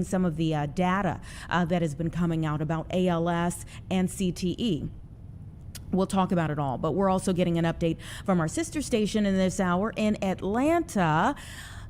some of the data that has been coming out about ALS and CTE. We'll talk about it all, but we're also getting an update from our sister station in this hour in Atlanta.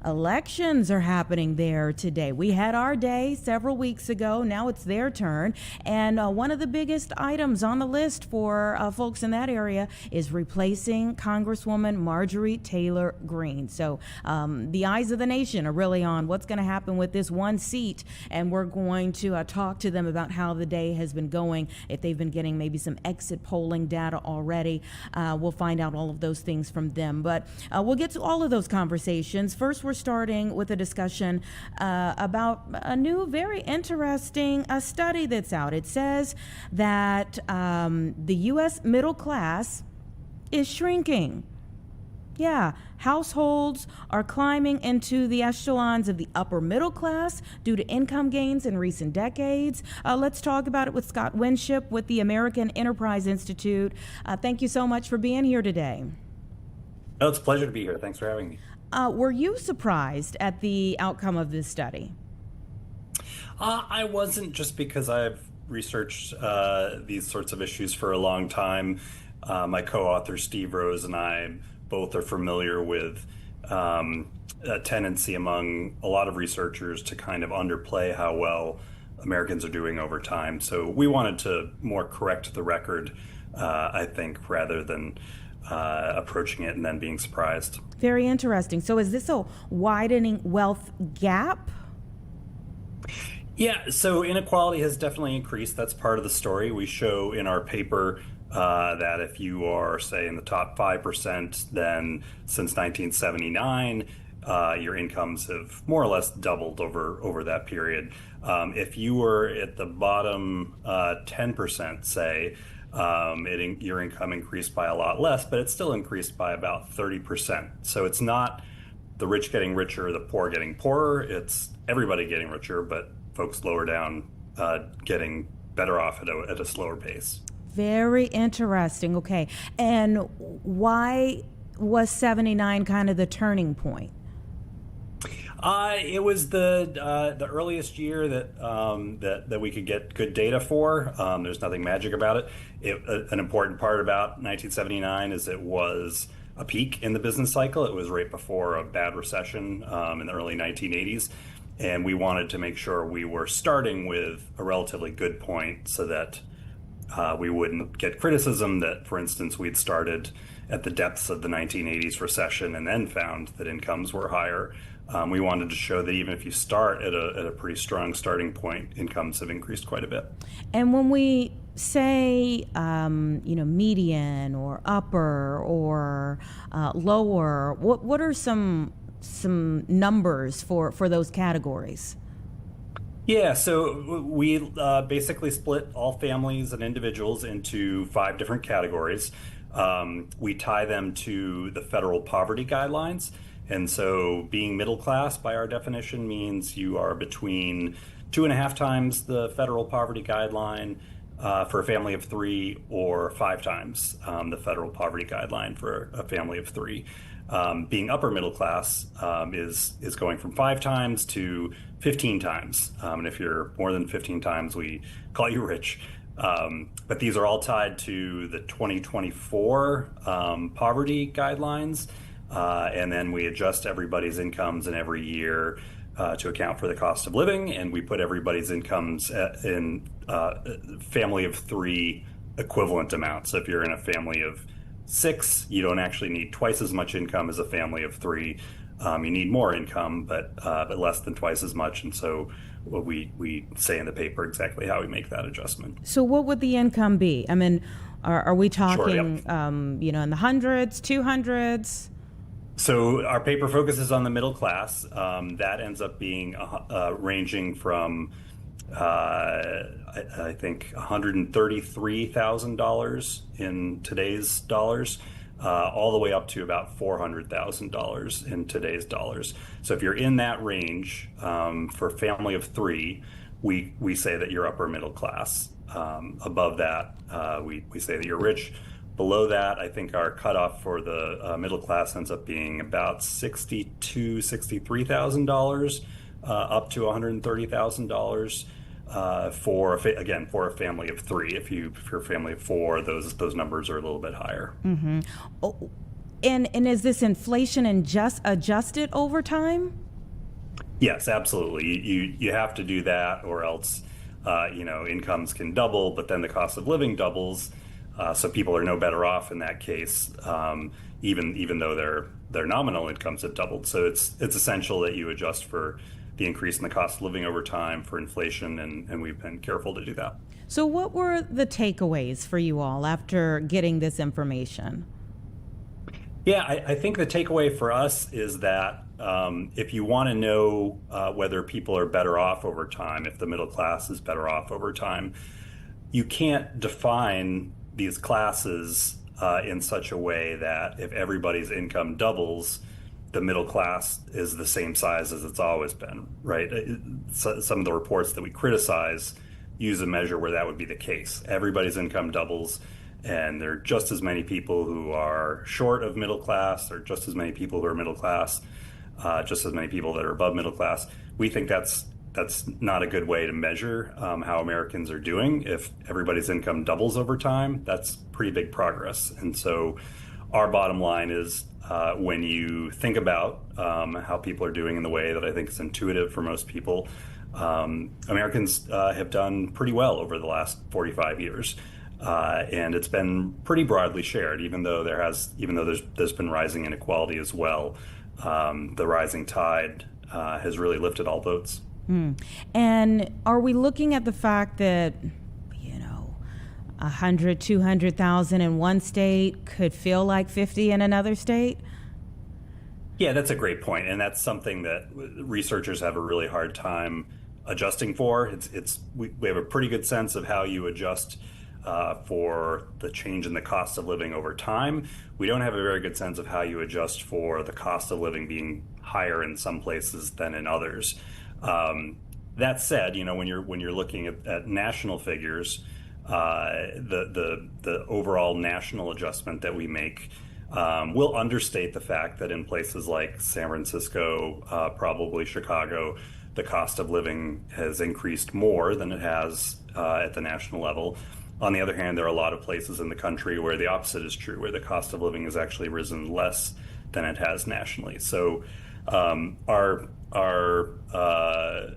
Elections are happening there today. We had our day several weeks ago. Now it's their turn. And one of the biggest items on the list for folks in that area is replacing Congresswoman Marjorie Taylor Greene. So the eyes of the nation are really on what's going to happen with this one seat. And we're going to talk to them about how the day has been going, if they've been getting maybe some exit polling data already. We'll find out all of those things from them. But we'll get to all of those conversations. First, we're starting with a discussion about a new, very interesting study that's out. It says that the U.S. middle class is shrinking. Yeah, households are climbing into the echelons of the upper middle class due to income gains in recent decades. Let's talk about it with Scott Winship with the American Enterprise Institute. Thank you so much for being here today. Oh, it's a pleasure to be here. Thanks for having me. Were you surprised at the outcome of this study? I wasn't, just because I've researched these sorts of issues for a long time. My co-author Steve Rose and I both are familiar with a tendency among a lot of researchers to kind of underplay how well Americans are doing over time. So we wanted to more correct the record, I think, rather than approaching it and then being surprised. Very interesting. So is this a widening wealth gap? Yeah, so inequality has definitely increased. That's part of the story. We show in our paper that if you are, say, in the top 5%, then since 1979, your incomes have more or less doubled over that period. If you were at the bottom 10%, say, your income increased by a lot less, but it still increased by about 30%. So it's not the rich getting richer, the poor getting poorer. It's everybody getting richer, but folks lower down getting better off at a slower pace. Very interesting. Okay. And why was 79 kind of the turning point? It was the earliest year that we could get good data for. There's nothing magic about it. An important part about 1979 is it was a peak in the business cycle. It was right before a bad recession in the early 1980s. And we wanted to make sure we were starting with a relatively good point so that we wouldn't get criticism that, for instance, we'd started at the depths of the 1980s recession and then found that incomes were higher. We wanted to show that even if you start at a pretty strong starting point, incomes have increased quite a bit. And when we say, median or upper or lower, what are some numbers for those categories? Yeah, so we basically split all families and individuals into 5 different categories. We tie them to the federal poverty guidelines. And so being middle class by our definition means you are between 2.5 times the federal poverty guideline for a family of 3 or 5 times the federal poverty guideline for a family of 3. Being upper middle class is going from 5 times to 15 times. And if you're more than 15 times, we call you rich. But these are all tied to the 2024 poverty guidelines. And then we adjust everybody's incomes in every year to account for the cost of living. And we put everybody's incomes in family of 3 equivalent amounts. So if you're in a family of 6, you don't actually need twice as much income as a family of 3. You need more income, but less than twice as much. And so we say in the paper exactly how we make that adjustment. So what would the income be? I mean, are we talking, Sure, yep. In the hundreds, 200s? So our paper focuses on the middle class. That ends up being ranging from, I think, $133,000 in today's dollars, all the way up to about $400,000 in today's dollars. So if you're in that range, for a family of 3, we say that you're upper middle class. Above that, we say that you're rich. Below that, I think our cutoff for the middle class ends up being about $63,000 up to $130,000 for again for a family of three. If you're a family of four, those numbers are a little bit higher. Oh, and is this inflation and just adjusted over time? Yes, absolutely. You have to do that, or else incomes can double, but then the cost of living doubles. So people are no better off in that case, even though their nominal incomes have doubled. So it's essential that you adjust for the increase in the cost of living over time, for inflation, and we've been careful to do that. So what were the takeaways for you all after getting this information? Yeah, I think the takeaway for us is that if you want to know whether people are better off over time, if the middle class is better off over time, you can't define these classes in such a way that if everybody's income doubles, the middle class is the same size as it's always been, right? Some of the reports that we criticize use a measure where that would be the case. Everybody's income doubles, and there are just as many people who are short of middle class, or just as many people who are middle class, just as many people that are above middle class. We think that's not a good way to measure how Americans are doing. If everybody's income doubles over time, that's pretty big progress. And so our bottom line is when you think about how people are doing in the way that I think is intuitive for most people, Americans have done pretty well over the last 45 years. And it's been pretty broadly shared, even though there's been rising inequality as well. The rising tide has really lifted all boats. And are we looking at the fact that 100, 200,000 in one state could feel like 50 in another state? Yeah, that's a great point, and that's something that researchers have a really hard time adjusting for. We have a pretty good sense of how you adjust for the change in the cost of living over time. We don't have a very good sense of how you adjust for the cost of living being higher in some places than in others. That said, when you're looking at national figures, the overall national adjustment that we make will understate the fact that in places like San Francisco, probably Chicago, the cost of living has increased more than it has at the national level. On the other hand, there are a lot of places in the country where the opposite is true, where the cost of living has actually risen less than it has nationally. So our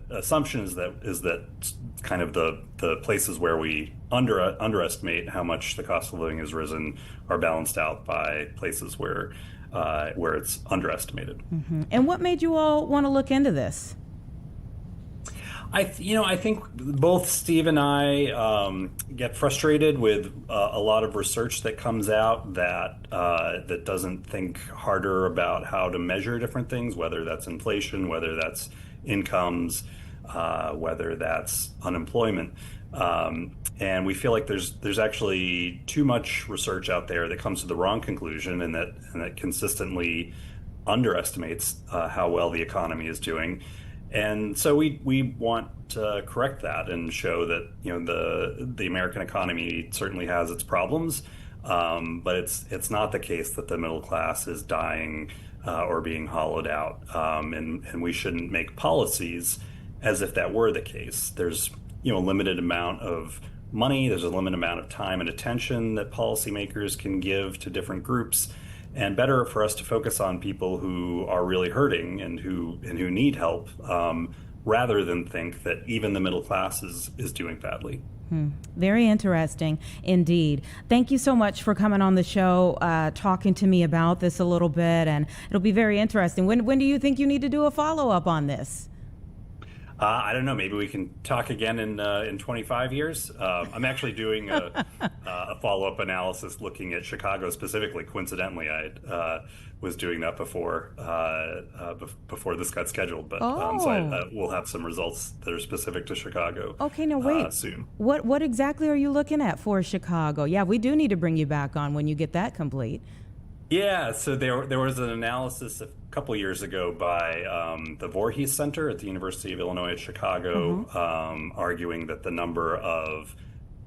assumption is that kind of the places where we underestimate how much the cost of living has risen are balanced out by places where it's underestimated. Mm-hmm. And what made you all want to look into this? I think both Steve and I get frustrated with a lot of research that comes out that doesn't think harder about how to measure different things, whether that's inflation, whether that's incomes, whether that's unemployment. And we feel like there's actually too much research out there that comes to the wrong conclusion, and that consistently underestimates how well the economy is doing. And so we want to correct that and show that the American economy certainly has its problems, but it's not the case that the middle class is dying or being hollowed out, and we shouldn't make policies as if that were the case. There's a limited amount of money, there's a limited amount of time and attention that policymakers can give to different groups. And better for us to focus on people who are really hurting and who need help, rather than think that even the middle class is doing badly. Very interesting indeed. Thank you so much for coming on the show, talking to me about this a little bit, and it'll be very interesting. When do you think you need to do a follow-up on this? I don't know. Maybe we can talk again in 25 years. I'm actually doing a follow-up analysis looking at Chicago specifically. Coincidentally, I was doing that before this got scheduled. But so we'll have some results that are specific to Chicago. Okay, now wait. Soon. What exactly are you looking at for Chicago? Yeah, we do need to bring you back on when you get that complete. Yeah, so there was an analysis a couple years ago by the Voorhees Center at the University of Illinois at Chicago, arguing that the number of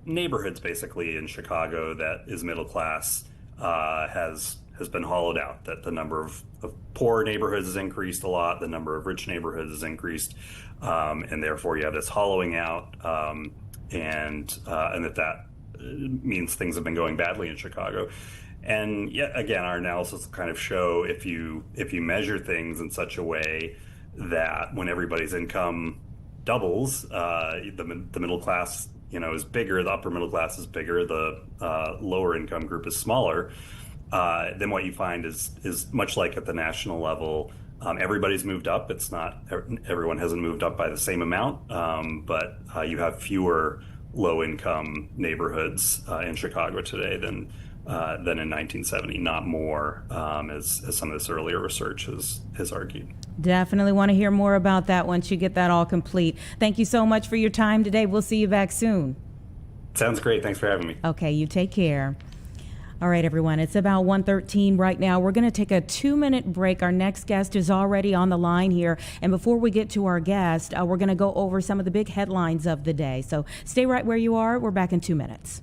neighborhoods basically in Chicago that is middle class has has been hollowed out, that the number of poor neighborhoods has increased a lot, the number of rich neighborhoods has increased, and therefore you have this hollowing out, and that means things have been going badly in Chicago. And yet again, our analysis kind of show if you measure things in such a way that when everybody's income doubles, the middle class is bigger, the upper middle class is bigger, the lower income group is smaller, then what you find is much like at the national level, everybody's moved up. It's not everyone hasn't moved up by the same amount, but you have fewer low-income neighborhoods in Chicago today than in 1970, not more, as some of this earlier research has argued. Definitely want to hear more about that once you get that all complete. Thank you so much for your time today. We'll see you back soon. Sounds great. Thanks for having me. Okay, you take care. All right, everyone, it's about 1:13 right now. We're going to take a 2-minute break. Our next guest is already on the line here. And before we get to our guest, we're going to go over some of the big headlines of the day. So stay right where you are. We're back in 2 minutes.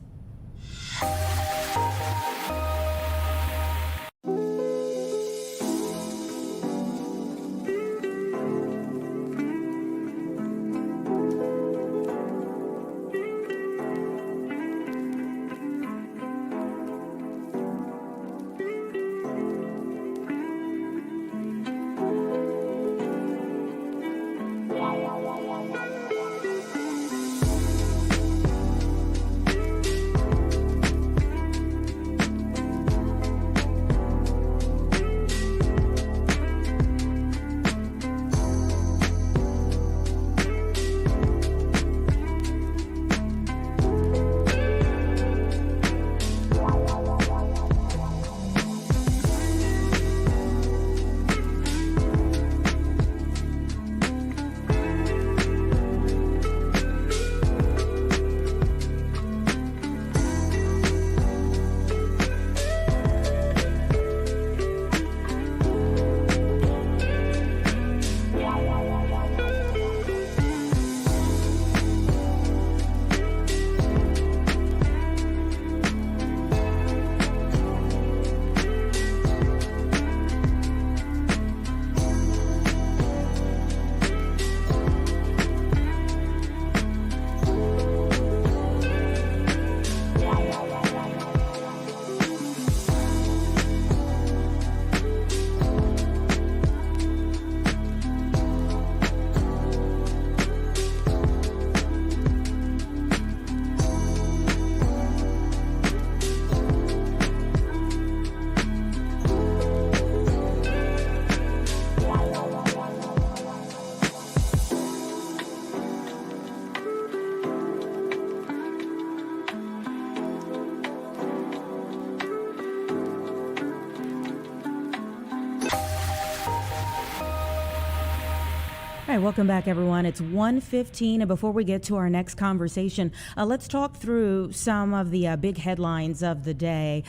All right, welcome back, everyone. It's 1:15, and before we get to our next conversation, let's talk through some of the big headlines of the day.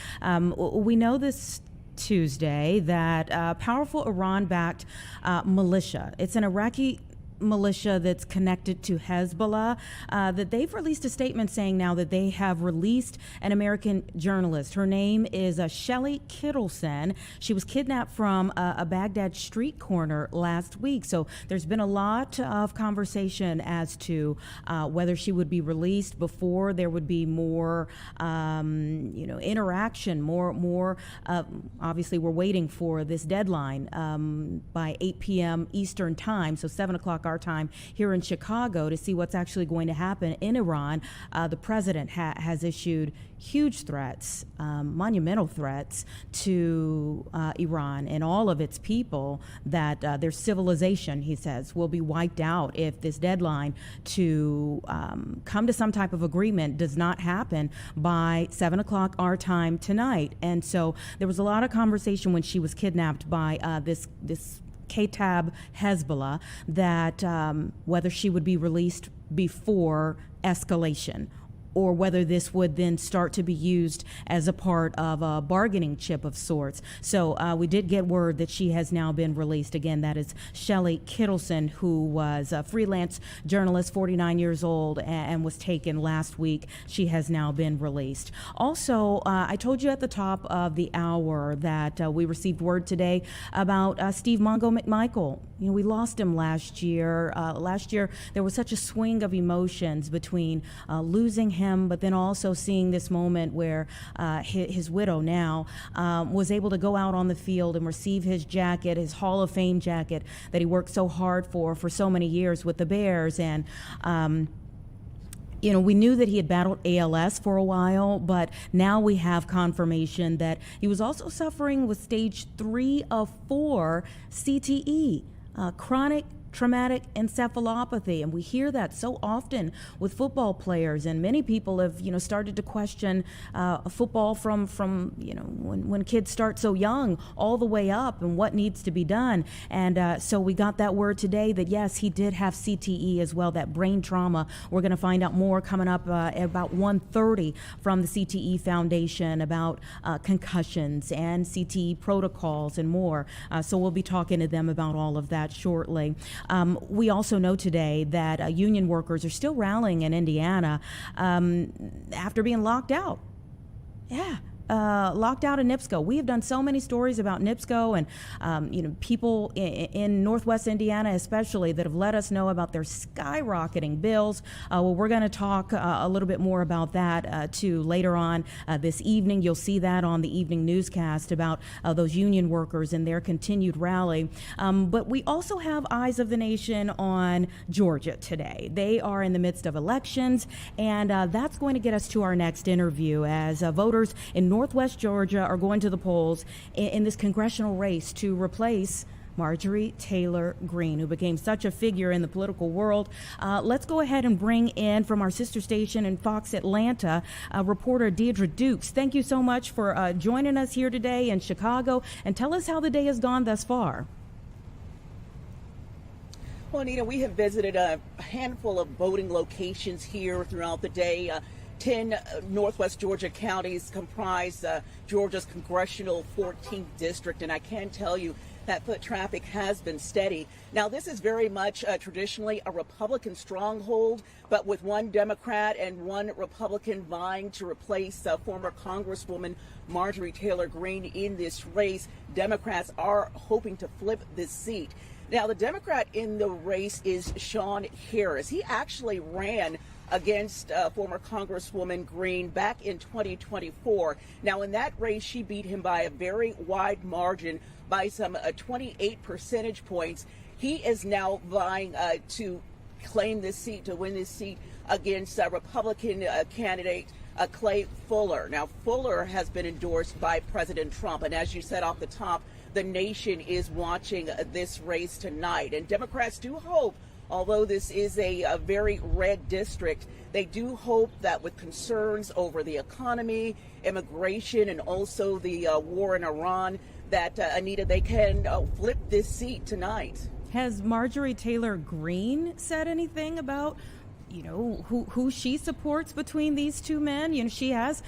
We know this Tuesday that powerful Iran-backed militia, it's an Iraqi militia that's connected to Hezbollah, that they've released a statement saying now that they have released an American journalist. Her name is Shelley Kittleson. She was kidnapped from a Baghdad street corner last week. So there's been a lot of conversation as to whether she would be released before there would be more, interaction, more. Obviously, we're waiting for this deadline by 8 p.m. Eastern time, so 7 o'clock our time here in Chicago, to see what's actually going to happen in Iran. The president has issued huge threats, monumental threats to Iran and all of its people, that their civilization, he says, will be wiped out if this deadline to come to some type of agreement does not happen by 7 o'clock our time tonight. And so there was a lot of conversation when she was kidnapped by this Kataib Hezbollah, that whether she would be released before escalation or whether this would then start to be used as a part of a bargaining chip of sorts. So we did get word that she has now been released. Again, that is Shelley Kittleson, who was a freelance journalist, 49 years old, and was taken last week. She has now been released. Also, I told you at the top of the hour that we received word today about Steve Mongo McMichael. You know, we lost him last year. Last year, there was such a swing of emotions between losing him, but then also seeing this moment where his widow now was able to go out on the field and receive his jacket, his Hall of Fame jacket that he worked so hard for so many years with the Bears. And you know, we knew that he had battled ALS for a while, but now we have confirmation that he was also suffering with stage 3 of 4 CTE, chronic traumatic encephalopathy, and we hear that so often with football players, and many people have, you know, started to question football from you know, when kids start so young all the way up, and what needs to be done. And so we got that word today that yes, he did have CTE as well, that brain trauma. We're going to find out more coming up at about 1:30 from the CTE Foundation about concussions and CTE protocols and more. So we'll be talking to them about all of that shortly. We also know today that union workers are still rallying in Indiana after being locked out. Yeah. Locked out in NIPSCO. We have done so many stories about NIPSCO and you know, people in Northwest Indiana especially that have let us know about their skyrocketing bills. Well, we're going to talk a little bit more about that too later on this evening. You'll see that on the evening newscast about those union workers and their continued rally. But we also have Eyes of the Nation on Georgia today. They are in the midst of elections, and that's going to get us to our next interview as voters in Northwest Georgia are going to the polls in this congressional race to replace Marjorie Taylor Greene, who became such a figure in the political world. Let's go ahead and bring in from our sister station in Fox Atlanta, reporter Deidre Dukes. Thank you so much for joining us here today in Chicago, and tell us how the day has gone thus far. Well, Anita, we have visited a handful of voting locations here throughout the day. 10 Northwest Georgia counties comprise Georgia's congressional 14th district, and I can tell you that foot traffic has been steady. Now, this is very much traditionally a Republican stronghold, but with one Democrat and one Republican vying to replace former Congresswoman Marjorie Taylor Greene in this race, Democrats are hoping to flip this seat. Now, the Democrat in the race is Sean Harris. He actually ran against former Congresswoman Greene back in 2024. Now, in that race, she beat him by a very wide margin, by some 28 percentage points. He is now vying to claim this seat, to win this seat against Republican candidate Clay Fuller. Now, Fuller has been endorsed by President Trump, and as you said off the top, the nation is watching this race tonight. And Democrats do hope, although this is a very red district, they do hope that with concerns over the economy, immigration, and also the war in Iran, that, Anita, they can flip this seat tonight. Has Marjorie Taylor Greene said anything about, you know, who she supports between these two men? You know, she has,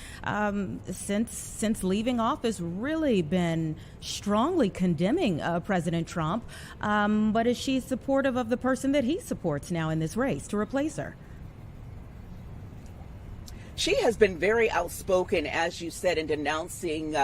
since leaving office, really been strongly condemning President Trump. But is she supportive of the person that he supports now in this race to replace her? She has been very outspoken, as you said, in denouncing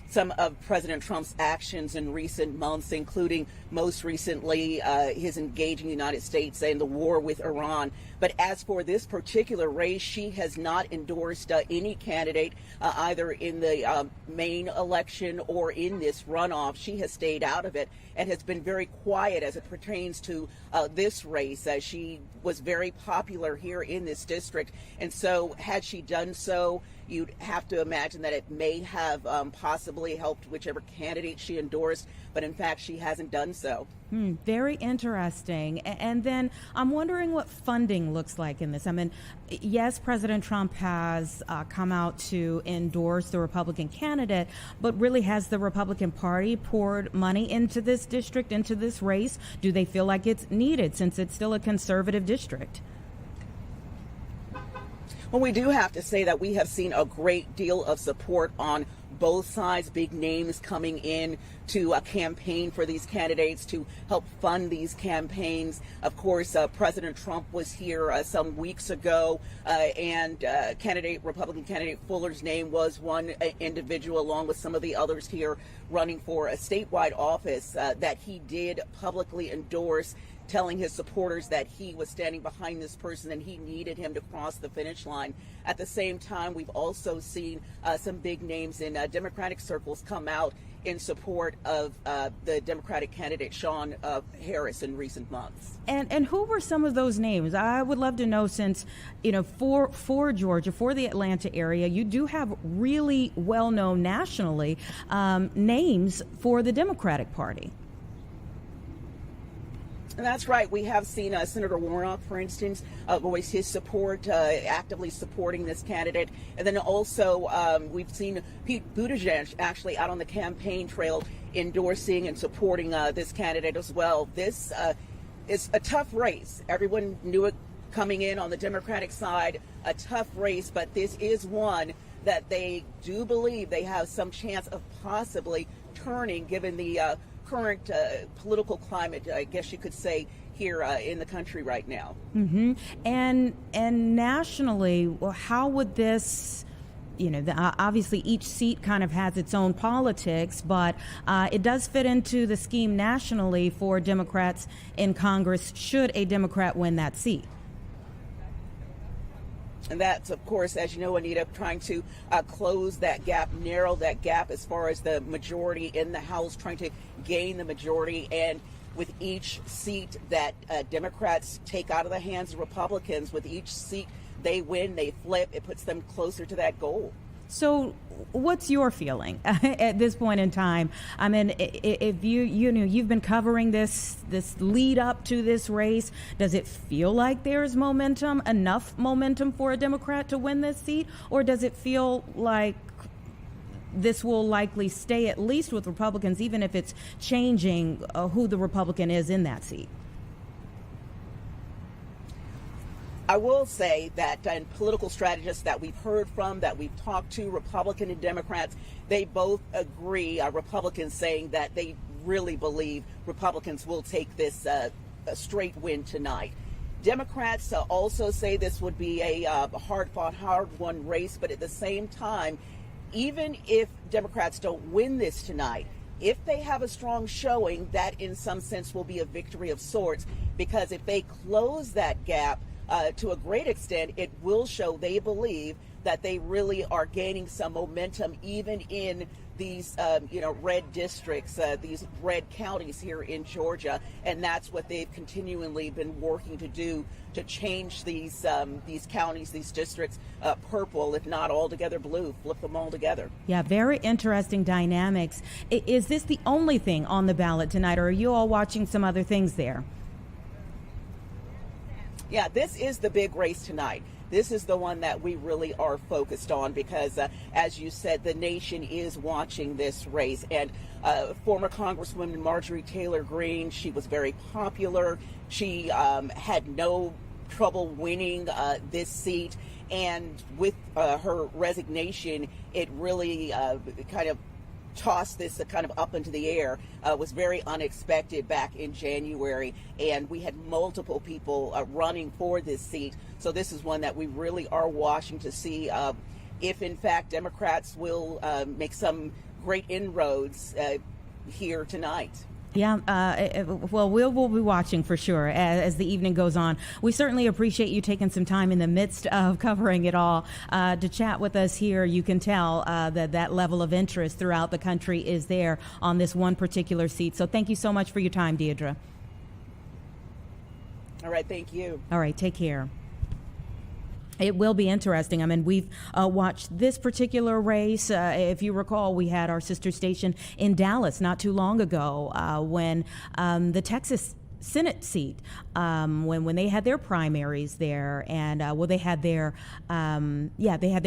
some of President Trump's actions in recent months, including most recently his engaging the United States in the war with Iran. But as for this particular race, she has not endorsed any candidate either in the main election or in this runoff. She has stayed out of it and has been very quiet as it pertains to this race. She was very popular here in this district, and so had she done so, you'd have to imagine that it may have possibly helped whichever candidate she endorsed, but in fact she hasn't done so. Very interesting. And then I'm wondering what funding looks like in this. I mean, yes, President Trump has come out to endorse the Republican candidate, but really has the Republican Party poured money into this district, into this race? Do they feel like it's needed since it's still a conservative district? Well, we do have to say that we have seen a great deal of support on both sides, big names coming in to campaign for these candidates, to help fund these campaigns. Of course, President Trump was here some weeks ago, and Republican candidate Fuller's name was one individual, along with some of the others here running for a statewide office, that he did publicly endorse, telling his supporters that he was standing behind this person and he needed him to cross the finish line. At the same time, we've also seen some big names in Democratic circles come out in support of the Democratic candidate Sean Harris in recent months. And who were some of those names? I would love to know, since, for Georgia, for the Atlanta area, you do have really well-known nationally names for the Democratic Party. And that's right. We have seen Senator Warnock, for instance, voice his support, actively supporting this candidate. And then also we've seen Pete Buttigieg actually out on the campaign trail endorsing and supporting this candidate as well. This is a tough race. Everyone knew it coming in on the Democratic side, a tough race, but this is one that they do believe they have some chance of possibly turning, given the current political climate, I guess you could say, here in the country right now. Mm-hmm. And nationally, well, how would this, obviously each seat kind of has its own politics, but it does fit into the scheme nationally for Democrats in Congress should a Democrat win that seat. And that's, of course, as you know, Anita, trying to close that gap, narrow that gap as far as the majority in the House, trying to gain the majority. And with each seat that Democrats take out of the hands of Republicans, with each seat they win, they flip, it puts them closer to that goal. So what's your feeling at this point in time? I mean, if you've been covering this lead up to this race, does it feel like there's enough momentum for a Democrat to win this seat? Or does it feel like this will likely stay at least with Republicans, even if it's changing who the Republican is in that seat? I will say that in political strategists that we've heard from, that we've talked to, Republican and Democrats, they both agree, Republicans saying that they really believe Republicans will take this a straight win tonight. Democrats also say this would be a hard-fought, hard-won race, but at the same time, even if Democrats don't win this tonight, if they have a strong showing, that in some sense will be a victory of sorts, because if they close that gap, to a great extent, it will show they believe that they really are gaining some momentum, even in these, red districts, these red counties here in Georgia, and that's what they've continually been working to do, to change these counties, these districts, purple, if not altogether blue, flip them all together. Yeah, very interesting dynamics. Is this the only thing on the ballot tonight, or are you all watching some other things there? Yeah, this is the big race tonight. This is the one that we really are focused on because, as you said, the nation is watching this race. And former Congresswoman Marjorie Taylor Greene, she was very popular. She had no trouble winning this seat. And with her resignation, it really kind of tossed this kind of up into the air. Was very unexpected back in January, and we had multiple people running for this seat. So this is one that we really are watching to see if, in fact, Democrats will make some great inroads here tonight. Yeah, well, we'll be watching for sure as the evening goes on. We certainly appreciate you taking some time in the midst of covering it all to chat with us here. You can tell that level of interest throughout the country is there on this one particular seat. So thank you so much for your time, Deidre. All right, thank you. All right, take care. It will be interesting. I mean, we've watched this particular race. If you recall, we had our sister station in Dallas not too long ago when the Texas Senate seat, when they had their primaries there, and they had their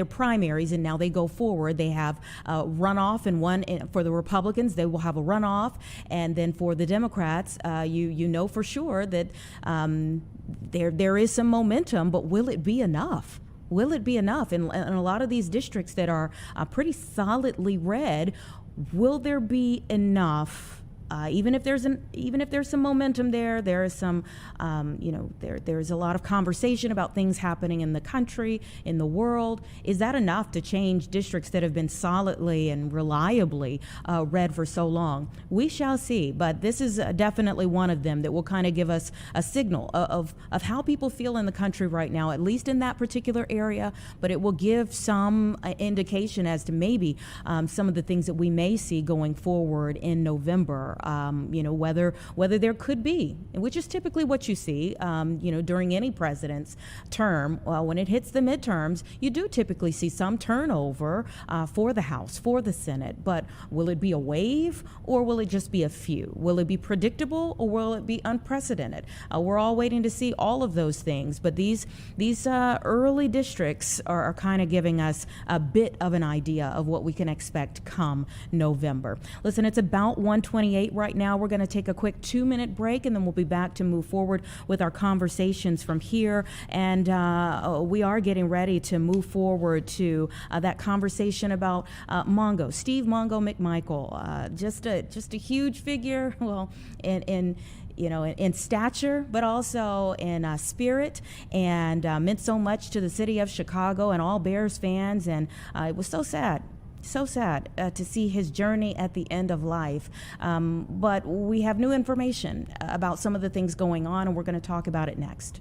primaries, and now they go forward. They have runoff, and one for the Republicans, they will have a runoff, and then for the Democrats, you know for sure that there is some momentum, but will it be enough? Will it be enough? In a lot of these districts that are pretty solidly red, will there be enough? Even if there's some momentum there is some, there's a lot of conversation about things happening in the country, in the world. Is that enough to change districts that have been solidly and reliably red for so long? We shall see, but this is definitely one of them that will kind of give us a signal of how people feel in the country right now, at least in that particular area, but it will give some indication as to maybe some of the things that we may see going forward in November. Whether there could be, which is typically what you see, during any president's term. When it hits the midterms, you do typically see some turnover for the House, for the Senate. But will it be a wave, or will it just be a few? Will it be predictable, or will it be unprecedented? We're all waiting to see all of those things. But these early districts are kind of giving us a bit of an idea of what we can expect come November. Listen, it's about 1:28 right now. We're going to take a quick 2-minute break, and then we'll be back to move forward with our conversations from here. And we are getting ready to move forward to that conversation about Steve Mongo McMichael, just a huge figure. Well, in stature, but also in spirit, and meant so much to the city of Chicago and all Bears fans. And it was so sad to see his journey at the end of life. But we have new information about some of the things going on, and we're going to talk about it next.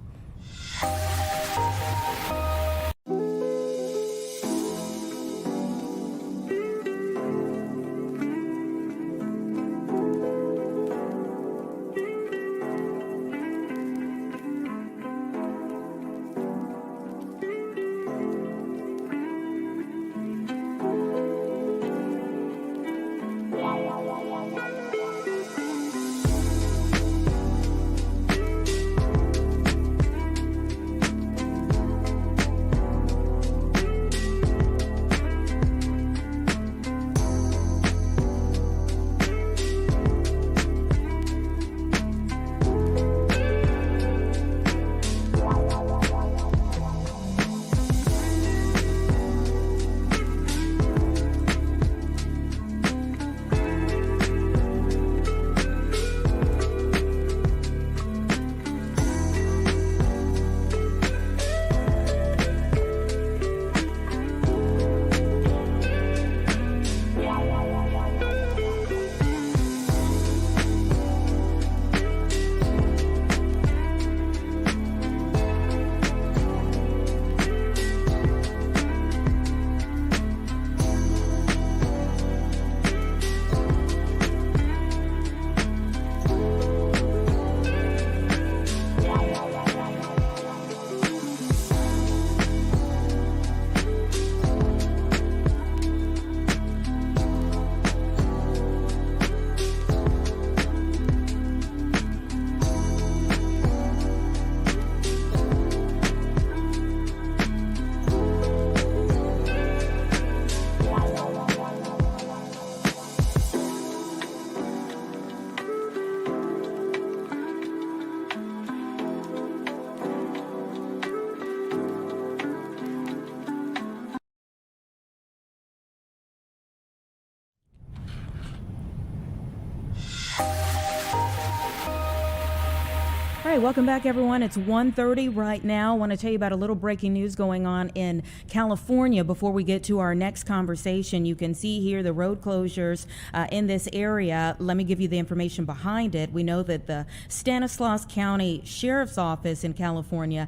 All right, welcome back, everyone. It's 1:30 right now. I want to tell you about a little breaking news going on in California before we get to our next conversation. You can see here the road closures in this area. Let me give you the information behind it. We know that the Stanislaus County Sheriff's Office in California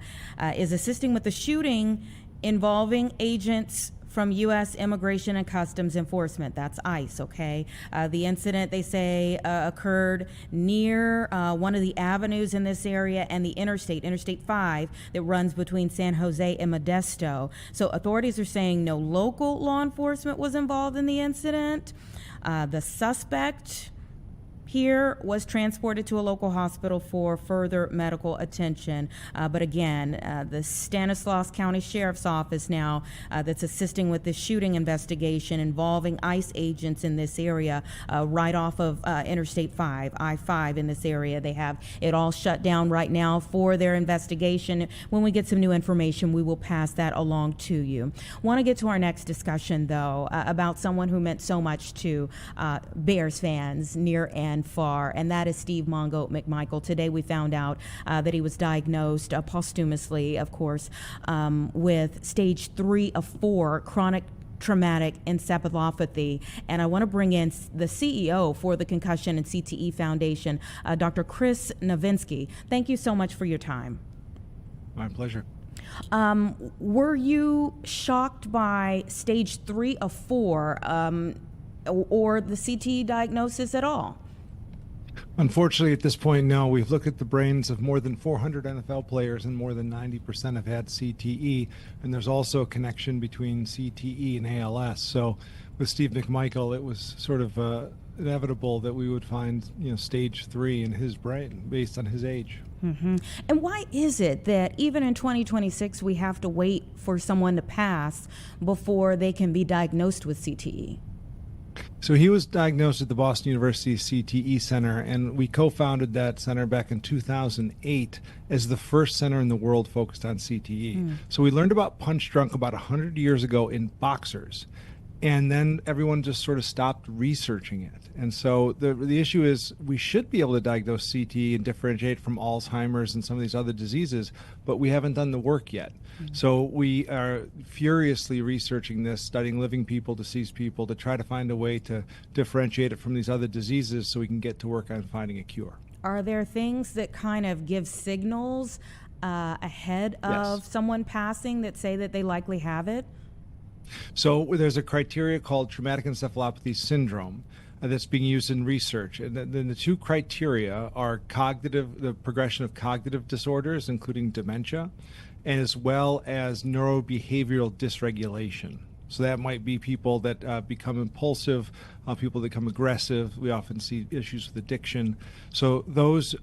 is assisting with the shooting involving agents from U.S. Immigration and Customs Enforcement. That's ICE, okay? The incident, they say, occurred near one of the avenues in this area and the Interstate 5, that runs between San Jose and Modesto. So authorities are saying no local law enforcement was involved in the incident. The suspect here, was transported to a local hospital for further medical attention. But again, the Stanislaus County Sheriff's Office now that's assisting with this shooting investigation involving ICE agents in this area, right off of Interstate 5, I-5 in this area. They have it all shut down right now for their investigation. When we get some new information, we will pass that along to you. Want to get to our next discussion, though, about someone who meant so much to Bears fans near and far, and that is Steve Mongo McMichael. Today we found out that he was diagnosed posthumously, of course, with stage 3 of 4 chronic traumatic encephalopathy. And I want to bring in the CEO for the Concussion and CTE Foundation, Dr. Chris Nowinski. Thank you so much for your time. My pleasure. Were you shocked by stage 3 of 4 or the CTE diagnosis at all? Unfortunately, at this point, no. We've looked at the brains of more than 400 NFL players, and more than 90% have had CTE. And there's also a connection between CTE and ALS. So with Steve McMichael, it was sort of inevitable that we would find, stage 3 in his brain based on his age. Mm-hmm. And why is it that even in 2026 we have to wait for someone to pass before they can be diagnosed with CTE? So he was diagnosed at the Boston University CTE Center, and we co-founded that center back in 2008 as the first center in the world focused on CTE. So we learned about punch drunk about 100 years ago in boxers, and then everyone just sort of stopped researching it. And so the issue is we should be able to diagnose CTE and differentiate from Alzheimer's and some of these other diseases, but we haven't done the work yet. So we are furiously researching this, studying living people, deceased people, to try to find a way to differentiate it from these other diseases so we can get to work on finding a cure. Are there things that kind of give signals ahead of someone passing that say that they likely have it? So there's a criteria called traumatic encephalopathy syndrome that's being used in research. And then the two criteria are the progression of cognitive disorders, including dementia, as well as neurobehavioral dysregulation. So that might be people that become impulsive, people that become aggressive. We often see issues with addiction. So those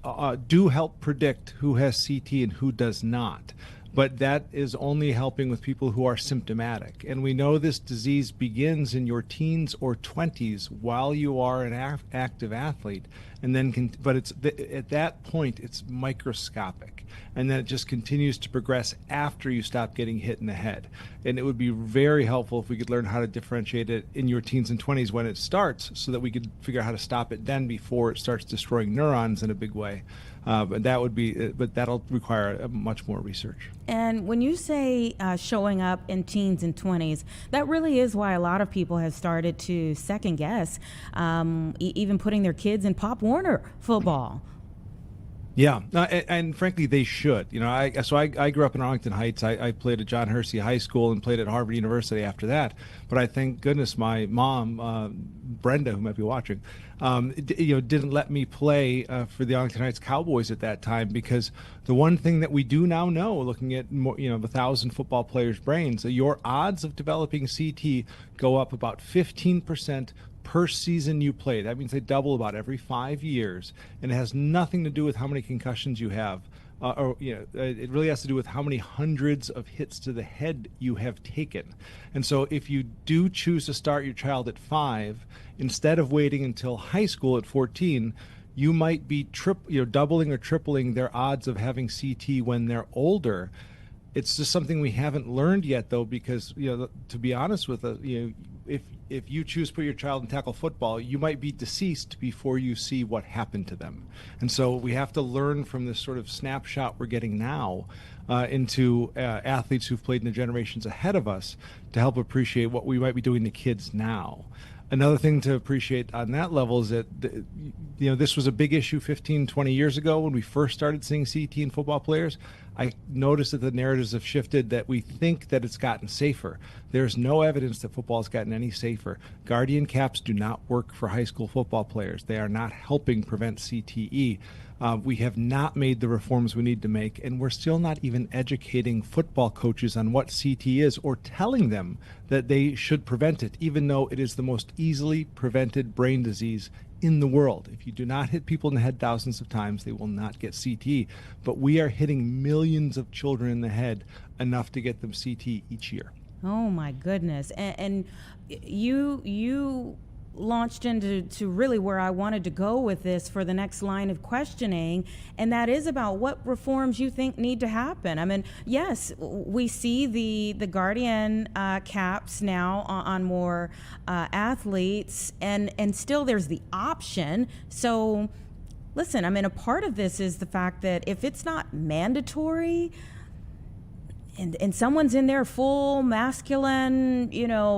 do help predict who has CT and who does not. But that is only helping with people who are symptomatic. And we know this disease begins in your teens or 20s while you are an active athlete. And then, but at that point, it's microscopic. And then it just continues to progress after you stop getting hit in the head. And it would be very helpful if we could learn how to differentiate it in your teens and 20s when it starts, so that we could figure out how to stop it then before it starts destroying neurons in a big way. But that'll require much more research. And when you say showing up in teens and 20s, that really is why a lot of people have started to second guess, even putting their kids in Pop Warner football. Yeah, and frankly, they should. I grew up in Arlington Heights. I played at John Hersey High School and played at Harvard University after that. But I thank goodness my mom, Brenda, who might be watching, didn't let me play for the Arlington Heights Cowboys at that time, because the one thing that we do now know, looking at 1,000 football players' brains, your odds of developing CT go up about 15% per season you play. That means they double about every 5 years, and it has nothing to do with how many concussions you have. It really has to do with how many hundreds of hits to the head you have taken. And so if you do choose to start your child at 5, instead of waiting until high school at 14, you might be doubling or tripling their odds of having CT when they're older. It's just something we haven't learned yet, though, because to be honest with you, if you choose to put your child in tackle football, you might be deceased before you see what happened to them. And so we have to learn from this sort of snapshot we're getting now into athletes who've played in the generations ahead of us to help appreciate what we might be doing to kids now. Another thing to appreciate on that level is that this was a big issue 15, 20 years ago when we first started seeing CT in football players. I noticed that the narratives have shifted, that we think that it's gotten safer. There's no evidence that football has gotten any safer. Guardian caps do not work for high school football players. They are not helping prevent CTE. We have not made the reforms we need to make, and we're still not even educating football coaches on what CT is, or telling them that they should prevent it, even though it is the most easily prevented brain disease in the world. If you do not hit people in the head thousands of times, they will not get CTE. But we are hitting millions of children in the head enough to get them CTE each year. Oh my goodness. And you launched into really where I wanted to go with this for the next line of questioning, and that is about what reforms you think need to happen. I mean, yes, we see the Guardian caps now on more athletes, and still there's the option. So listen, I mean, a part of this is the fact that if it's not mandatory, and someone's in their full masculine,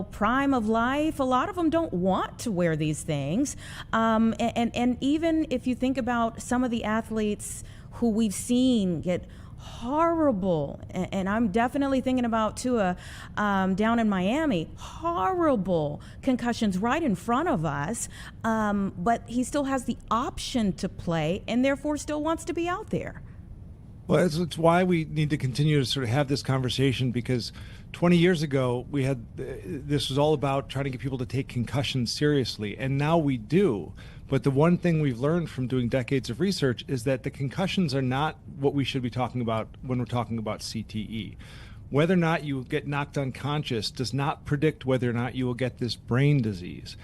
prime of life, a lot of them don't want to wear these things. And even if you think about some of the athletes who we've seen get horrible, and I'm definitely thinking about Tua down in Miami, horrible concussions right in front of us, but he still has the option to play and therefore still wants to be out there. Well, it's why we need to continue to sort of have this conversation, because 20 years ago, this was all about trying to get people to take concussions seriously, and now we do. But the one thing we've learned from doing decades of research is that the concussions are not what we should be talking about when we're talking about CTE. Whether or not you get knocked unconscious does not predict whether or not you will get this brain disease.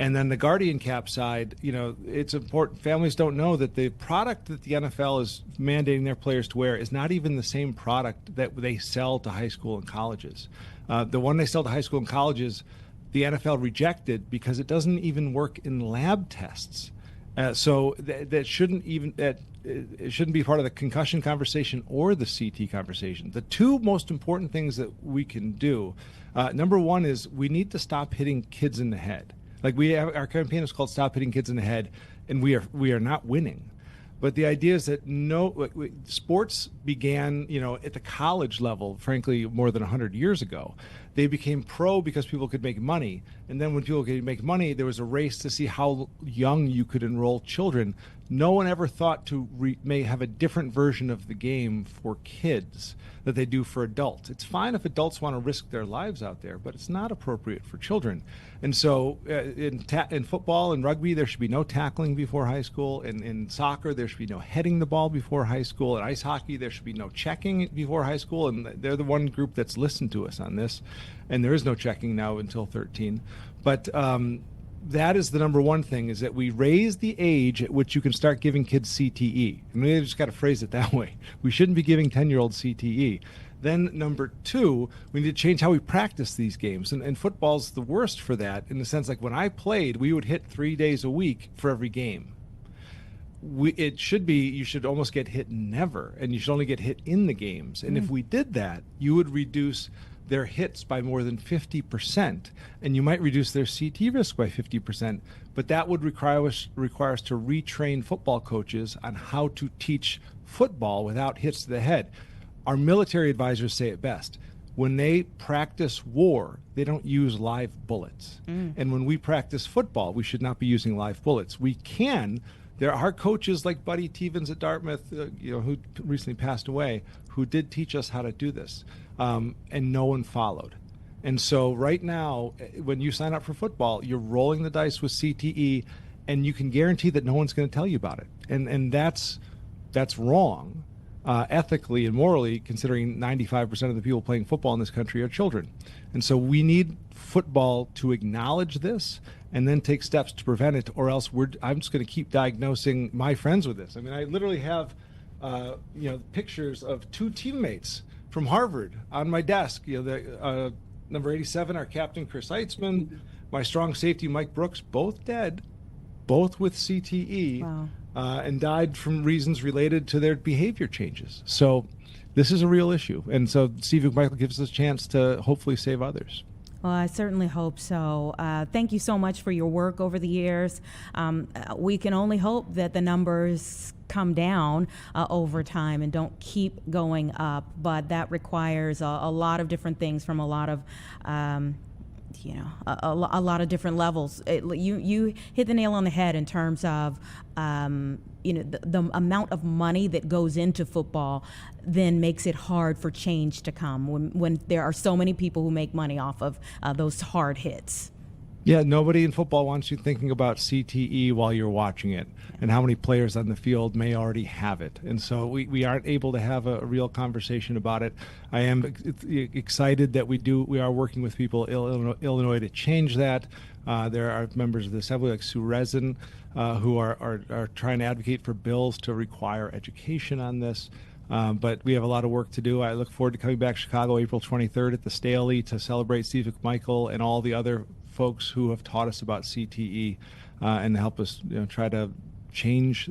And then the Guardian cap side, it's important. Families don't know that the product that the NFL is mandating their players to wear is not even the same product that they sell to high school and colleges. The one they sell to high school and colleges, the NFL rejected because it doesn't even work in lab tests. So that shouldn't even it shouldn't be part of the concussion conversation or the CT conversation. The two most important things that we can do, number one is we need to stop hitting kids in the head. Like our campaign is called "Stop Hitting Kids in the Head," and we are not winning. But the idea is that sports began, at the college level, frankly, more than 100 years ago. They became pro because people could make money. And then when people could make money, there was a race to see how young you could enroll children. No one ever thought to may have a different version of the game for kids that they do for adults. It's fine if adults want to risk their lives out there, but it's not appropriate for children. And so in football and rugby, there should be no tackling before high school. In soccer, there should be no heading the ball before high school. In ice hockey, there should be no checking before high school. And they're the one group that's listened to us on this. And there is no checking now until 13. But that is the number one thing, is that we raise the age at which you can start giving kids CTE. I mean, I just got to phrase it that way. We shouldn't be giving 10-year-olds CTE. Then number two, we need to change how we practice these games. And football's the worst for that, in the sense, like when I played, we would hit 3 days a week for every game. It should be, you should almost get hit never, and you should only get hit in the games. And if we did that, you would reduce their hits by more than 50%, and you might reduce their CT risk by 50%, but that would require us to retrain football coaches on how to teach football without hits to the head. Our military advisors say it best. When they practice war, they don't use live bullets. And when we practice football, we should not be using live bullets. We can. There are coaches like Buddy Tevens at Dartmouth, who recently passed away, who did teach us how to do this, and no one followed. And so right now, when you sign up for football, you're rolling the dice with CTE, and you can guarantee that no one's going to tell you about it. And that's wrong, ethically and morally, considering 95% of the people playing football in this country are children. And so we need football to acknowledge this and then take steps to prevent it, or else I'm just going to keep diagnosing my friends with this. I mean, I literally have pictures of two teammates from Harvard on my desk. Number 87, our captain, Chris Eitzman, my strong safety, Mike Brooks, both dead, both with CTE. Wow. And died from reasons related to their behavior changes. So this is a real issue. And so Steve McMichael gives us a chance to hopefully save others. Well, I certainly hope so. Thank you so much for your work over the years. We can only hope that the numbers come down over time and don't keep going up. But that requires a lot of different things from a lot of a lot of different levels. You hit the nail on the head in terms of the amount of money that goes into football then makes it hard for change to come when there are so many people who make money off of those hard hits. Yeah, nobody in football wants you thinking about CTE while you're watching it and how many players on the field may already have it. And so we aren't able to have a real conversation about it. I am excited that we are working with people in Illinois to change that. There are members of the Assembly like Sue Resin who are trying to advocate for bills to require education on this. But we have a lot of work to do. I look forward to coming back to Chicago April 23rd at the Staley to celebrate Steve McMichael and all the other folks who have taught us about CTE and help us try to change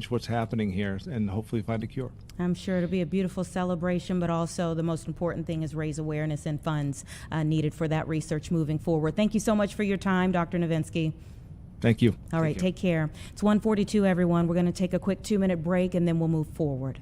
what's happening here and hopefully find a cure. I'm sure it'll be a beautiful celebration, but also the most important thing is raise awareness and funds needed for that research moving forward. Thank you so much for your time, Dr. Nowinski. Thank you. All right, take care. It's 1:42, everyone. We're going to take a quick 2-minute break and then we'll move forward.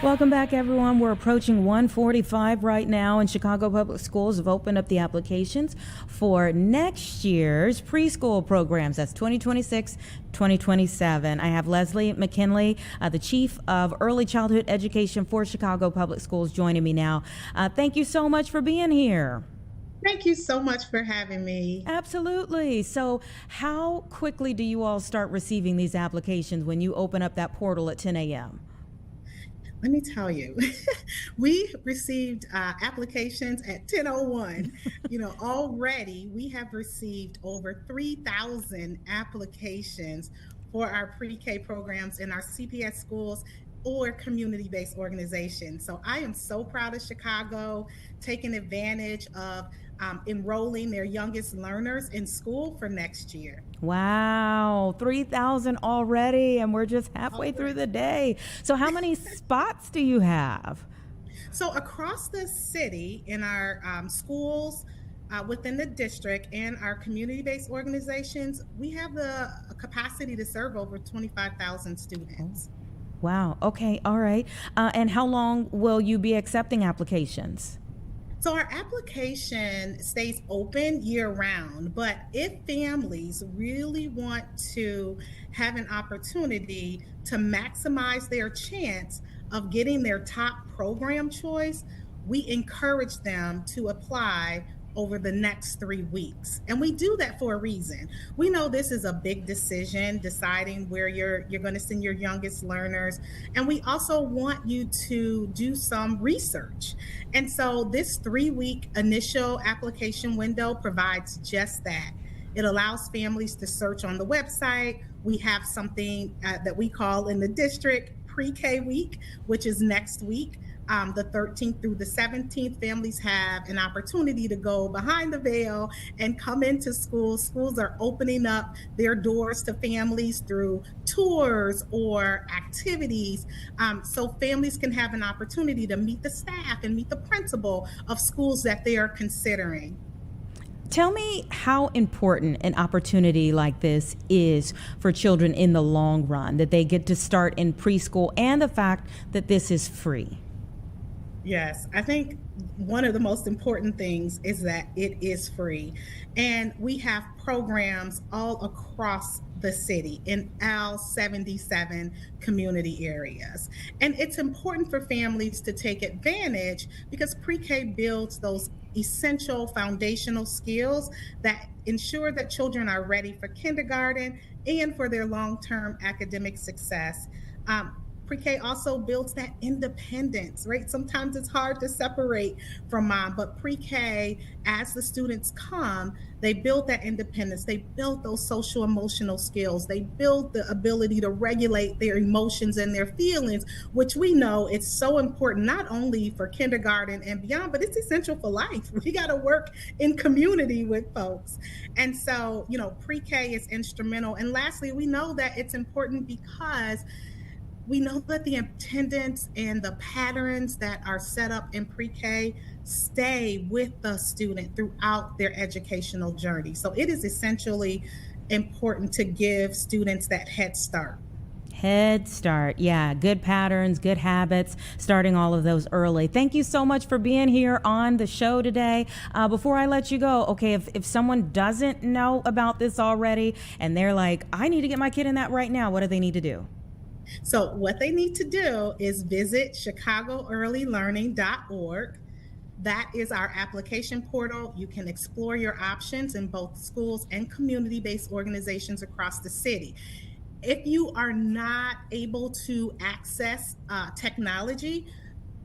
Welcome back, everyone. We're approaching 1:45 right now, and Chicago Public Schools have opened up the applications for next year's preschool programs. That's 2026, 2027. I have Leslie McKinley, the Chief of Early Childhood Education for Chicago Public Schools, joining me now. Thank you so much for being here. Thank you so much for having me. Absolutely. So how quickly do you all start receiving these applications when you open up that portal at 10 a.m.? Let me tell you, we received applications at 10:01. Already we have received over 3,000 applications for our pre-K programs in our CPS schools or community-based organizations. So I am so proud of Chicago taking advantage of enrolling their youngest learners in school for next year. Wow, 3,000 already, and we're just halfway through the day. So how many spots do you have? So across the city in our schools, within the district and our community-based organizations, we have the capacity to serve over 25,000 students. Wow, okay, all right. And how long will you be accepting applications? So our application stays open year-round, but if families really want to have an opportunity to maximize their chance of getting their top program choice, we encourage them to apply over the next 3 weeks. And we do that for a reason. We know this is a big decision, deciding where you're going to send your youngest learners. And we also want you to do some research. And so this 3-week initial application window provides just that. It allows families to search on the website. We have something that we call in the district pre-K week, which is next week. The 13th through the 17th, families have an opportunity to go behind the veil and come into schools. Schools are opening up their doors to families through tours or activities, so families can have an opportunity to meet the staff and meet the principal of schools that they are considering. Tell me how important an opportunity like this is for children in the long run, that they get to start in preschool, and the fact that this is free. Yes, I think one of the most important things is that it is free. And we have programs all across the city in all 77 community areas. And it's important for families to take advantage because pre-K builds those essential foundational skills that ensure that children are ready for kindergarten and for their long-term academic success. Pre-K also builds that independence, right? Sometimes it's hard to separate from mom, but pre-K, as the students come, they build that independence. They build those social emotional skills. They build the ability to regulate their emotions and their feelings, which we know it's so important, not only for kindergarten and beyond, but it's essential for life. We got to work in community with folks. And so, pre-K is instrumental. And lastly, we know that it's important because we know that the attendance and the patterns that are set up in pre-K stay with the student throughout their educational journey. So it is essentially important to give students that head start. Head start. Yeah, good patterns, good habits, starting all of those early. Thank you so much for being here on the show today. Before I let you go, okay, if someone doesn't know about this already and they're like, I need to get my kid in that right now, what do they need to do? So what they need to do is visit ChicagoEarlyLearning.org. That is our application portal. You can explore your options in both schools and community-based organizations across the city. If you are not able to access technology,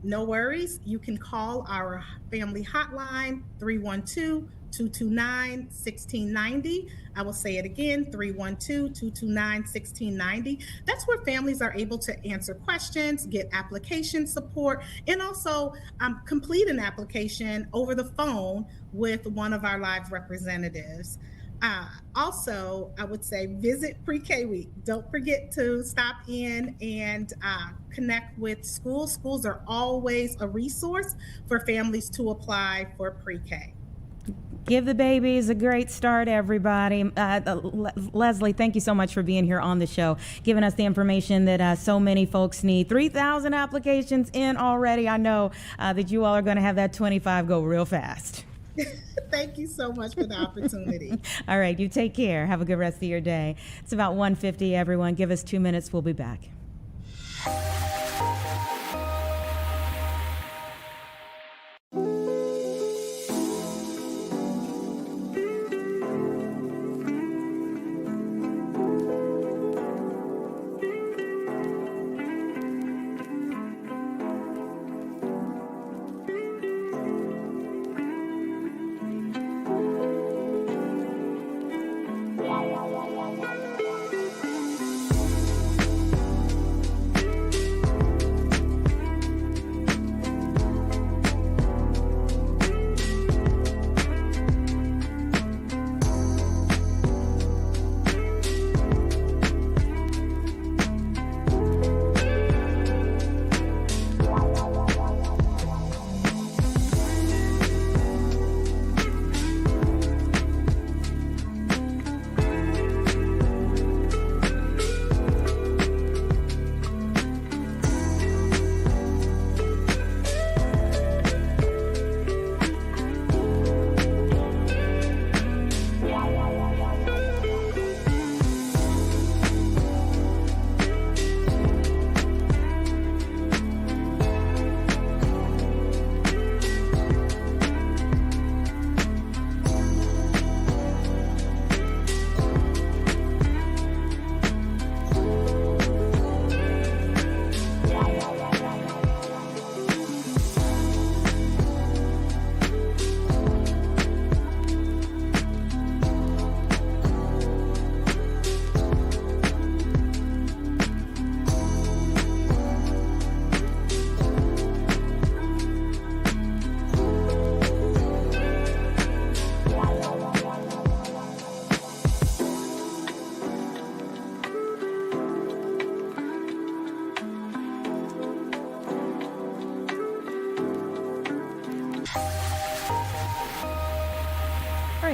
no worries. You can call our family hotline, 312-229-1690. I will say it again, 312-229-1690. That's where families are able to answer questions, get application support, and also complete an application over the phone with one of our live representatives. Also, I would say visit Pre-K Week. Don't forget to stop in and connect with schools. Schools are always a resource for families to apply for Pre-K. Give the babies a great start, everybody. Leslie, thank you so much for being here on the show, giving us the information that so many folks need. 3,000 applications in already. I know that you all are going to have that 25 go real fast. Thank you so much for the opportunity. All right, you take care. Have a good rest of your day. It's about 1:50, everyone. Give us 2 minutes. We'll be back.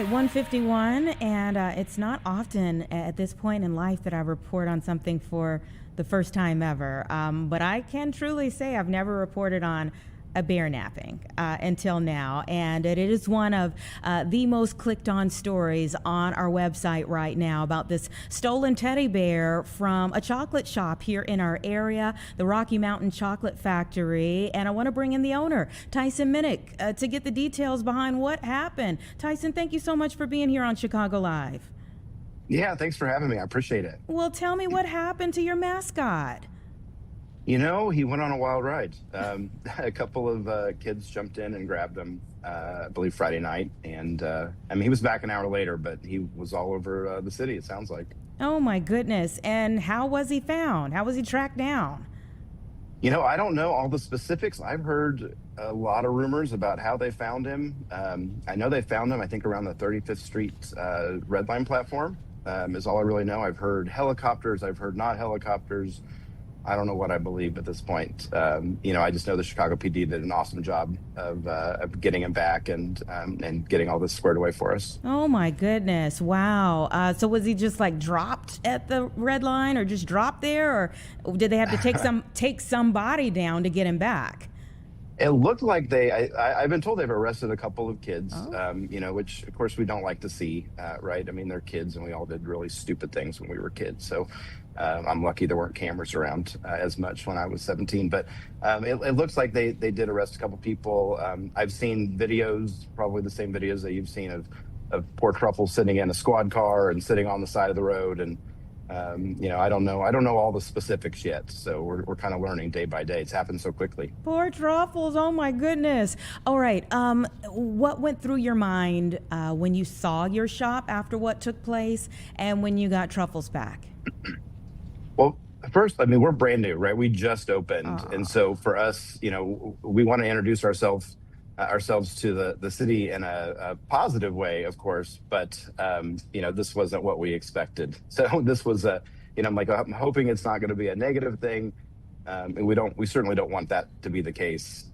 right, 151, and it's not often at this point in life that I report on something for the first time ever, but I can truly say I've never reported on a bear napping until now, and it is one of the most clicked on stories on our website right now about this stolen teddy bear from a chocolate shop here in our area, the Rocky Mountain Chocolate Factory. And I want to bring in the owner, Tyson Minnick, to get the details behind what happened. Tyson, thank you so much for being here on Chicago Live. Yeah, thanks for having me. I appreciate it. Well, tell me what happened to your mascot. You know, he went on a wild ride. A couple of kids jumped in and grabbed him, I believe Friday night. And I mean, he was back an hour later, but he was all over the city, it sounds like. Oh, my goodness. And how was he found? How was he tracked down? You know, I don't know all the specifics. I've heard a lot of rumors about how they found him. I know they found him, I think, around the 35th Street Red Line platform, is all I really know. I've heard helicopters. I've heard not helicopters. I don't know what I believe at this point. You know, I just know the Chicago PD did an awesome job of getting him back and getting all this squared away for us. Oh my goodness! Wow. So was he just like dropped at the red line, or just dropped there, or did they have to take somebody down to get him back? It looked like I've been told they've arrested a couple of kids, Oh. you know, which of course we don't like to see, right? I mean, they're kids and we all did really stupid things when we were kids. So I'm lucky there weren't cameras around as much when I was 17, but it looks like they did arrest a couple people. I've seen videos, probably the same videos that you've seen of poor Truffle sitting in a squad car and sitting on the side of the road. And you know, I don't know all the specifics yet, so we're kind of learning day by day. It's happened so quickly. Poor Truffles! Oh my goodness! All right. What went through your mind when you saw your shop after what took place, and when you got Truffles back? Well, first, I mean, we're brand new, right? We just opened. And so for us, you know, we want to introduce ourselves to the city in a positive way, of course, but, you know, this wasn't what we expected. So this was you know, I'm hoping it's not going to be a negative thing. And we certainly don't want that to be the case.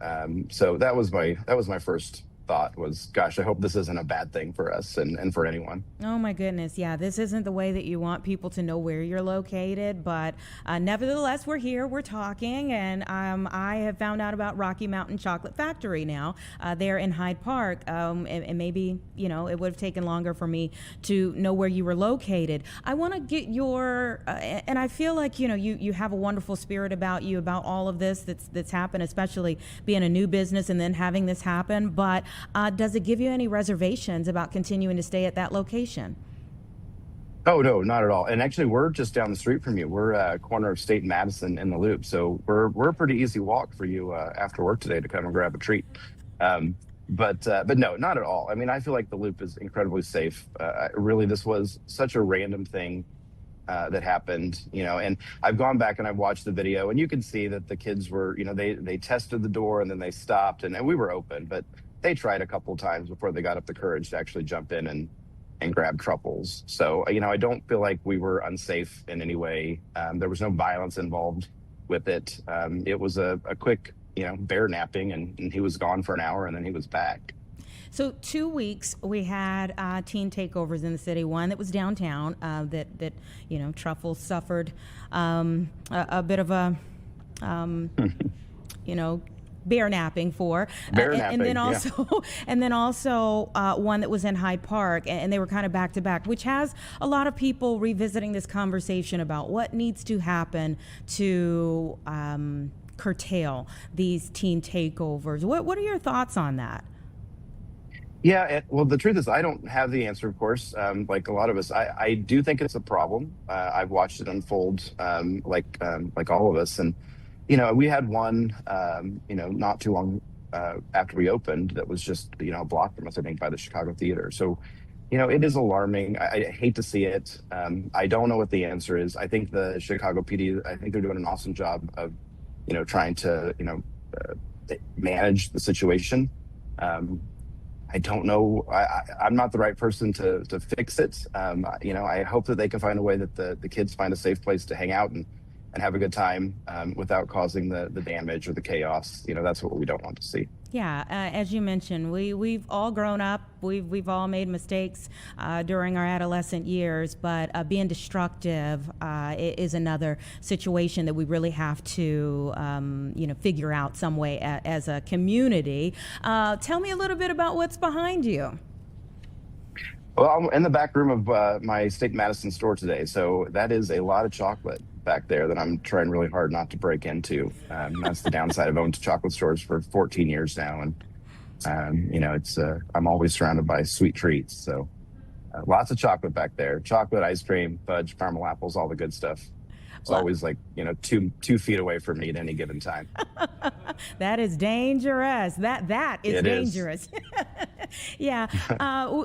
So that was my first thought was, gosh, I hope this isn't a bad thing for us and for anyone. Oh my goodness, yeah, this isn't the way that you want people to know where you're located, but nevertheless, we're here, we're talking, and I have found out about Rocky Mountain Chocolate Factory now. They're in Hyde Park, and maybe, you know, it would have taken longer for me to know where you were located. I want to get your, and I feel like, you know, you have a wonderful spirit about you, about all of this that's happened, especially being a new business and then having this happen, but does it give you any reservations about continuing to stay at that location? Oh, no, not at all. And actually, we're just down the street from you. We're corner of State and Madison in the Loop. So we're a pretty easy walk for you after work today to come and grab a treat. But no, not at all. I mean, I feel like the Loop is incredibly safe. Really, this was such a random thing that happened, you know, and I've gone back and I've watched the video, and you can see that the kids were, you know, they tested the door and then they stopped, and we were open, but they tried a couple of times before they got up the courage to actually jump in and grab Truffles. So, you know, I don't feel like we were unsafe in any way. There was no violence involved with it. It was a quick, you know, bear napping, and he was gone for an hour and then he was back. So 2 weeks we had teen takeovers in the city. One that was downtown that you know, Truffles suffered a bit of a you know, bear napping for, and then also yeah. And then also one that was in Hyde Park, and they were kind of back to back, which has a lot of people revisiting this conversation about what needs to happen to curtail these teen takeovers. What are your thoughts on that? Yeah, well, the truth is, I don't have the answer, of course. Like a lot of us, I do think it's a problem. I've watched it unfold, like all of us, and you know, we had one, you know, not too long after we opened that was just, you know, a block from us, I think, by the Chicago Theater. So, you know, it is alarming. I hate to see it. I don't know what the answer is. I think the Chicago PD, I think they're doing an awesome job of, you know, trying to, you know, manage the situation. I don't know. I'm not the right person to fix it. You know, I hope that they can find a way that the kids find a safe place to hang out and have a good time without causing the damage or the chaos. You know, that's what we don't want to see. Yeah, as you mentioned, we've all grown up. We've all made mistakes during our adolescent years, but being destructive is another situation that we really have to, figure out some way as a community. Tell me a little bit about what's behind you. Well, I'm in the back room of my State Madison store today, so that is a lot of chocolate back there that I'm trying really hard not to break into. That's the downside of owning chocolate stores for 14 years now, and it's I'm always surrounded by sweet treats. So lots of chocolate back there: chocolate, ice cream, fudge, caramel apples, all the good stuff. It's always like 2 feet away from me at any given time. That is dangerous. That is It is. dangerous. Yeah,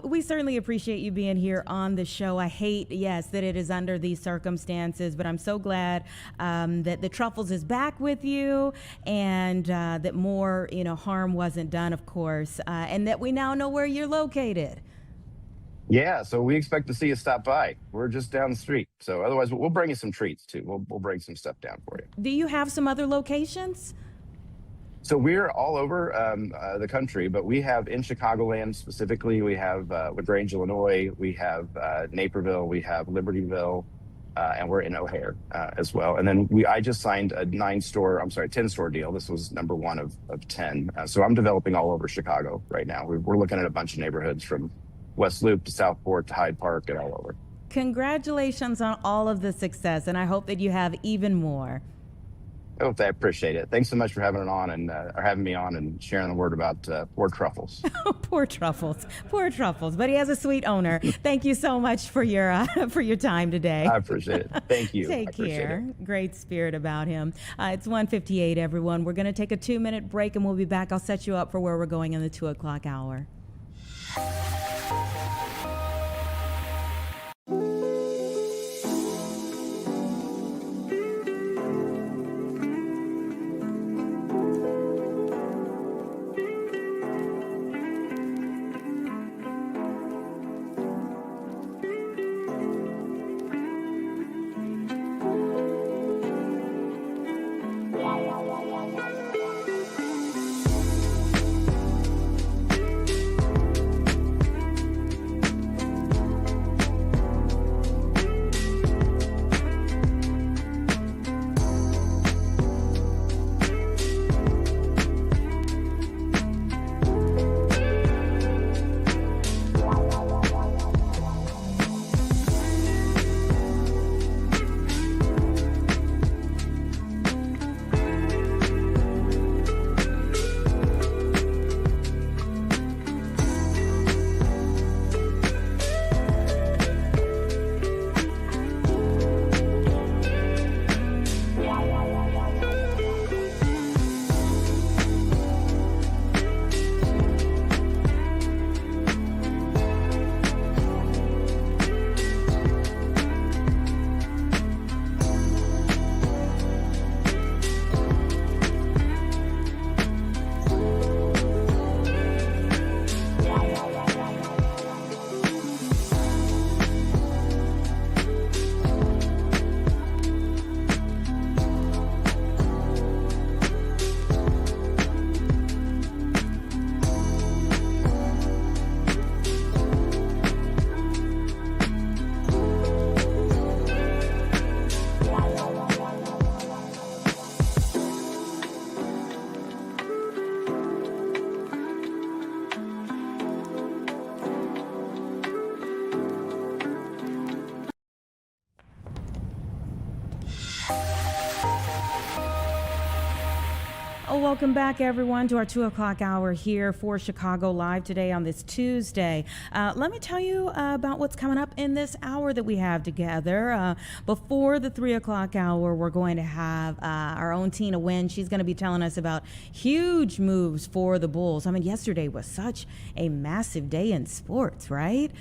we certainly appreciate you being here on the show. I hate, yes, that it is under these circumstances, but I'm so glad that the Truffles is back with you, and that more harm wasn't done, of course, and that we now know where you're located. Yeah, so we expect to see you stop by. We're just down the street. So otherwise, we'll bring you some treats too. We'll bring some stuff down for you. Do you have some other locations? So we're all over the country, but we have in Chicagoland specifically, we have LaGrange, Illinois, we have Naperville, we have Libertyville, and we're in O'Hare as well. And then I just signed a 10-store deal. This was number 1 of 10. So I'm developing all over Chicago right now. We're looking at a bunch of neighborhoods from West Loop to Southport to Hyde Park and all over. Congratulations on all of the success, and I hope that you have even more. Oh, I appreciate it. Thanks so much for having me on and sharing the word about poor Truffles. Poor Truffles, poor Truffles. But he has a sweet owner. Thank you so much for your time today. I appreciate it. Thank you. Take care. Great spirit about him. It's 1:58, everyone. We're going to take a 2-minute break, and we'll be back. I'll set you up for where we're going in the 2 o'clock hour. Welcome back, everyone, to our 2 o'clock hour here for Chicago Live today on this Tuesday. Let me tell you about what's coming up in this hour that we have together. Before the 3 o'clock hour, we're going to have our own Tina Wynn. She's going to be telling us about huge moves for the Bulls. I mean, yesterday was such a massive day in sports, right?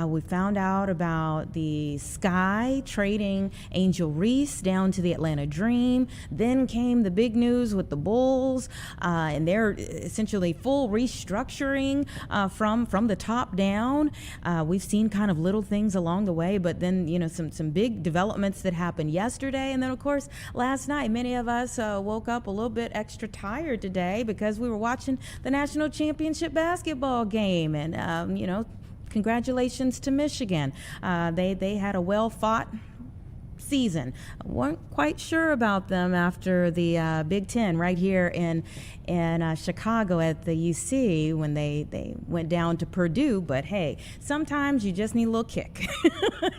We found out about the Sky trading Angel Reese down to the Atlanta Dream. Then came the big news with the Bulls schools, and they're essentially full restructuring from the top down. We've seen kind of little things along the way, but then, some big developments that happened yesterday. And then, of course, last night, many of us woke up a little bit extra tired today because we were watching the national championship basketball game. And, congratulations to Michigan. They had a well-fought season. Weren't quite sure about them after the Big Ten right here in Chicago at the UC when they went down to Purdue. But hey, sometimes you just need a little kick.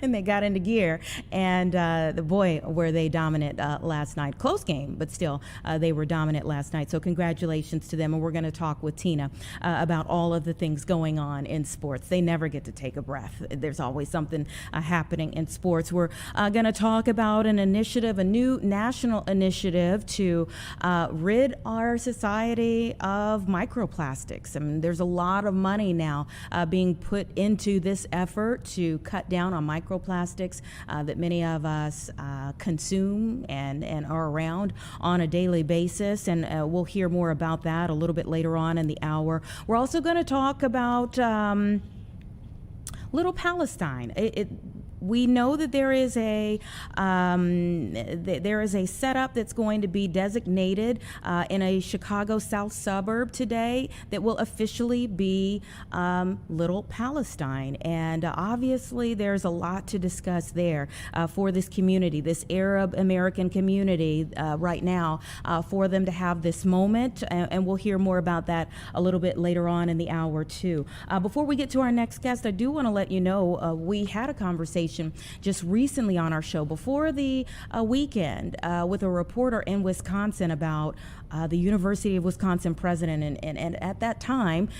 And they got into gear. And were they dominant last night. Close game, but still they were dominant last night. So congratulations to them. And we're going to talk with Tina about all of the things going on in sports. They never get to take a breath. There's always something happening in sports. We're going to talk about an initiative, a new national initiative to rid our society of microplastics. I mean, there's a lot of money now being put into this effort to cut down on microplastics that many of us consume and are around on a daily basis. And we'll hear more about that a little bit later on in the hour. We're also going to talk about Little Palestine. We know that there is a setup that's going to be designated in a Chicago South suburb today that will officially be Little Palestine. And obviously there's a lot to discuss there for this community, this Arab American community right now, for them to have this moment. And we'll hear more about that a little bit later on in the hour too. Before we get to our next guest, I do want to let you know we had a conversation just recently on our show before the weekend with a reporter in Wisconsin about the University of Wisconsin president. And at that time,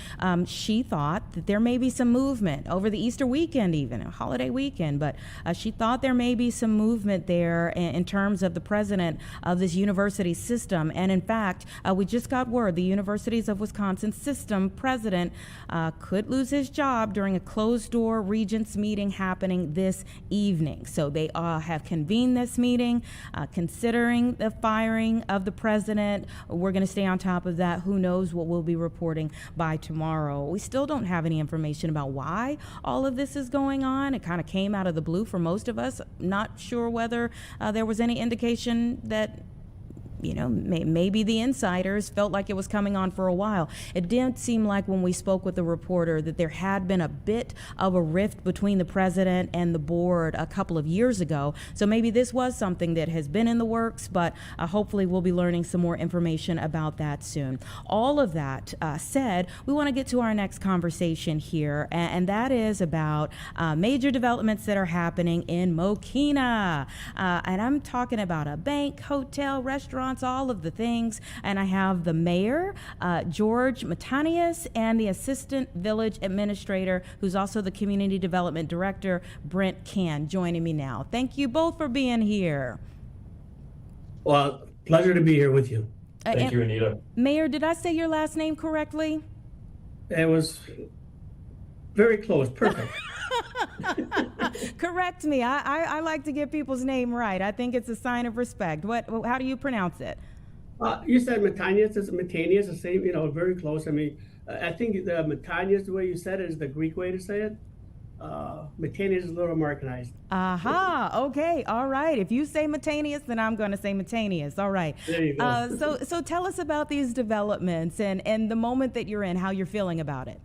she thought that there may be some movement over the Easter weekend, even a holiday weekend. But she thought there may be some movement there in terms of the president of this university system. And in fact, we just got word the Universities of Wisconsin system president could lose his job during a closed-door regents meeting happening this evening. So they have convened this meeting considering the firing of the president. We're going to stay on top of that. Who knows what we'll be reporting by tomorrow. We still don't have any information about why all of this is going on. It kind of came out of the blue for most of us. Not sure whether there was any indication that maybe the insiders felt like it was coming on for a while. It did seem like when we spoke with the reporter that there had been a bit of a rift between the president and the board a couple of years ago. So maybe this was something that has been in the works, but hopefully we'll be learning some more information about that soon. All of that said, we want to get to our next conversation here, and that is about major developments that are happening in Mokina. And I'm talking about a bank, hotel, restaurant, all of the things. And I have the mayor, George Matanias, and the assistant village administrator, who's also the community development director, Brent Can, joining me now. Thank you both for being here. Well, pleasure to be here with you. Thank you, Anita. Mayor, did I say your last name correctly? It was very close, perfect. Correct me. I like to get people's name right. I think it's a sign of respect. How do you pronounce it? You said Matanias, it's Matanias, the same, very close. I mean, I think the Matanias, the way you said it, is the Greek way to say it. Matanias is a little Americanized. Aha, okay, all right. If you say Matanias, then I'm going to say Matanias. All right. There you go. So tell us about these developments and the moment that you're in, how you're feeling about it.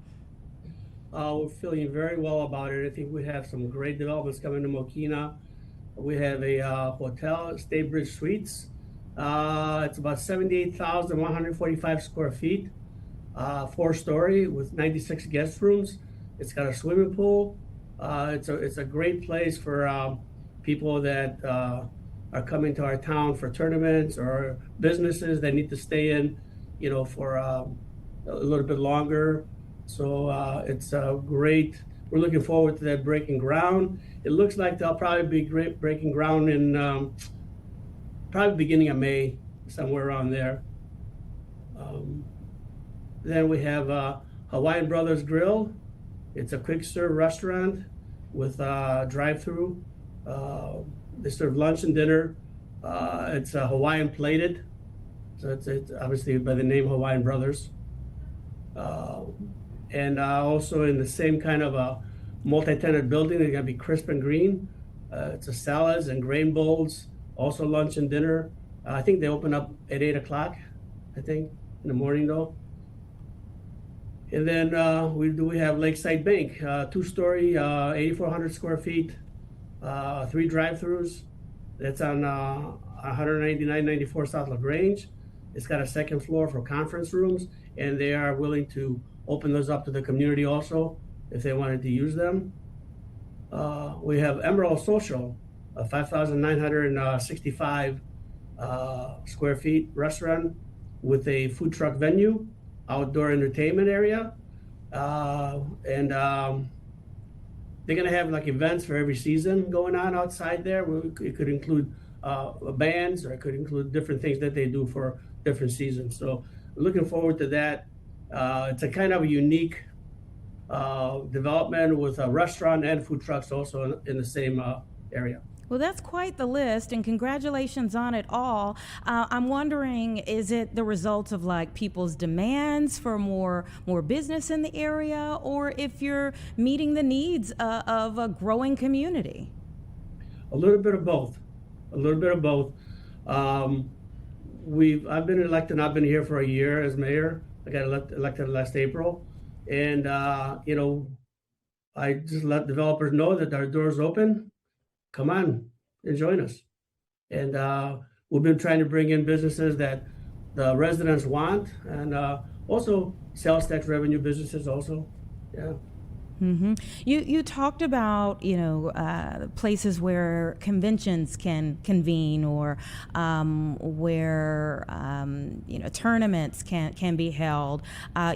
We're feeling very well about it. I think we have some great developments coming to Mokina. We have a hotel, Statebridge Suites. It's about 78,145 square feet, 4-story with 96 guest rooms. It's got a swimming pool. It's a great place for people that are coming to our town for tournaments or businesses that need to stay in, for a little bit longer. So it's great. We're looking forward to that breaking ground. It looks like they'll probably be breaking ground in probably beginning of May, somewhere around there. Then we have Hawaiian Brothers Grill. It's a quick serve restaurant with drive-through. They serve lunch and dinner. It's Hawaiian plated. So it's obviously by the name Hawaiian Brothers. And also in the same kind of a multi-tenant building, they're gonna be crisp and green. It's a salads and grain bowls, also lunch and dinner. I think they open up at 8 o'clock, I think, in the morning though. And then we have Lakeside Bank, 2-story, 8,400 square feet, 3 drive-throughs. That's on 199-94 South LaGrange. It's got a second floor for conference rooms, and they are willing to open those up to the community also if they wanted to use them. We have Emerald Social, a 5,965 square feet restaurant with a food truck venue, outdoor entertainment area, and they're gonna have like events for every season going on outside there. It could include bands, or it could include different things that they do for different seasons. So we're looking forward to that. It's a kind of a unique development with a restaurant and food trucks also in the same area. Well, that's quite the list, and congratulations on it all. I'm wondering, is it the result of like people's demands for more business in the area, or if you're meeting the needs of a growing community? A little bit of both. A little bit of both. I've been elected. I've been here for a year as mayor. I got elected last April, and you know, I just let developers know that our door's open. Come on and join us. And we've been trying to bring in businesses that the residents want, and also sales tax revenue businesses also. Yeah. Mm-hmm. You talked about, you know, places where conventions can convene, or where you know, tournaments can be held.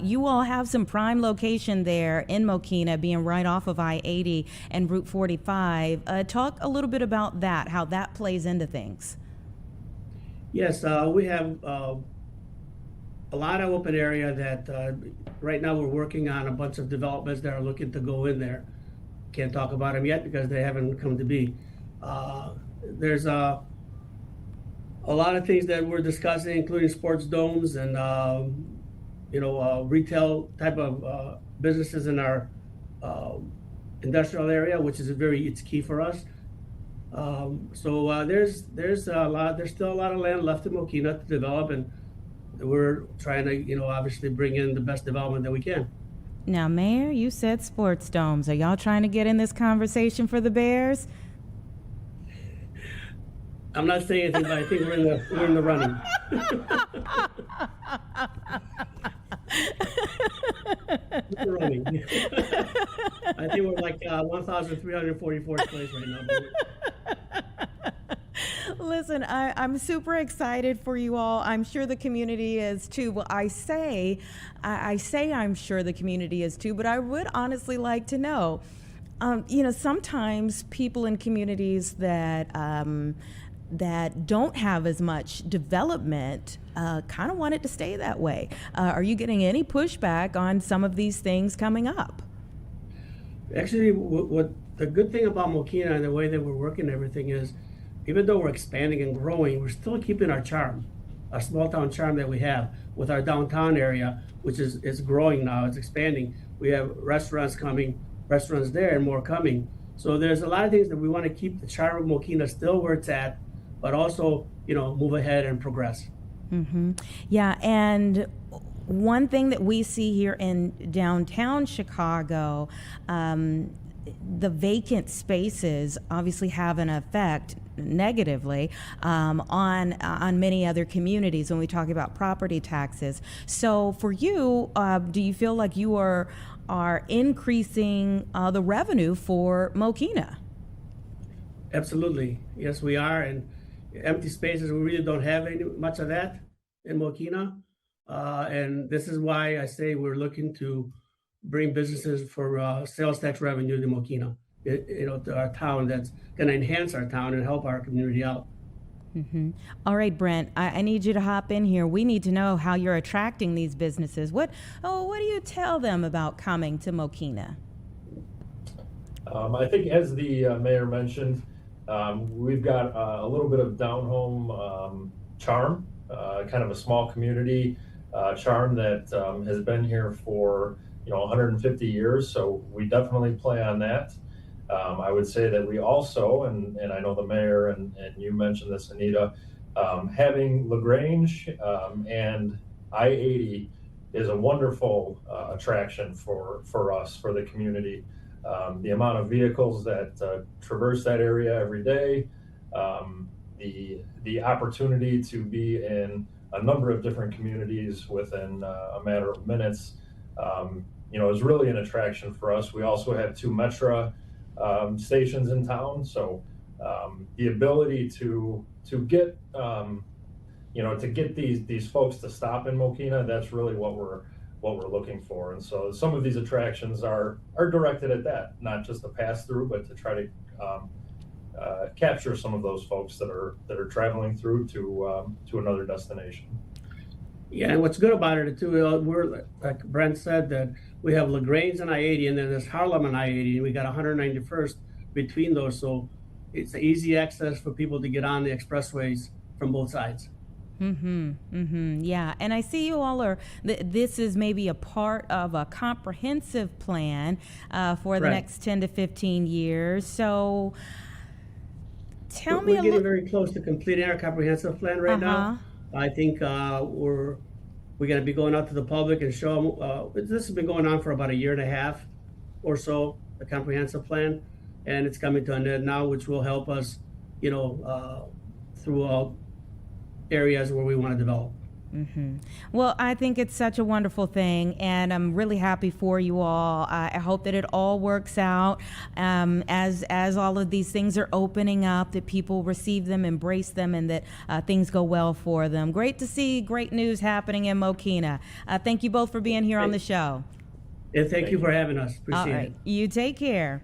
You all have some prime location there in Mokena, being right off of I-80 and Route 45. Talk a little bit about that, how that plays into things. Yes, we have a lot of open area that right now we're working on a bunch of developments that are looking to go in there. Can't talk about them yet because they haven't come to be. There's a lot of things that we're discussing, including sports domes and you know, retail type of businesses in our industrial area, which is it's key for us. So there's still a lot of land left in Mokena to develop, and we're trying to, you know, obviously bring in the best development that we can. Now, Mayor, you said sports domes. Are y'all trying to get in this conversation for the Bears? I'm not saying anything, but I think we're in the running. We're running. I think we're like 1,344th place right now. Listen, I'm super excited for you all. I'm sure the community is too. Well, I say I'm sure the community is too, but I would honestly like to know, you know, sometimes people in communities that don't have as much development kind of want it to stay that way. Are you getting any pushback on some of these things coming up? Actually, what the good thing about Mokena and the way that we're working everything is, even though we're expanding and growing, we're still keeping our charm, our small town charm that we have with our downtown area, which is growing now, it's expanding. We have restaurants there and more coming. So there's a lot of things that we want to keep the charm of Mokena still where it's at, but also, you know, move ahead and progress. Mm-hmm. Yeah, and one thing that we see here in downtown Chicago, the vacant spaces obviously have an effect negatively on many other communities when we talk about property taxes. So for you, do you feel like you are increasing the revenue for Mokena? Absolutely, yes, we are. And empty spaces, we really don't have much of that in Mokena, and this is why I say we're looking to bring businesses for sales tax revenue to Mokena, you know, to our town. That's going to enhance our town and help our community out. Mm-hmm. All right, Brent, I need you to hop in here. We need to know how you're attracting these businesses. What do you tell them about coming to Mokena? I think, as the mayor mentioned, we've got a little bit of down home charm kind of a small community charm that has been here for 150 years. So we definitely play on that. I would say that we also, and I know the mayor and you mentioned this, Anita, having LaGrange and I-80 is a wonderful attraction for us, for the community. The amount of vehicles that traverse that area every day, the opportunity to be in a number of different communities within a matter of minutes, is really an attraction for us. We also have 2 Metra stations in town, so the ability to get to get these folks to stop in Mokina, that's really what we're looking for. And so some of these attractions are directed at that, not just a pass through, but to try to capture some of those folks that are traveling through to another destination. Yeah, and what's good about it too, we're, like Brent said, that we have LaGrange and I-80, and then there's Harlem and I-80, and we got 191st between those, so it's easy access for people to get on the expressways from both sides. Yeah, and I see you all are. This is maybe a part of a comprehensive plan for the next 10 to 15 years. So, tell me. We're getting very close to completing our comprehensive plan right now. I think we're going to be going out to the public and show them. This has been going on for about 1.5 years or so, the comprehensive plan, and it's coming to an end now, which will help us, throughout areas where we want to develop. Well, I think it's such a wonderful thing, and I'm really happy for you all. I hope that it all works out as all of these things are opening up, that people receive them, embrace them, and that things go well for them. Great to see great news happening in Mokina. Thank you both for being here on the show. And thank you for having us. Appreciate all right. it. You take care.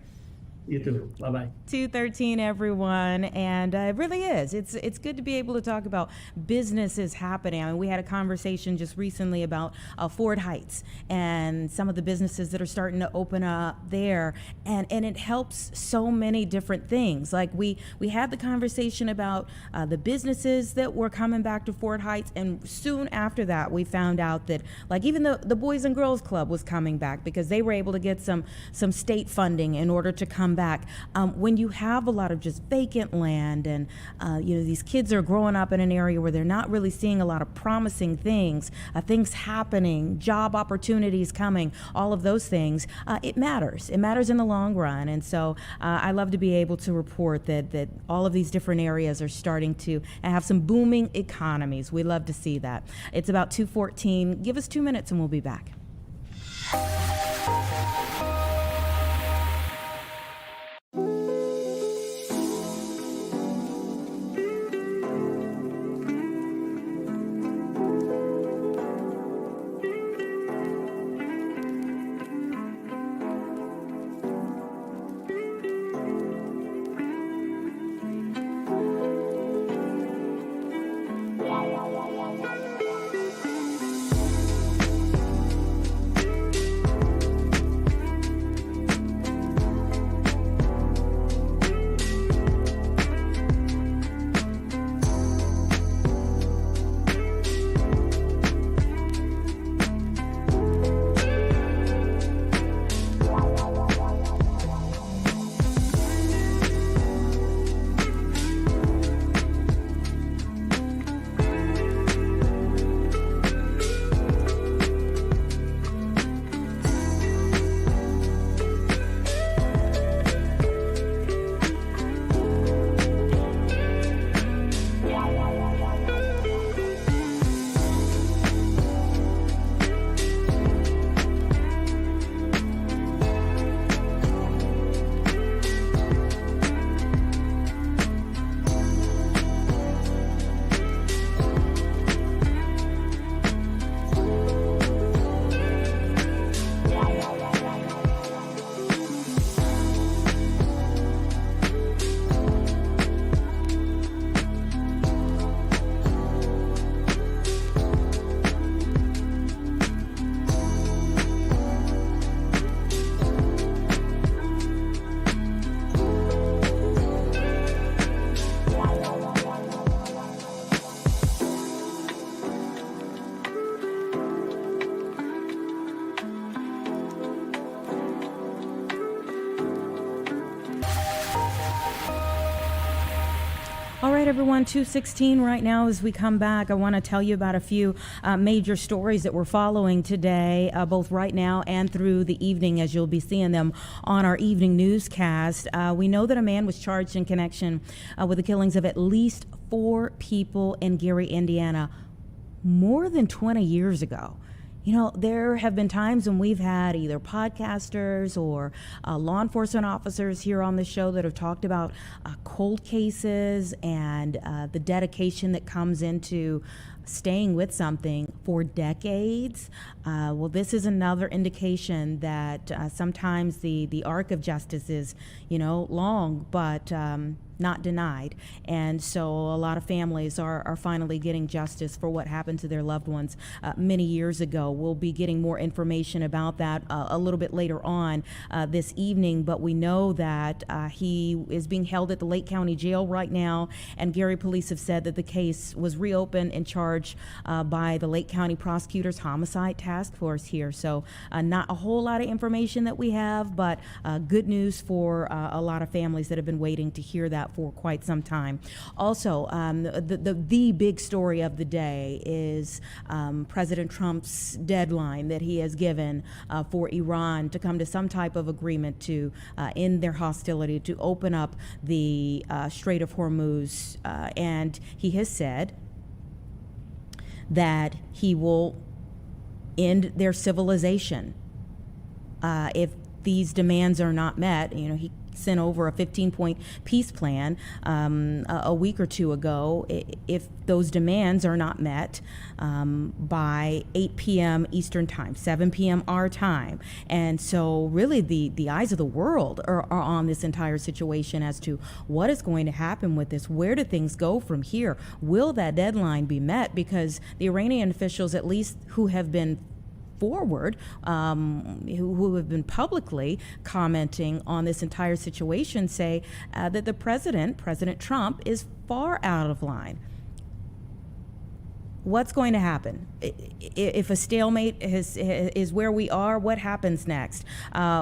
You too. Bye-bye. 2:13, everyone, and it really is. It's good to be able to talk about businesses happening. I mean, we had a conversation just recently about Ford Heights and some of the businesses that are starting to open up there, and it helps so many different things. Like we had the conversation about the businesses that were coming back to Ford Heights, and soon after that, we found out that like even the Boys and Girls Club was coming back because they were able to get some state funding in order to come back. When you have a lot of just vacant land and these kids are growing up in an area where they're not really seeing a lot of promising things happening, job opportunities coming, all of those things, it matters in the long run. And so I love to be able to report that all of these different areas are starting to have some booming economies. We love to see that. It's about 2:14. Give us 2 minutes and we'll be back. right, everyone, 2:16 right now. As we come back, I want to tell you about a few major stories that we're following today, both right now and through the evening, as you'll be seeing them on our evening newscast. We know that a man was charged in connection with the killings of at least 4 people in Gary, Indiana, more than 20 years ago. You know, there have been times when we've had either podcasters or law enforcement officers here on the show that have talked about cold cases and the dedication that comes into staying with something for decades. Well, this is another indication that sometimes the arc of justice is, long, but not denied. And so a lot of families are finally getting justice for what happened to their loved ones many years ago. We'll be getting more information about that a little bit later on this evening, but we know that he is being held at the Lake County Jail right now, and Gary police have said that the case was reopened and charged by the Lake County Prosecutor's Homicide Task Force here. So not a whole lot of information that we have, but good news for a lot of families that have been waiting to hear that for quite some time. Also, the big story of the day is President Trump's deadline that he has given for Iran to come to some type of agreement to end their hostility, to open up the Strait of Hormuz. And he has said that he will end their civilization if these demands are not met. He sent over a 15-point peace plan a week or two ago. If those demands are not met by 8 p.m. Eastern time, 7 p.m. our time. And so really the eyes of the world are on this entire situation as to what is going to happen with this. Where do things go from here? Will that deadline be met? Because the Iranian officials, at least who have been forward, who have been publicly commenting on this entire situation, say that the President Trump, is far out of line. What's going to happen? If a stalemate is where we are, what happens next?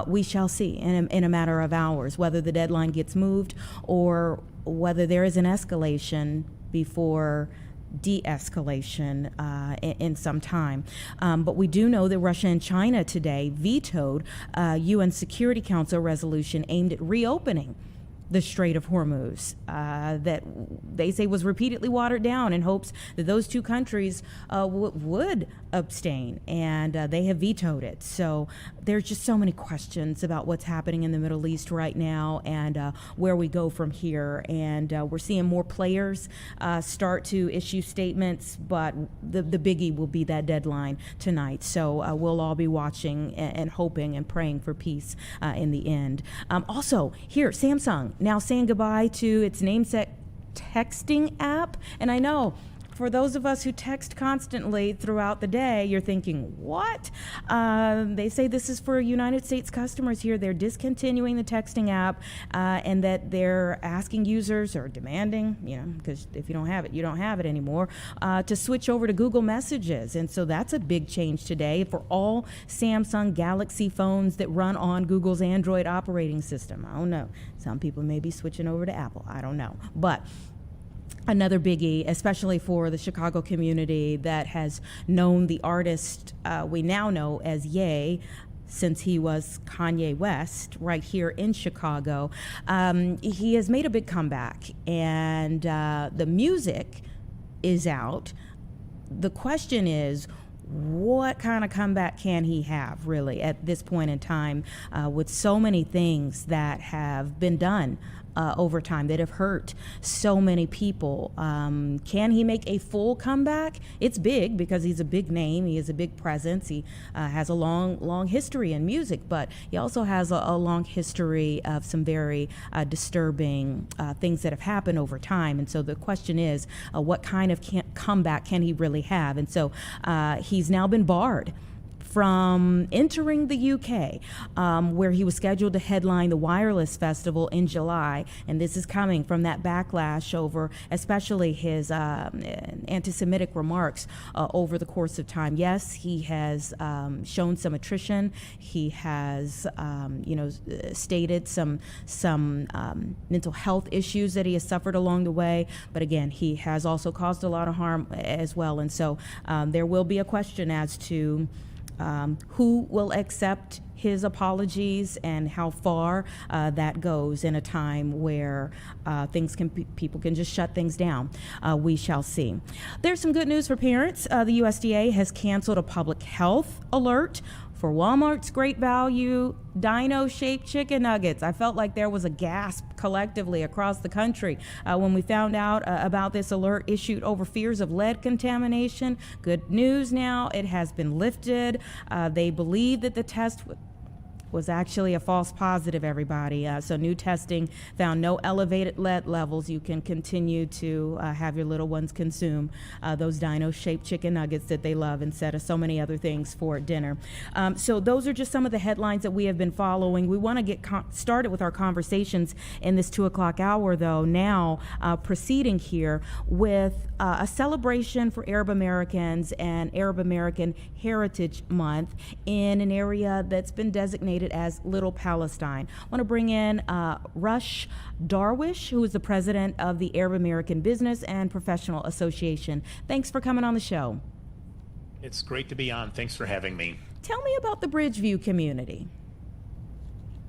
We shall see in a matter of hours, whether the deadline gets moved or whether there is an escalation before de-escalation in some time. But we do know that Russia and China today vetoed a UN Security Council resolution aimed at reopening the Strait of Hormuz that they say was repeatedly watered down in hopes that those two countries would abstain, and they have vetoed it. So there's just so many questions about what's happening in the Middle East right now and where we go from here. And we're seeing more players start to issue statements, but the biggie will be that deadline tonight. So we'll all be watching and hoping and praying for peace in the end. Also, here, Samsung now saying goodbye to its namesake texting app. And I know for those of us who text constantly throughout the day, you're thinking, what? They say this is for United States customers here. They're discontinuing the texting app and that they're asking users or demanding, because if you don't have it, you don't have it anymore, to switch over to Google Messages. And so that's a big change today for all Samsung Galaxy phones that run on Google's Android operating system. I don't know. Some people may be switching over to Apple. I don't know. But another biggie, especially for the Chicago community that has known the artist we now know as Ye since he was Kanye West right here in Chicago. He has made a big comeback, and the music is out. The question is, what kind of comeback can he have, really, at this point in time, with so many things that have been done over time that have hurt so many people? Can he make a full comeback? It's big because he's a big name. He has a big presence. He has a long history in music, but he also has a long history of some very disturbing things that have happened over time. And so the question is, what kind of comeback can he really have? And so he's now been barred from entering the UK, where he was scheduled to headline the Wireless Festival in July. And this is coming from that backlash over especially his anti-Semitic remarks over the course of time. Yes, he has shown some attrition. He has, stated some mental health issues that he has suffered along the way. But again, he has also caused a lot of harm as well. And so there will be a question as to who will accept his apologies and how far that goes in a time where people can just shut things down. We shall see. There's some good news for parents. The USDA has canceled a public health alert for Walmart's Great Value dino-shaped chicken nuggets. I felt like there was a gasp collectively across the country when we found out about this alert issued over fears of lead contamination. Good news now, it has been lifted. They believe that the test was actually a false positive, everybody. So new testing found no elevated lead levels. You can continue to have your little ones consume those dino-shaped chicken nuggets that they love instead of so many other things for dinner. So those are just some of the headlines that we have been following. We want to get started with our conversations in this 2 o'clock hour, though, now proceeding here with a celebration for Arab Americans and Arab American Heritage Month in an area that's been designated as Little Palestine. I want to bring in Rush Darwish, who is the president of the Arab American Business and Professional Association. Thanks for coming on the show. It's great to be on. Thanks for having me. Tell me about the Bridgeview community.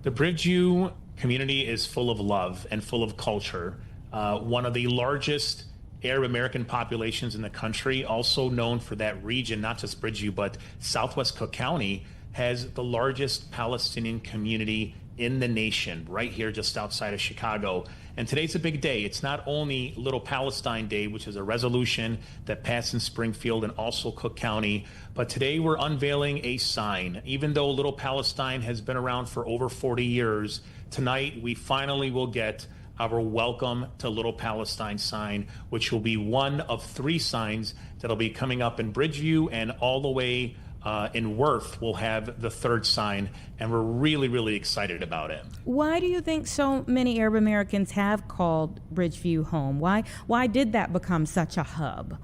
The Bridgeview community is full of love and full of culture. One of the largest Arab American populations in the country, also known for that region, not just Bridgeview, but Southwest Cook County, has the largest Palestinian community in the nation, right here just outside of Chicago. And today's a big day. It's not only Little Palestine Day, which is a resolution that passed in Springfield and also Cook County, but today we're unveiling a sign. Even though Little Palestine has been around for over 40 years, tonight we finally will get our Welcome to Little Palestine sign, which will be one of 3 signs that'll be coming up in Bridgeview, and all the way in Worth we'll have the 3rd sign, and we're really, really excited about it. Why do you think so many Arab Americans have called Bridgeview home? Why did that become such a hub?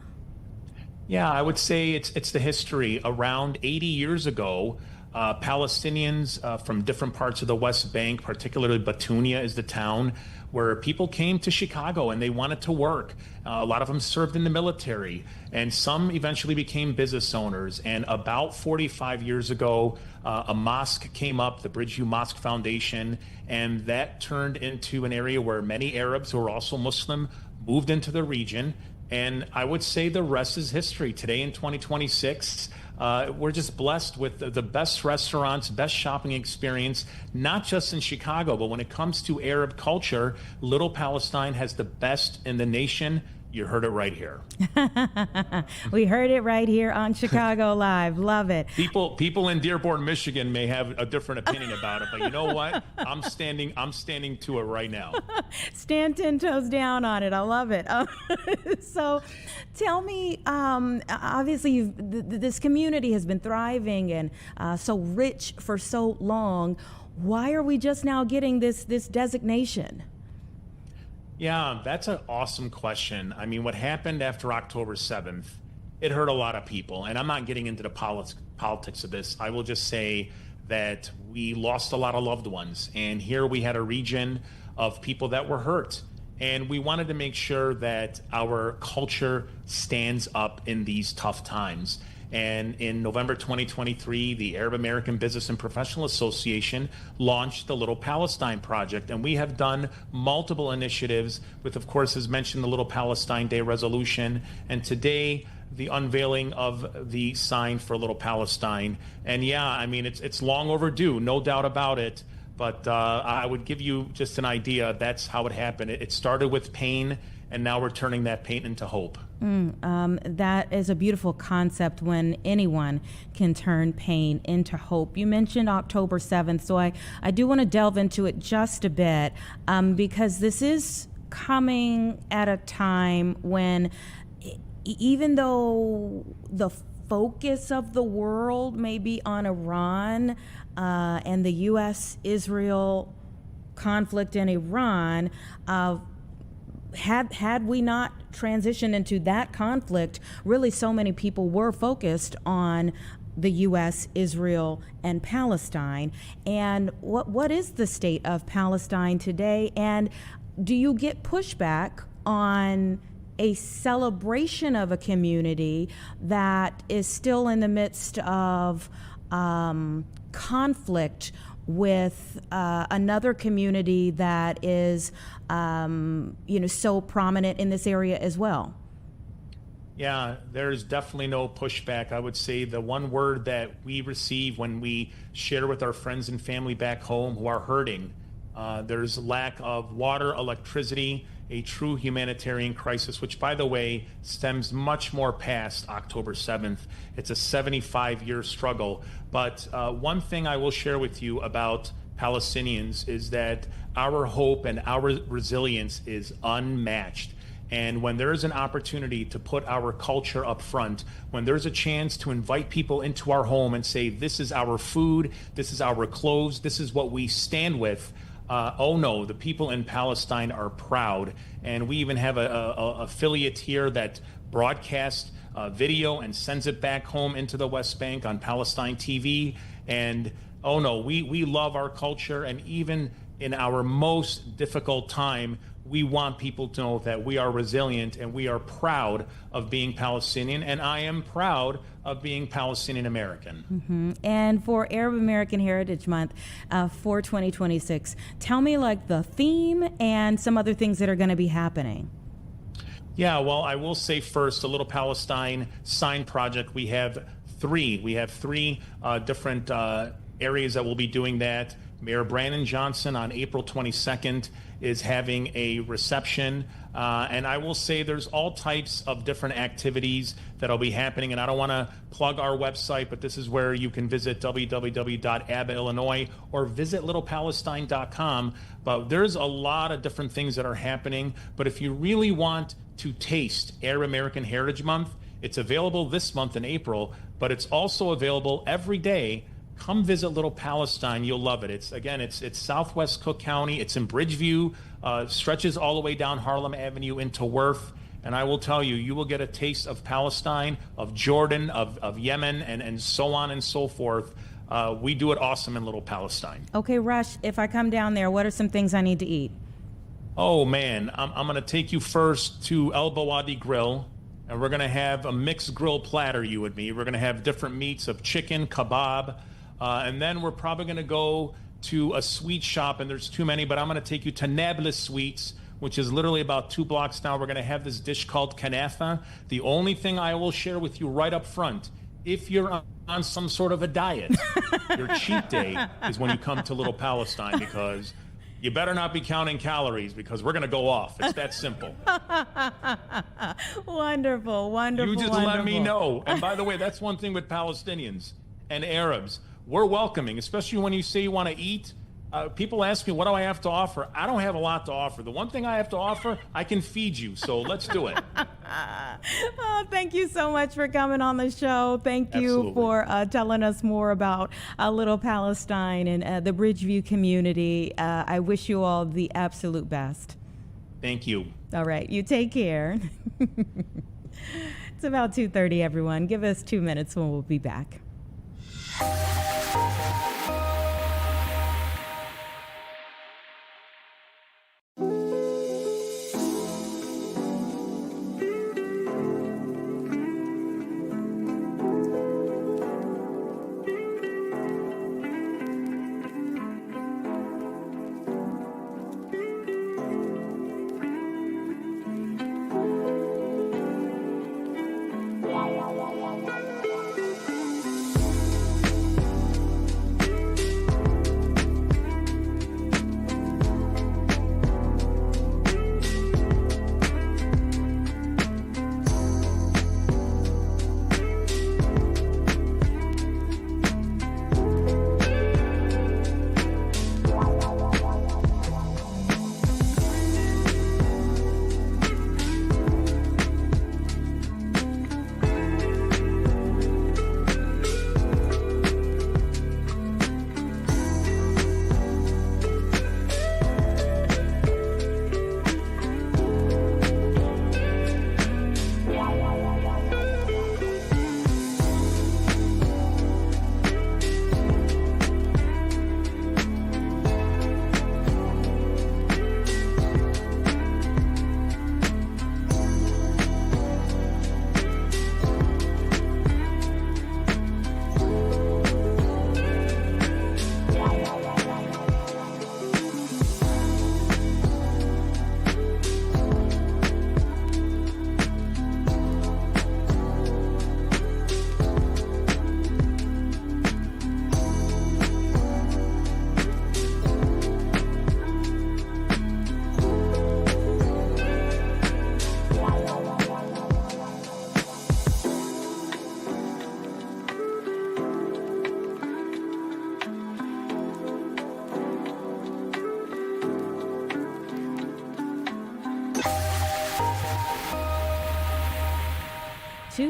Yeah, I would say it's the history. Around 80 years ago, Palestinians from different parts of the West Bank, particularly Batunia is the town, where people came to Chicago and they wanted to work. A lot of them served in the military, and some eventually became business owners. And about 45 years ago, a mosque came up, the Bridgeview Mosque Foundation, and that turned into an area where many Arabs who are also Muslim moved into the region. And I would say the rest is history. Today in 2026, we're just blessed with the best restaurants, best shopping experience, not just in Chicago, but when it comes to Arab culture, Little Palestine has the best in the nation. You heard it right here. We heard it right here on Chicago Live. Love it. People in Dearborn, Michigan may have a different opinion about it, but you know what? I'm standing to it right now. Stand 10 toes down on it. I love it. So tell me, obviously this community has been thriving and so rich for so long. Why are we just now getting this designation? Yeah, that's an awesome question. I mean, what happened after October 7th, it hurt a lot of people. And I'm not getting into the politics of this. I will just say that we lost a lot of loved ones. And here we had a region of people that were hurt. And we wanted to make sure that our culture stands up in these tough times. And in November 2023, the Arab American Business and Professional Association launched the Little Palestine Project. And we have done multiple initiatives with, of course, as mentioned, the Little Palestine Day resolution. And today, the unveiling of the sign for Little Palestine. And yeah, I mean, it's long overdue, no doubt about it. But I would give you just an idea. That's how it happened. It started with pain, and now we're turning that pain into hope. That is a beautiful concept, when anyone can turn pain into hope. You mentioned October 7th, so I do want to delve into it just a bit, because this is coming at a time when, even though the focus of the world maybe on Iran and the U.S.-Israel conflict in Iran. Had we not transitioned into that conflict, really so many people were focused on the U.S., Israel, and Palestine. And what is the state of Palestine today? And do you get pushback on a celebration of a community that is still in the midst of conflict with another community that is, so prominent in this area as well? Yeah, there's definitely no pushback. I would say the one word that we receive when we share with our friends and family back home who are hurting, there's lack of water, electricity, a true humanitarian crisis, which, by the way, stems much more past October 7th. It's a 75-year struggle. But one thing I will share with you about Palestinians is that our hope and our resilience is unmatched. And when there's an opportunity to put our culture up front, when there's a chance to invite people into our home and say, this is our food, this is our clothes, this is what we stand with, oh no, the people in Palestine are proud. And we even have a affiliate here that broadcasts video and sends it back home into the West Bank on Palestine TV. And oh no, we love our culture. And even in our most difficult time, we want people to know that we are resilient and we are proud of being Palestinian. And I am proud of being Palestinian American. Mm-hmm. And for Arab American Heritage Month for 2026, tell me like the theme and some other things that are going to be happening. Yeah, well, I will say first, a Little Palestine sign project. We have three different areas that will be doing that. Mayor Brandon Johnson on April 22nd is having a reception. And I will say there's all types of different activities that'll be happening. And I don't want to plug our website, but this is where you can visit www.abba.illinois or visit littlepalestine.com. But there's a lot of different things that are happening. But if you really want to taste Arab American Heritage Month, it's available this month in April, but it's also available every day. Come visit Little Palestine. You'll love it. It's Southwest Cook County. It's in Bridgeview, stretches all the way down Harlem Avenue into Worth. And I will tell you, you will get a taste of Palestine, of Jordan, of Yemen, and so on and so forth. We do it awesome in Little Palestine. Okay, Rush, if I come down there, what are some things I need to eat? Oh, man, I'm going to take you first to El Bawadi Grill. And we're going to have a mixed grill platter, you and me. We're going to have different meats of chicken, kebab. And then we're probably going to go to a sweet shop, and there's too many, but I'm going to take you to Nablus Sweets, which is literally about 2 blocks down. We're going to have this dish called kanafa. The only thing I will share with you right up front, if you're on some sort of a diet, your cheat day is when you come to Little Palestine, because you better not be counting calories, because we're going to go off. It's that simple. Wonderful, wonderful. You just wonderful. let me know. And by the way, that's one thing with Palestinians and Arabs. We're welcoming, especially when you say you want to eat. People ask me, what do I have to offer? I don't have a lot to offer. The one thing I have to offer, I can feed you. So let's do it. Oh, thank you so much for coming on the show. Thank you for telling us more about Little Palestine and the Bridgeview community. I wish you all the absolute best. Thank you. All right. You take care. It's about 2:30, everyone. Give us 2 minutes when we'll be back.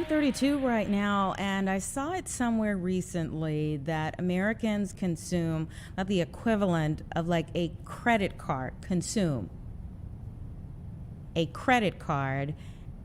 8:32 right now, and I saw it somewhere recently that Americans consume about the equivalent of like a credit card, consume a credit card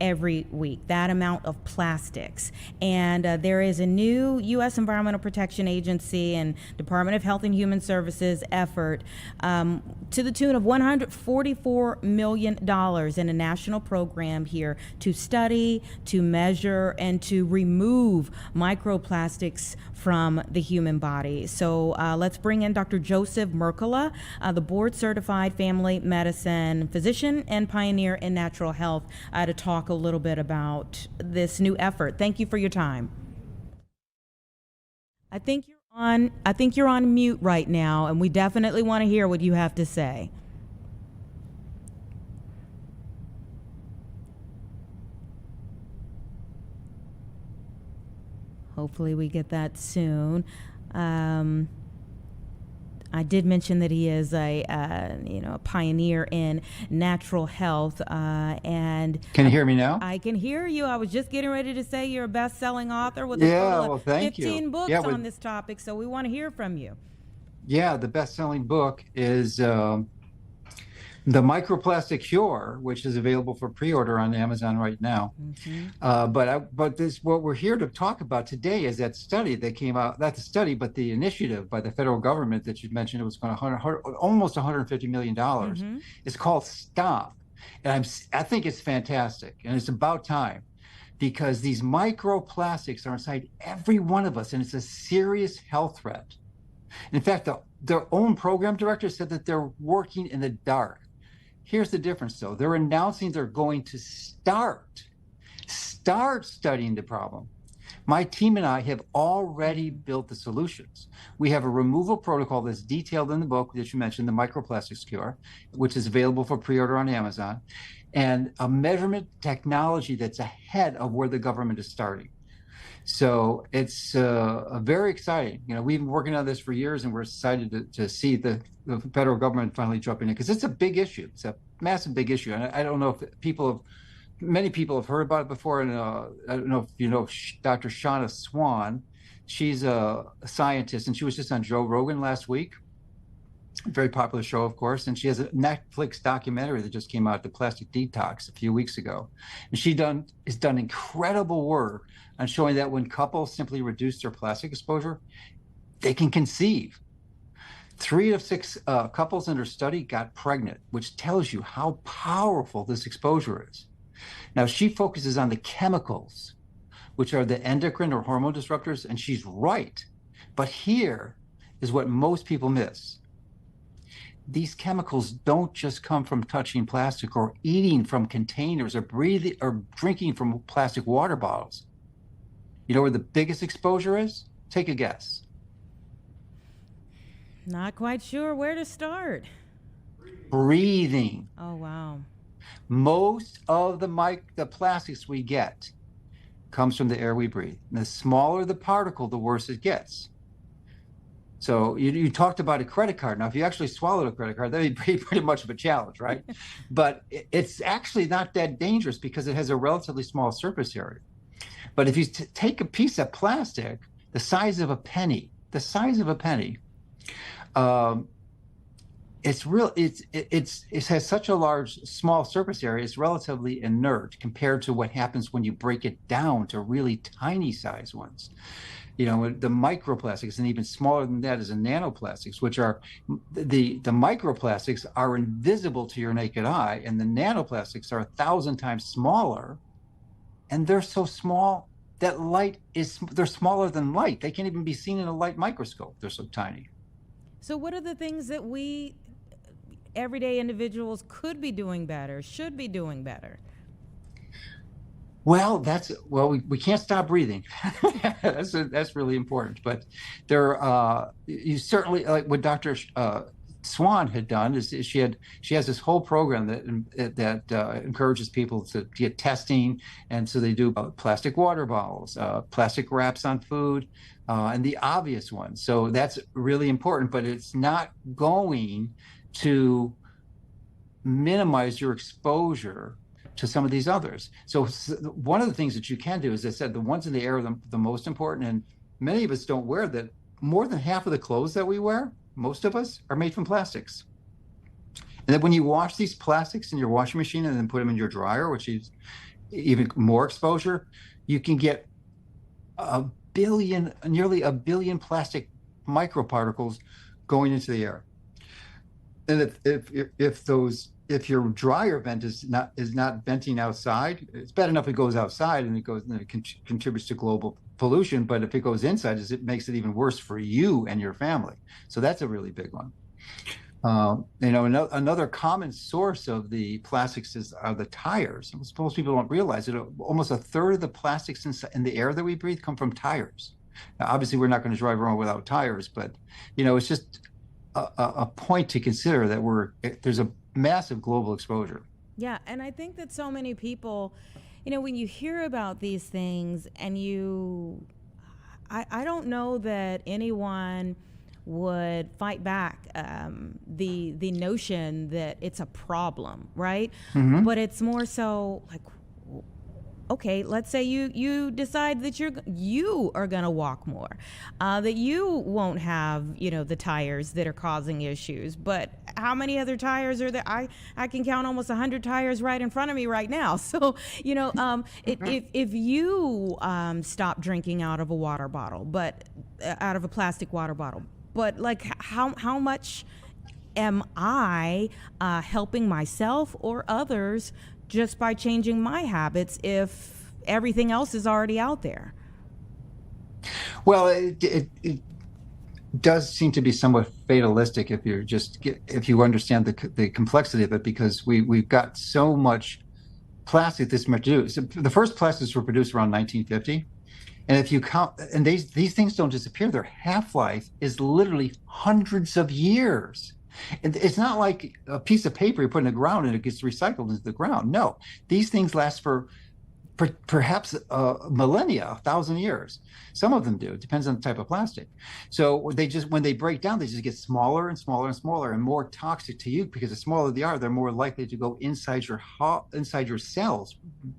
every week, that amount of plastics. And there is a new U.S. Environmental Protection Agency and Department of Health and Human Services effort to the tune of $144 million in a national program here to study, to measure, and to remove microplastics from the human body. So let's bring in Dr. Joseph Mercola, the board-certified family medicine physician and pioneer in natural health, to talk a little bit about this new effort. Thank you for your time. I think you're on mute right now, and we definitely want to hear what you have to say. Hopefully we get that soon. I did mention that he is a pioneer in natural health, and can you hear me now? I can hear you. I was just getting ready to say you're a best-selling author with well, thank 15 you. books on this topic, so we want to hear from you. Yeah, the best-selling book is The Microplastic Cure, which is available for pre-order on Amazon right now. But what we're here to talk about today is that study that came out, not the study, but the initiative by the federal government that you mentioned. It was going to almost $150 million. It's called STOP. And I think it's fantastic. And it's about time, because these microplastics are inside every one of us, and it's a serious health threat. In fact, their own program director said that they're working in the dark. Here's the difference, though. They're announcing they're going to start studying the problem. My team and I have already built the solutions. We have a removal protocol that's detailed in the book that you mentioned, The Microplastics Cure, which is available for pre-order on Amazon, and a measurement technology that's ahead of where the government is starting. So it's very exciting. We've been working on this for years, and we're excited to see the federal government finally jumping in, because it's a big issue. It's a massive big issue. And I don't know if many people have heard about it before. And I don't know if you know Dr. Shauna Swan. She's a scientist, and she was just on Joe Rogan last week. Very popular show, of course. And she has a Netflix documentary that just came out, The Plastic Detox, a few weeks ago. And she has done incredible work on showing that when couples simply reduce their plastic exposure, they can conceive. 3 of 6 couples in her study got pregnant, which tells you how powerful this exposure is. Now, she focuses on the chemicals, which are the endocrine or hormone disruptors, and she's right. But here is what most people miss. These chemicals don't just come from touching plastic or eating from containers or breathing or drinking from plastic water bottles. You know where the biggest exposure is? Take a guess. Not quite sure where to start. Breathing. Oh, wow. Most of the plastics we get comes from the air we breathe. And the smaller the particle, the worse it gets. So you talked about a credit card. Now, if you actually swallowed a credit card, that'd be pretty much of a challenge, right? But it's actually not that dangerous because it has a relatively small surface area. But if you take a piece of plastic the size of a penny, it has such a small surface area. It's relatively inert compared to what happens when you break it down to really tiny size ones. The microplastics, and even smaller than that is the nanoplastics, which are the microplastics are invisible to your naked eye, and the nanoplastics are 1,000 times smaller, and they're so small that they're smaller than light. They can't even be seen in a light microscope. They're so tiny. So what are the things that we everyday individuals could be doing better, should be doing better? Well, we can't stop breathing. that's really important. But you certainly, like what Dr. Swan had done, is she has this whole program that encourages people to get testing, and so they do plastic water bottles, plastic wraps on food, and the obvious ones. So that's really important, but it's not going to minimize your exposure to some of these others. So one of the things that you can do, as I said, the ones in the air are the most important, and many of us don't wear that. More than half of the clothes that we wear, most of us, are made from plastics. And then when you wash these plastics in your washing machine and then put them in your dryer, which is even more exposure, you can get nearly a billion plastic microparticles going into the air. And if your dryer vent is not venting outside, it's bad enough it goes outside and it contributes to global pollution. But if it goes inside, it makes it even worse for you and your family. So that's a really big one. Another common source of the plastics are the tires. Most people don't realize it. Almost a third of the plastics in the air that we breathe come from tires. Now, obviously, we're not going to drive around without tires, but it's just a point to consider that there's a massive global exposure. Yeah, and I think that so many people, when you hear about these things, and I don't know that anyone would fight back the notion that it's a problem, right? Mm-hmm. But it's more so like, okay, let's say you decide that you are going to walk more, that you won't have the tires that are causing issues. But how many other tires are there? I can count almost 100 tires right in front of me right now. So if you stop drinking out of a water bottle, but out of a plastic water bottle, but like how much am I helping myself or others just by changing my habits if everything else is already out there? Well, it does seem to be somewhat fatalistic if you understand the complexity of it, because we've got so much plastic that's produced. The first plastics were produced around 1950. And if you count, and these things don't disappear, their half-life is literally hundreds of years. And it's not like a piece of paper you put in the ground and it gets recycled into the ground. No, these things last for perhaps millennia, 1,000 years. Some of them do. It depends on the type of plastic. So when they break down, they just get smaller and smaller and smaller and more toxic to you, because the smaller they are, they're more likely to go inside your cells,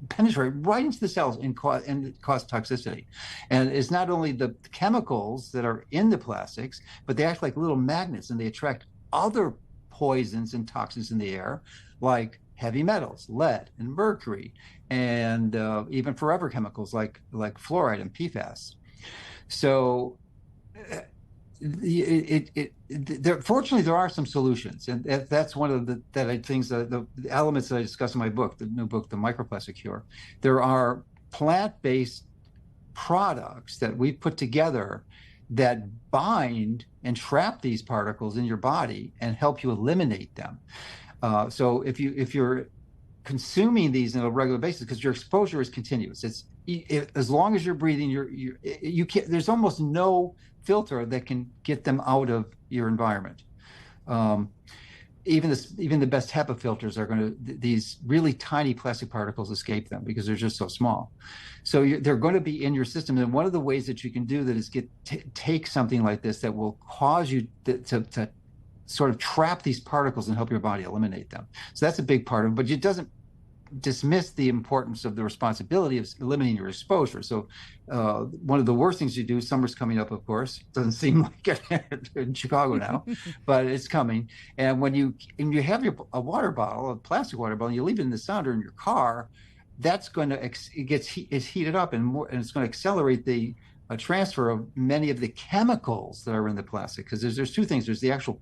penetrate right into the cells and cause toxicity. And it's not only the chemicals that are in the plastics, but they act like little magnets, and they attract other poisons and toxins in the air, like heavy metals, lead and mercury, and even forever chemicals like fluoride and PFAS. So fortunately, there are some solutions, and that's one of the elements that I discuss in my book, the new book, The Microplastic Cure. There are plant-based products that we've put together that bind and trap these particles in your body and help you eliminate them. So if you're consuming these on a regular basis, because your exposure is continuous, as long as you're breathing, you can't. There's almost no filter that can get them out of your environment. Even the best HEPA filters these really tiny plastic particles escape them because they're just so small. So they're going to be in your system. And one of the ways that you can do that is take something like this that will cause you to sort of trap these particles and help your body eliminate them. So that's a big part of it, but it doesn't dismiss the importance of the responsibility of limiting your exposure. So one of the worst things you do, summer's coming up, of course, doesn't seem like it in Chicago now, but it's coming. And when you have a water bottle, a plastic water bottle, and you leave it in the sun or in your car, that's going to, it's heated up and it's going to accelerate the transfer of many of the chemicals that are in the plastic. Because there's two things. There's the actual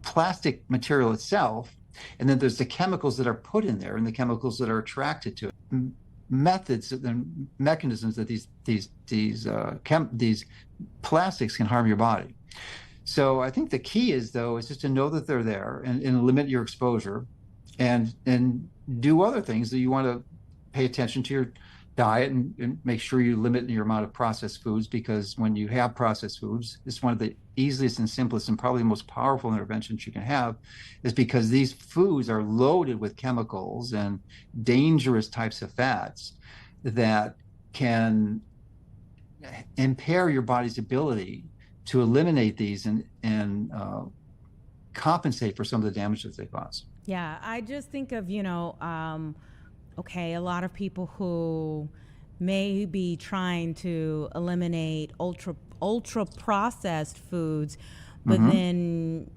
plastic material itself, and then there's the chemicals that are put in there and the chemicals that are attracted to it. Methods and mechanisms that these plastics can harm your body. So I think the key is just to know that they're there and limit your exposure, and do other things that you want to pay attention to your diet and make sure you limit your amount of processed foods, because when you have processed foods, it's one of the easiest and simplest and probably the most powerful interventions you can have, is because these foods are loaded with chemicals and dangerous types of fats that can impair your body's ability to eliminate these and compensate for some of the damage that they cause. Yeah, I just think of, okay, a lot of people who may be trying to eliminate ultra processed foods, but then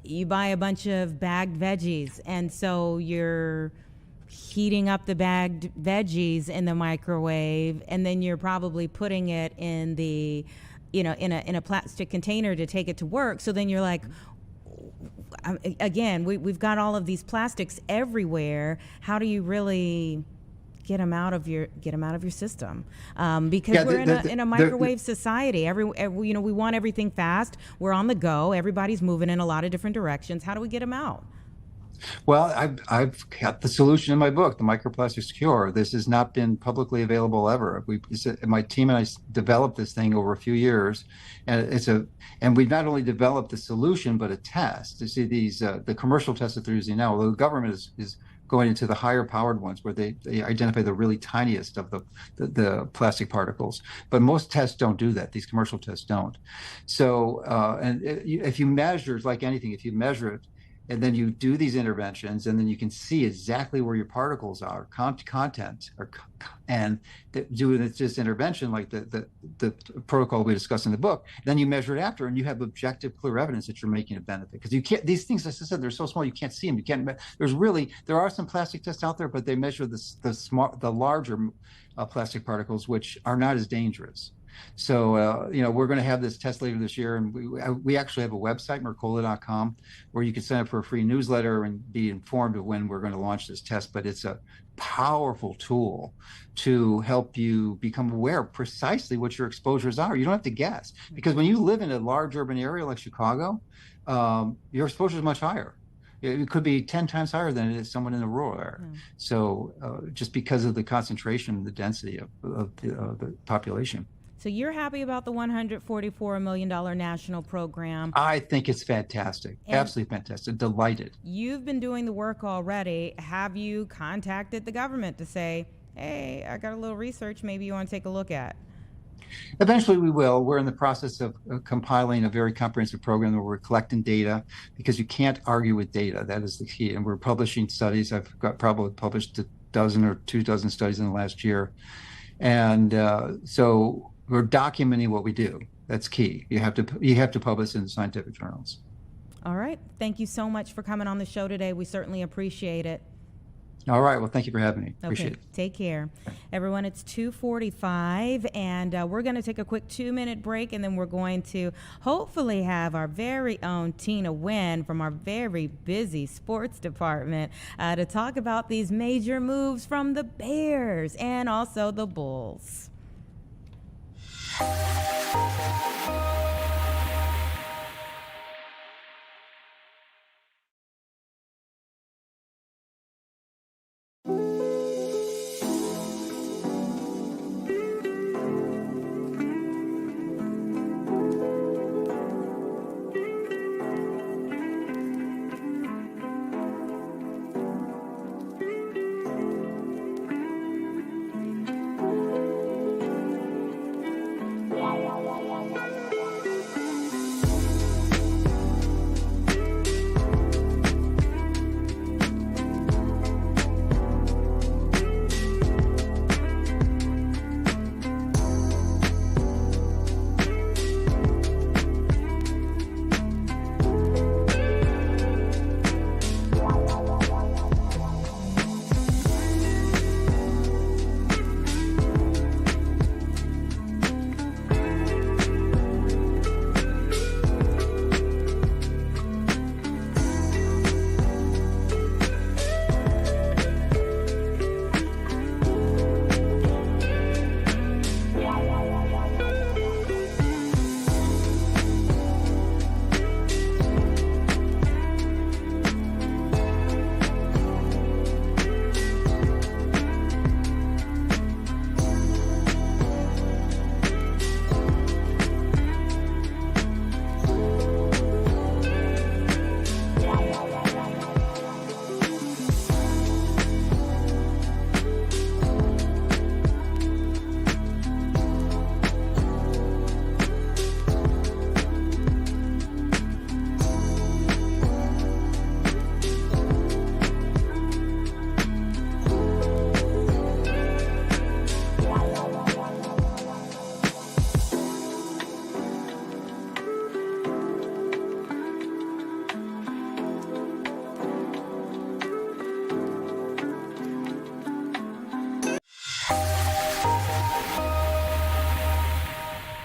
you buy a bunch of bagged veggies, and so you're heating up the bagged veggies in the microwave, and then you're probably putting it in the, in a plastic container to take it to work. So then you're like, again, we've got all of these plastics everywhere. How do you really get them out of your system? Because we're in a microwave society. We want everything fast. We're on the go. Everybody's moving in a lot of different directions. How do we get them out? Well, I've got the solution in my book, The Microplastics Cure. This has not been publicly available ever. My team and I developed this thing over a few years, and we've not only developed the solution but a test. You see these the commercial tests that they're using now. Although the government is going into the higher powered ones where they identify the really tiniest of the plastic particles. But most tests don't do that. These commercial tests don't. So if you measure, it's like anything, if you measure it, and then you do these interventions, and then you can see exactly where your particles are, content, and do this intervention like the protocol we discussed in the book. Then you measure it after, and you have objective, clear evidence that you're making a benefit. Because you can't; these things, as I said, they're so small you can't see them. You can't. There are some plastic tests out there, but they measure the larger plastic particles, which are not as dangerous. So, we're going to have this test later this year, and we actually have a website, mercola.com, where you can sign up for a free newsletter and be informed of when we're going to launch this test. But it's a powerful tool to help you become aware of precisely what your exposures are. You don't have to guess, because when you live in a large urban area like Chicago, your exposure is much higher. It could be 10 times higher than it is someone in a rural area. So just because of the concentration and the density of the population. So you're happy about the $144 million national program? I think it's fantastic. And absolutely fantastic. Delighted. You've been doing the work already. Have you contacted the government to say, hey, I got a little research maybe you want to take a look at? Eventually we will. We're in the process of compiling a very comprehensive program where we're collecting data, because you can't argue with data. That is the key. And we're publishing studies. I've probably published a dozen or 24 studies in the last year. And so we're documenting what we do. That's key. You have to publish in scientific journals. All right. Thank you so much for coming on the show today. We certainly appreciate it. All right. Well, thank you for having me. Appreciate it. Take care. Everyone, it's 2:45, and we're going to take a quick 2-minute break, and then we're going to hopefully have our very own Tina Nguyen from our very busy sports department to talk about these major moves from the Bears and also the Bulls.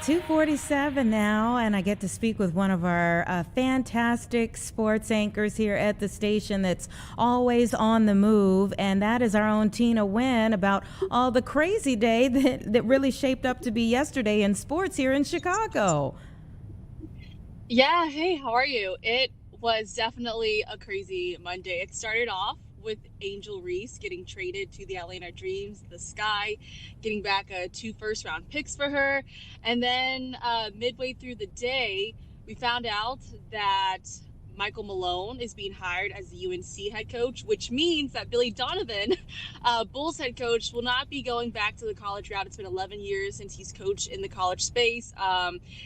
2:47 now, and I get to speak with one of our fantastic sports anchors here at the station that's always on the move, and that is our own Tina Nguyen, about all the crazy day that really shaped up to be yesterday in sports here in Chicago. Yeah, hey, how are you? It was definitely a crazy Monday. It started off with Angel Reese getting traded to the Atlanta Dreams, the Sky, getting back 2 first-round picks for her. And then midway through the day, we found out that Michael Malone is being hired as the UNC head coach, which means that Billy Donovan, Bulls head coach, will not be going back to the college route. It's been 11 years since he's coached in the college space.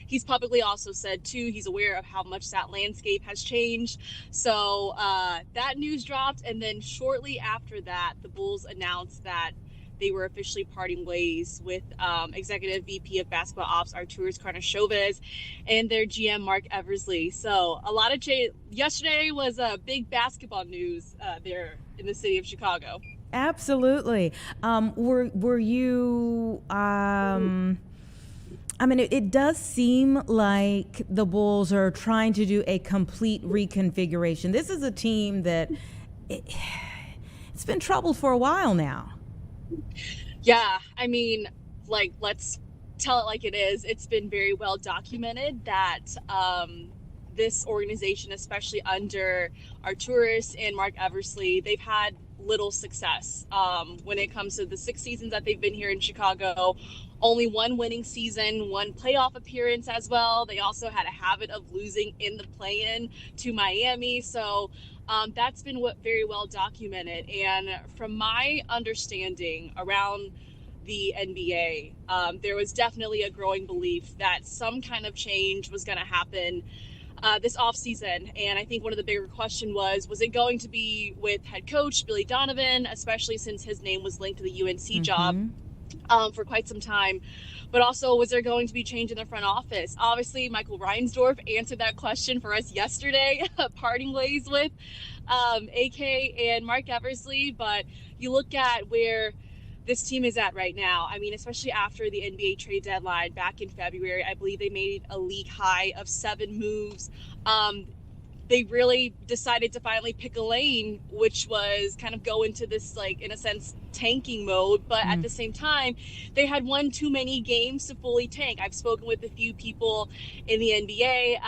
He's publicly also said, too, he's aware of how much that landscape has changed. So that news dropped, and then shortly after that, the Bulls announced that they were officially parting ways with Executive VP of Basketball Ops Arturas Karnisovas and their GM Mark Eversley. So a lot of yesterday was a big basketball news there in the city of Chicago. Absolutely. Were you? I mean, it does seem like the Bulls are trying to do a complete reconfiguration. This is a team that it's been troubled for a while now. Yeah, I mean, like, let's tell it like it is. It's been very well documented that this organization, especially under Arturas and Mark Eversley, they've had little success when it comes to the 6 seasons that they've been here in Chicago. Only 1 winning season, 1 playoff appearance as well. They also had a habit of losing in the play-in to Miami. So that's been very well documented. And from my understanding around the NBA, there was definitely a growing belief that some kind of change was going to happen this offseason. And I think one of the bigger question was it going to be with head coach Billy Donovan, especially since his name was linked to the UNC job for quite some time, but also was there going to be change in the front office? Obviously, Michael Reinsdorf answered that question for us yesterday, parting ways with AK and Mark Eversley. But you look at where this team is at right now. I mean, especially after the NBA trade deadline back in February, I believe they made a league high of 7 moves. They really decided to finally pick a lane, which was kind of go into this, like, in a sense, tanking mode. But at the same time, they had won too many games to fully tank. I've spoken with a few people in the NBA.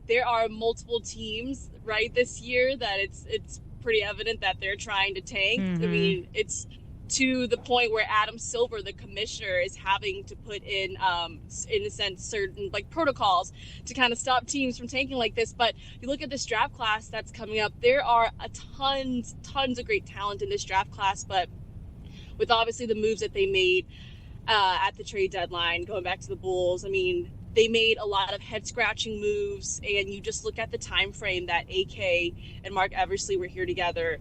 There are multiple teams, right, this year that it's pretty evident that they're trying to tank. I mean, it's to the point where Adam Silver, the commissioner, is having to put in a sense, certain like protocols to kind of stop teams from tanking like this. But you look at this draft class that's coming up, there are tons of great talent in this draft class. But with obviously the moves that they made at the trade deadline, going back to the Bulls, I mean, they made a lot of head-scratching moves, and you just look at the time frame that AK and Mark Eversley were here together.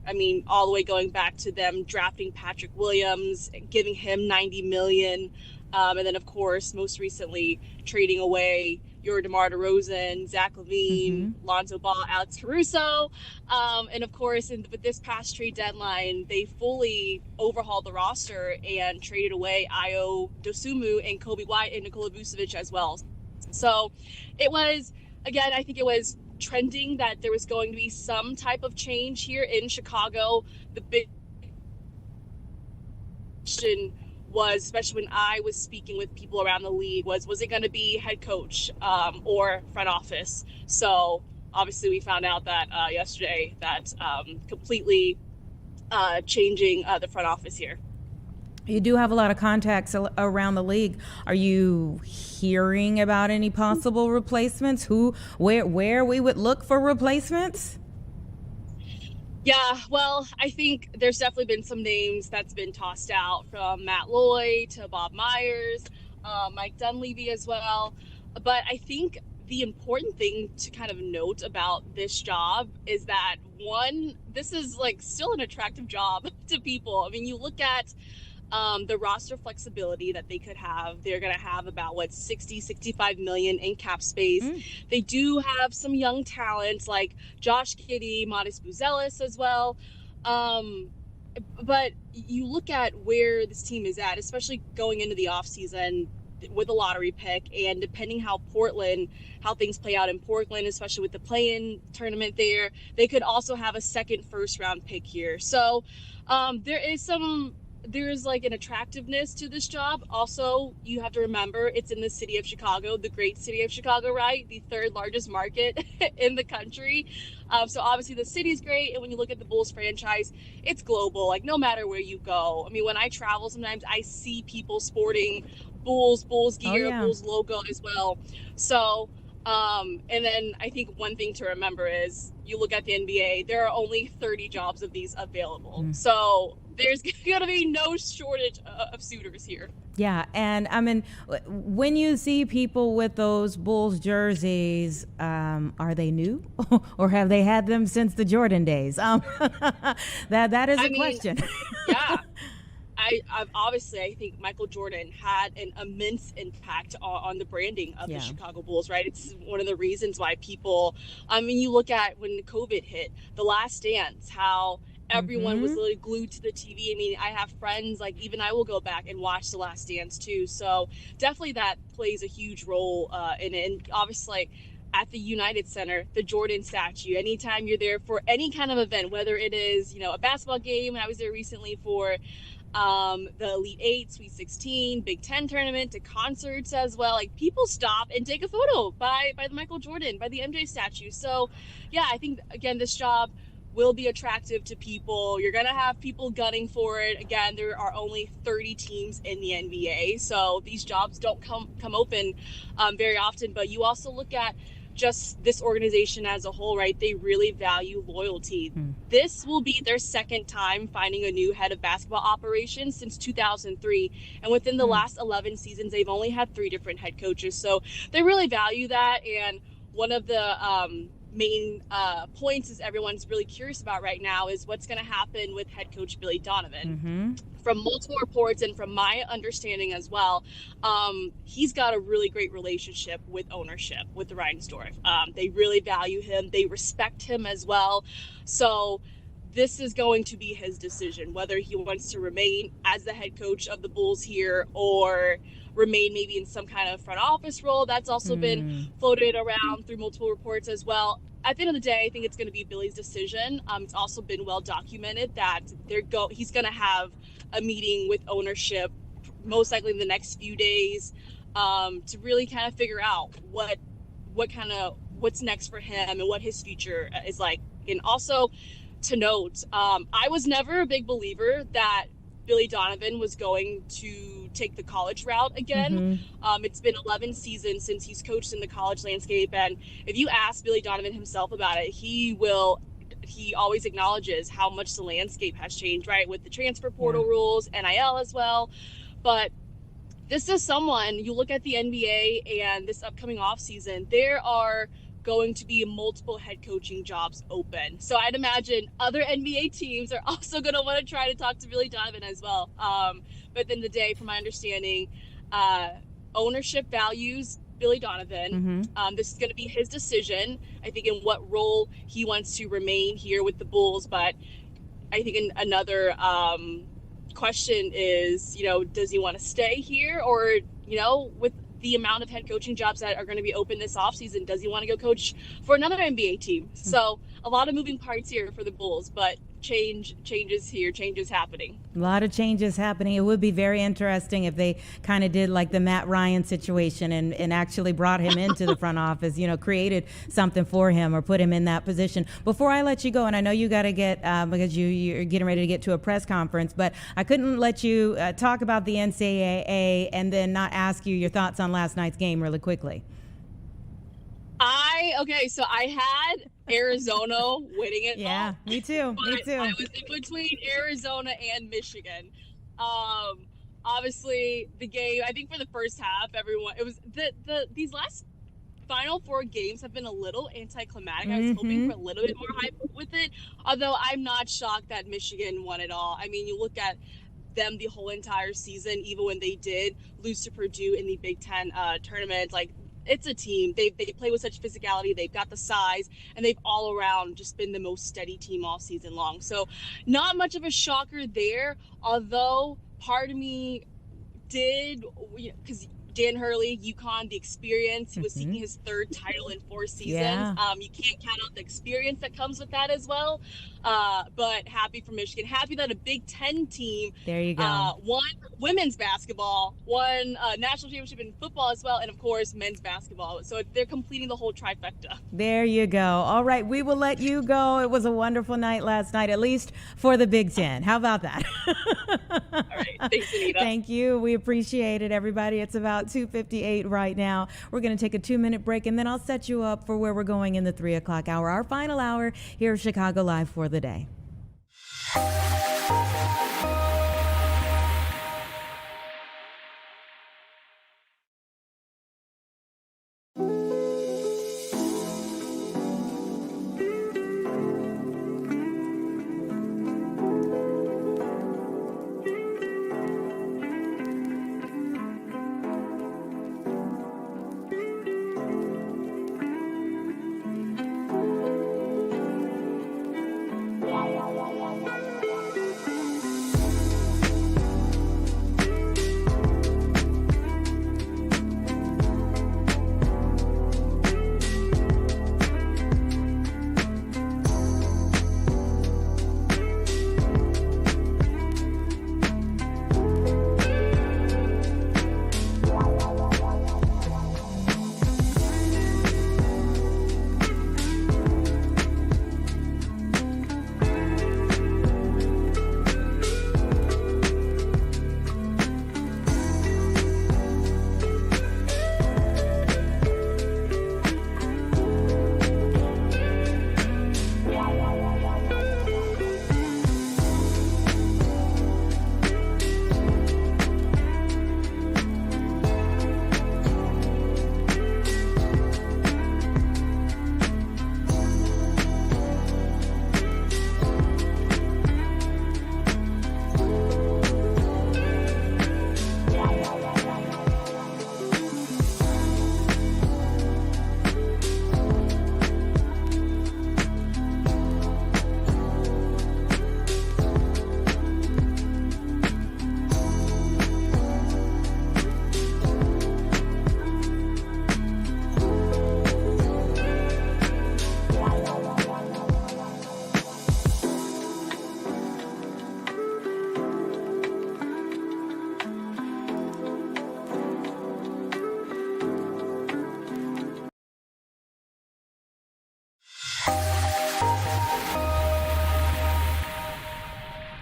I mean, all the way going back to them drafting Patrick Williams, giving him $90 million. And then, of course, most recently trading away your DeMar DeRozan, Zach LaVine, Lonzo Ball, Alex Caruso. And, of course, with this past trade deadline, they fully overhauled the roster and traded away Ayo Dosunmu and Kobe White and Nikola Vucevic as well. So it was, again, I think it was trending that there was going to be some type of change here in Chicago. The big question was, especially when I was speaking with people around the league, was it going to be head coach or front office? So obviously we found out that yesterday that completely changing the front office here. You do have a lot of contacts around the league. Are you hearing about any possible replacements? Where we would look for replacements? Yeah, well, I think there's definitely been some names that's been tossed out, from Matt Lloyd to Bob Myers, Mike Dunleavy as well. But I think the important thing to kind of note about this job is that, one, this is like still an attractive job to people. I mean, you look at the roster flexibility that they could have. They're going to have about 65 million in cap space. They do have some young talent like Josh Giddey, Modest Buzelis as well. But you look at where this team is at, especially going into the offseason. with a lottery pick, and depending how things play out in Portland, especially with the play-in tournament there, they could also have a second first round pick here. So there's like an attractiveness to this job. Also, you have to remember it's in the city of Chicago, the great city of Chicago, right? The third largest market in the country. So obviously the city's great. And when you look at the Bulls franchise, it's global, like no matter where you go. I mean, when I travel, sometimes I see people sporting Bulls gear, Bulls logo as well. So, and then I think one thing to remember is you look at the NBA, there are only 30 jobs of these available. So there's going to be no shortage of suitors here. Yeah, and I mean, when you see people with those Bulls jerseys, are they new, or have they had them since the Jordan days? That is a question. Yeah. I think Michael Jordan had an immense impact on the branding of the Chicago Bulls, right? It's one of the reasons why people, I mean, you look at when COVID hit, The Last Dance, how everyone was literally glued to the TV. I mean, I have friends, like even I will go back and watch The Last Dance too. So definitely that plays a huge role in it. And obviously, at the United Center, the Jordan statue, anytime you're there for any kind of event, whether it is, a basketball game, I was there recently for the Elite 8, Sweet 16, Big 10 tournament, to concerts as well. Like, people stop and take a photo by the Michael Jordan, by the MJ statue. So yeah, I think again, this job will be attractive to people. You're gonna have people gunning for it. Again, there are only 30 teams in the NBA, so these jobs don't come open very often. But you also look at just this organization as a whole, right? They really value loyalty. This will be their second time finding a new head of basketball operations since 2003. And within the last 11 seasons, they've only had 3 different head coaches. So they really value that. And one of the main points is everyone's really curious about right now is what's going to happen with head coach Billy Donovan. From multiple reports and from my understanding as well, he's got a really great relationship with ownership, with the Reinsdorf. They really value him. They respect him as well. So this is going to be his decision, whether he wants to remain as the head coach of the Bulls here or remain maybe in some kind of front office role. That's also been floated around through multiple reports as well. At the end of the day, I think it's going to be Billy's decision. It's also been well documented that he's going to have a meeting with ownership, most likely in the next few days, to really kind of figure out what's next for him and what his future is like. And also to note, I was never a big believer that Billy Donovan was going to take the college route again. It's been 11 seasons since he's coached in the college landscape. And if you ask Billy Donovan himself about it, he always acknowledges how much the landscape has changed, right? With the transfer portal rules, NIL as well. But this is someone, you look at the NBA and this upcoming offseason, there are going to be multiple head coaching jobs open. So I'd imagine other NBA teams are also going to want to try to talk to Billy Donovan as well. But at the end of the day, from my understanding, ownership values Billy Donovan. This is going to be his decision, I think, in what role he wants to remain here with the Bulls. But I think another question is, does he want to stay here, or, with the amount of head coaching jobs that are going to be open this offseason, does he want to go coach for another NBA team? So a lot of moving parts here for the Bulls, but changes happening. A lot of changes happening. It would be very interesting if they kind of did like the Matt Ryan situation and actually brought him into the front office, created something for him or put him in that position. Before I let you go, and I know you got to get, because you're getting ready to get to a press conference, but I couldn't let you talk about the NCAA and then not ask you your thoughts on last night's game really quickly. So I had Arizona winning it. Yeah, all. me too. I was in between Arizona and Michigan. Obviously the game, I think for the first half, everyone, it was these last Final Four games have been a little anticlimactic. I was hoping for a little bit more hype with it, although I'm not shocked that Michigan won it all. I mean, you look at them the whole entire season, even when they did lose to Purdue in the Big Ten tournament, like, it's a team. They play with such physicality. They've got the size, and they've all around just been the most steady team all season long. So not much of a shocker there, although part of me did, because Dan Hurley, UConn, the experience. He was seeking his third title in 4 seasons. Yeah. You can't count out the experience that comes with that as well. But happy for Michigan. Happy that a Big Ten team There you go. won women's basketball, won national championship in football as well, and of course men's basketball. So they're completing the whole trifecta. There you go. All right, we will let you go. It was a wonderful night last night, at least for the Big Ten. How about that? All right, thanks, Anita. Thank you. We appreciate it, everybody. It's about 2:58 right now. We're going to take a 2-minute break, and then I'll set you up for where we're going in the 3 o'clock hour, our final hour here at Chicago Live for the day.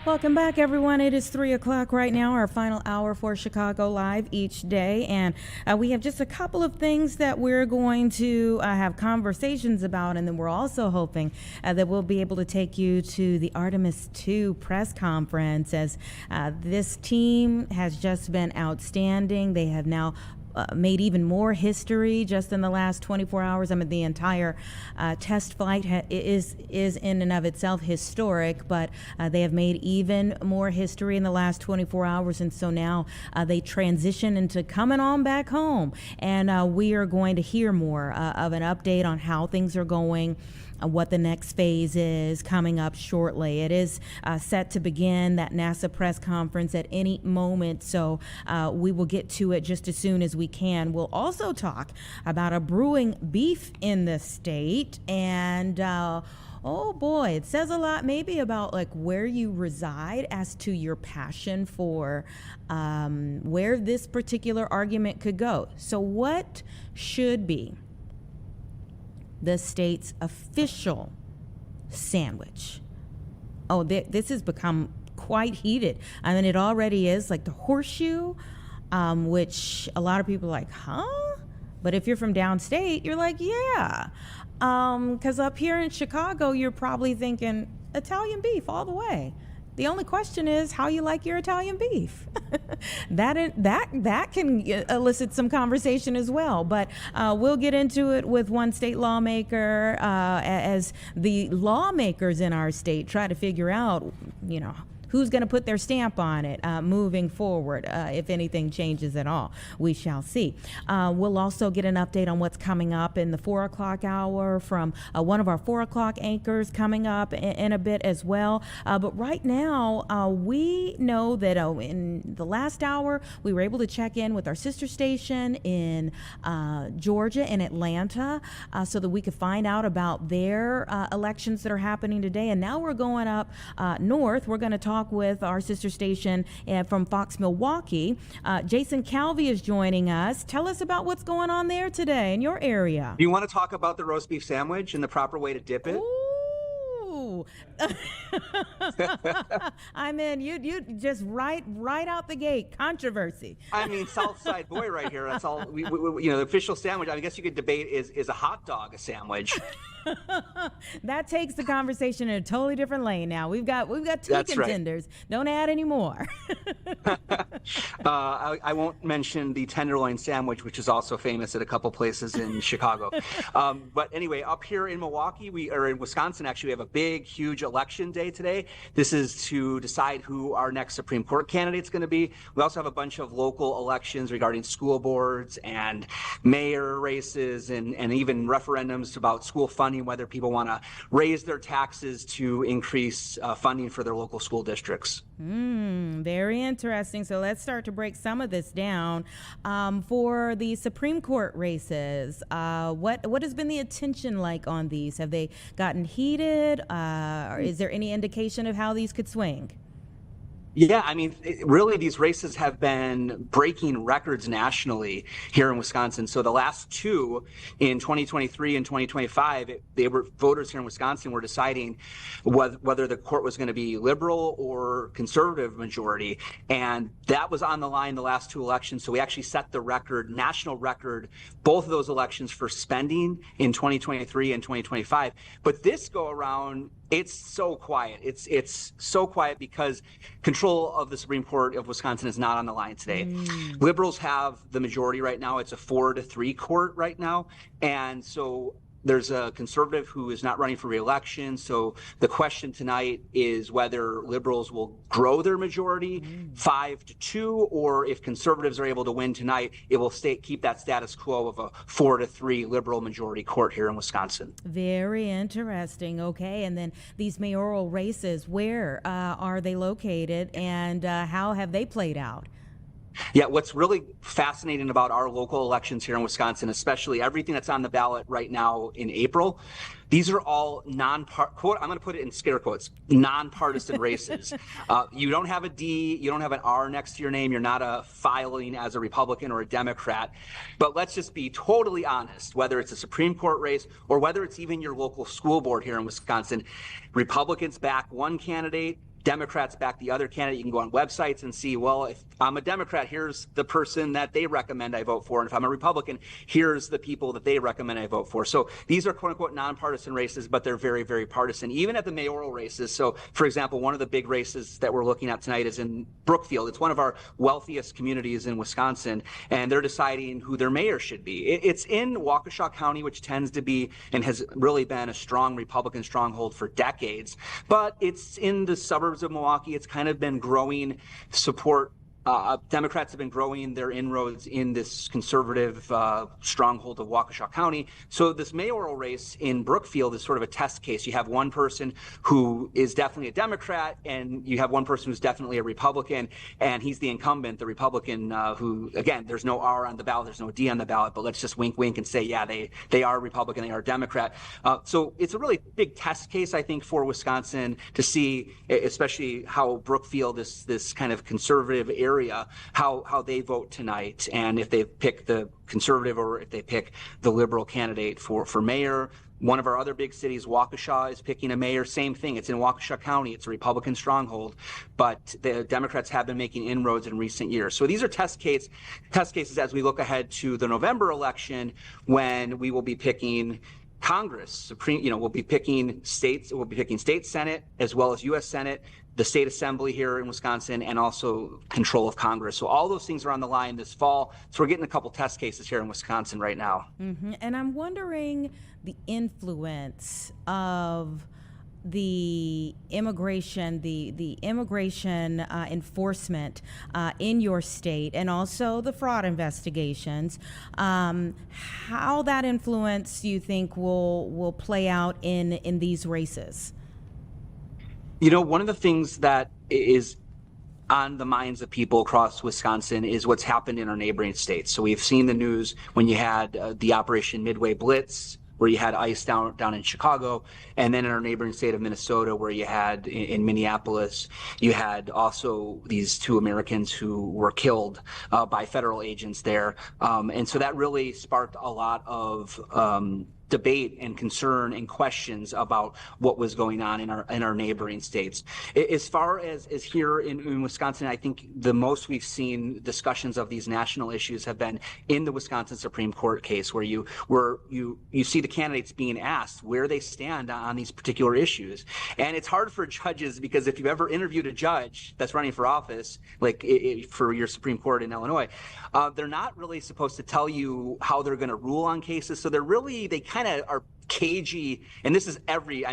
Welcome back, everyone. It is 3 o'clock right now, our final hour for Chicago Live each day. And we have just a couple of things that we're going to have conversations about. And then we're also hoping that we'll be able to take you to the Artemis II press conference, as this team has just been outstanding. They have now made even more history just in the last 24 hours. I mean, the entire test flight is in and of itself historic, but they have made even more history in the last 24 hours. And so now they transition into coming on back home. And we are going to hear more of an update on how things are going, what the next phase is coming up shortly. It is set to begin that NASA press conference at any moment, so we will get to it just as soon as we can. We'll also talk about a brewing beef in the state, and oh boy, it says a lot maybe about like where you reside as to your passion for where this particular argument could go. So what should be the state's official sandwich? Oh, this has become quite heated. I mean, it already is. Like the horseshoe, which a lot of people are like, huh? But if you're from downstate, you're like, yeah. Because up here in Chicago, you're probably thinking Italian beef all the way. The only question is how you like your Italian beef. that can elicit some conversation as well. But we'll get into it with one state lawmaker as the lawmakers in our state try to figure out, who's going to put their stamp on it moving forward, if anything changes at all. We shall see. We'll also get an update on what's coming up in the 4 o'clock hour from one of our 4 o'clock anchors coming up in a bit as well. But right now, we know that in the last hour, we were able to check in with our sister station in Georgia and Atlanta so that we could find out about their elections that are happening today. And now we're going up north. We're going to talk with our sister station from Fox Milwaukee. Jason Calvi is joining us. Tell us about what's going on there today in your area. You want to talk about the roast beef sandwich and the proper way to dip it? Ooh. I'm in. You just right out the gate. Controversy. I mean, South Side boy right here. That's all. The official sandwich. I guess you could debate is a hot dog a sandwich? That takes the conversation in a totally different lane now. We've got two That's contenders. Right. Don't add any more. I won't mention the tenderloin sandwich, which is also famous at a couple places in Chicago. But anyway, up here in Milwaukee, in Wisconsin, actually, we have a big, huge election day today. This is to decide who our next Supreme Court candidate is going to be. We also have a bunch of local elections regarding school boards and mayor races and even referendums about school funding, whether people want to raise their taxes to increase funding for their local school districts. Very interesting. So let's start to break some of this down. For the Supreme Court races, what has been the attention like on these? Have they gotten heated? Or is there any indication of how these could swing? Yeah, I mean, really, these races have been breaking records nationally here in Wisconsin. So the last two in 2023 and 2025, voters here in Wisconsin were deciding whether the court was going to be liberal or conservative majority. And that was on the line the last two elections. So we actually set the record, national record, both of those elections for spending in 2023 and 2025. But this go around, it's so quiet. It's so quiet because control of the Supreme Court of Wisconsin is not on the line today. Liberals have the majority right now. It's a 4-3 court right now. And so there's a conservative who is not running for re-election. So the question tonight is whether liberals will grow their majority 5-2, or if conservatives are able to win tonight, it will keep that status quo of a 4-3 liberal majority court here in Wisconsin. Very interesting. Okay. And then these mayoral races, where are they located and how have they played out? Yeah, what's really fascinating about our local elections here in Wisconsin, especially everything that's on the ballot right now in April, these are all I'm going to put it in scare quotes, nonpartisan races. You don't have a D, you don't have an R next to your name, you're not filing as a Republican or a Democrat. But let's just be totally honest, whether it's a Supreme Court race or whether it's even your local school board here in Wisconsin, Republicans back one candidate, Democrats back the other candidate. You can go on websites and see, well, if I'm a Democrat, here's the person that they recommend I vote for. And if I'm a Republican, here's the people that they recommend I vote for. So these are quote unquote nonpartisan races, but they're very, very partisan, even at the mayoral races. So for example, one of the big races that we're looking at tonight is in Brookfield. It's one of our wealthiest communities in Wisconsin, and they're deciding who their mayor should be. It's in Waukesha County, which tends to be and has really been a strong Republican stronghold for decades, but it's in the suburbs of Milwaukee. It's kind of been growing support. Democrats have been growing their inroads in this conservative stronghold of Waukesha County. So this mayoral race in Brookfield is sort of a test case. You have one person who is definitely a Democrat, and you have one person who's definitely a Republican, and he's the incumbent, the Republican, who, again, there's no R on the ballot, there's no D on the ballot, but let's just wink, wink and say, yeah, they are Republican, they are Democrat. So it's a really big test case, I think, for Wisconsin to see, especially how Brookfield, this kind of conservative area, how they vote tonight, and if they pick the conservative or if they pick the liberal candidate for mayor. One of our other big cities, Waukesha, is picking a mayor. Same thing. It's in Waukesha County. It's a Republican stronghold, but the Democrats have been making inroads in recent years. So these are test cases as we look ahead to the November election, when we will be picking Congress, we'll be picking states. We'll be picking state Senate as well as U.S. Senate, the state assembly here in Wisconsin, and also control of Congress. So all those things are on the line this fall. So we're getting a couple test cases here in Wisconsin right now. And I'm wondering the influence of the immigration, the immigration enforcement in your state, and also the fraud investigations, how that influence you think will play out in these races? You know, one of the things that is on the minds of people across Wisconsin is what's happened in our neighboring states. So we've seen the news when you had the Operation Midway Blitz, where you had ICE down in Chicago, and then in our neighboring state of Minnesota, where you had in Minneapolis, you had also these 2 Americans who were killed by federal agents there. And so that really sparked a lot of debate and concern and questions about what was going on in our neighboring states. As far as here in Wisconsin, I think the most we've seen discussions of these national issues have been in the Wisconsin Supreme Court case, where you see the candidates being asked where they stand on these particular issues. And it's hard for judges, because if you've ever interviewed a judge that's running for office, like for your Supreme Court in Illinois, they're not really supposed to tell you how they're going to rule on cases. So they kind of are cagey, and this is every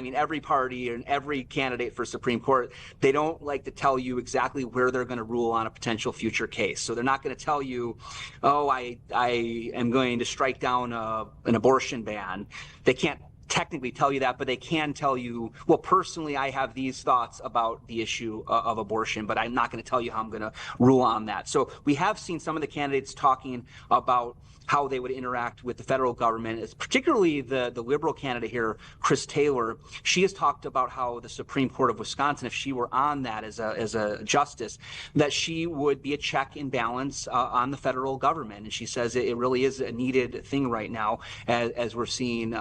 party and every candidate for Supreme Court. They don't like to tell you exactly where they're going to rule on a potential future case. So they're not going to tell you, oh, I am going to strike down an abortion ban. They can't technically tell you that, but they can tell you, well, personally, I have these thoughts about the issue of abortion, but I'm not going to tell you how I'm going to rule on that. So we have seen some of the candidates talking about how they would interact with the federal government, particularly the liberal candidate here, Chris Taylor. She has talked about how the Supreme Court of Wisconsin, if she were on that as a justice, that she would be a check and balance on the federal government. And she says it really is a needed thing right now, as we're seeing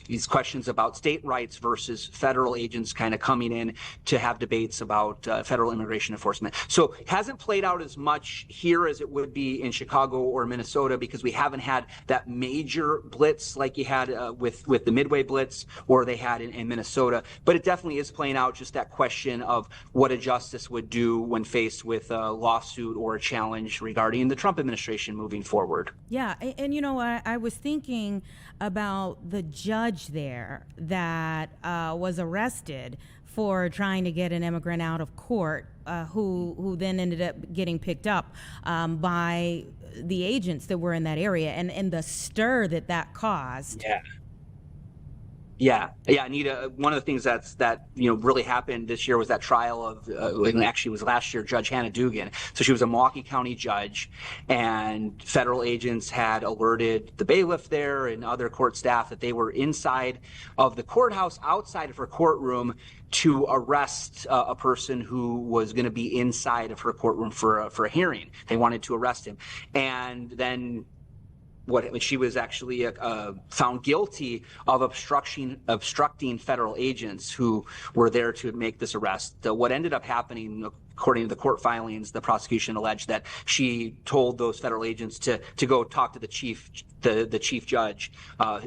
these questions about state rights versus federal agents kind of coming in to have debates about federal immigration enforcement. So it hasn't played out as much here as it would be in Chicago or Minnesota, because we haven't had that major blitz like you had with the Midway Blitz, or they had in Minnesota. But it definitely is playing out, just that question of what a justice would do when faced with a lawsuit or a challenge regarding the Trump administration moving forward. Yeah, and you know, I was thinking about the judge there that was arrested for trying to get an immigrant out of court, who then ended up getting picked up by the agents that were in that area, and the stir that caused. Yeah, Anita, one of the things that really happened this year was that trial of, actually it was last year, Judge Hannah Dugan. So she was a Milwaukee County judge, and federal agents had alerted the bailiff there and other court staff that they were inside of the courthouse, outside of her courtroom, to arrest a person who was going to be inside of her courtroom for a hearing. They wanted to arrest him. And then she was actually found guilty of obstructing federal agents who were there to make this arrest. What ended up happening, according to the court filings, the prosecution alleged that she told those federal agents to go talk to the chief judge,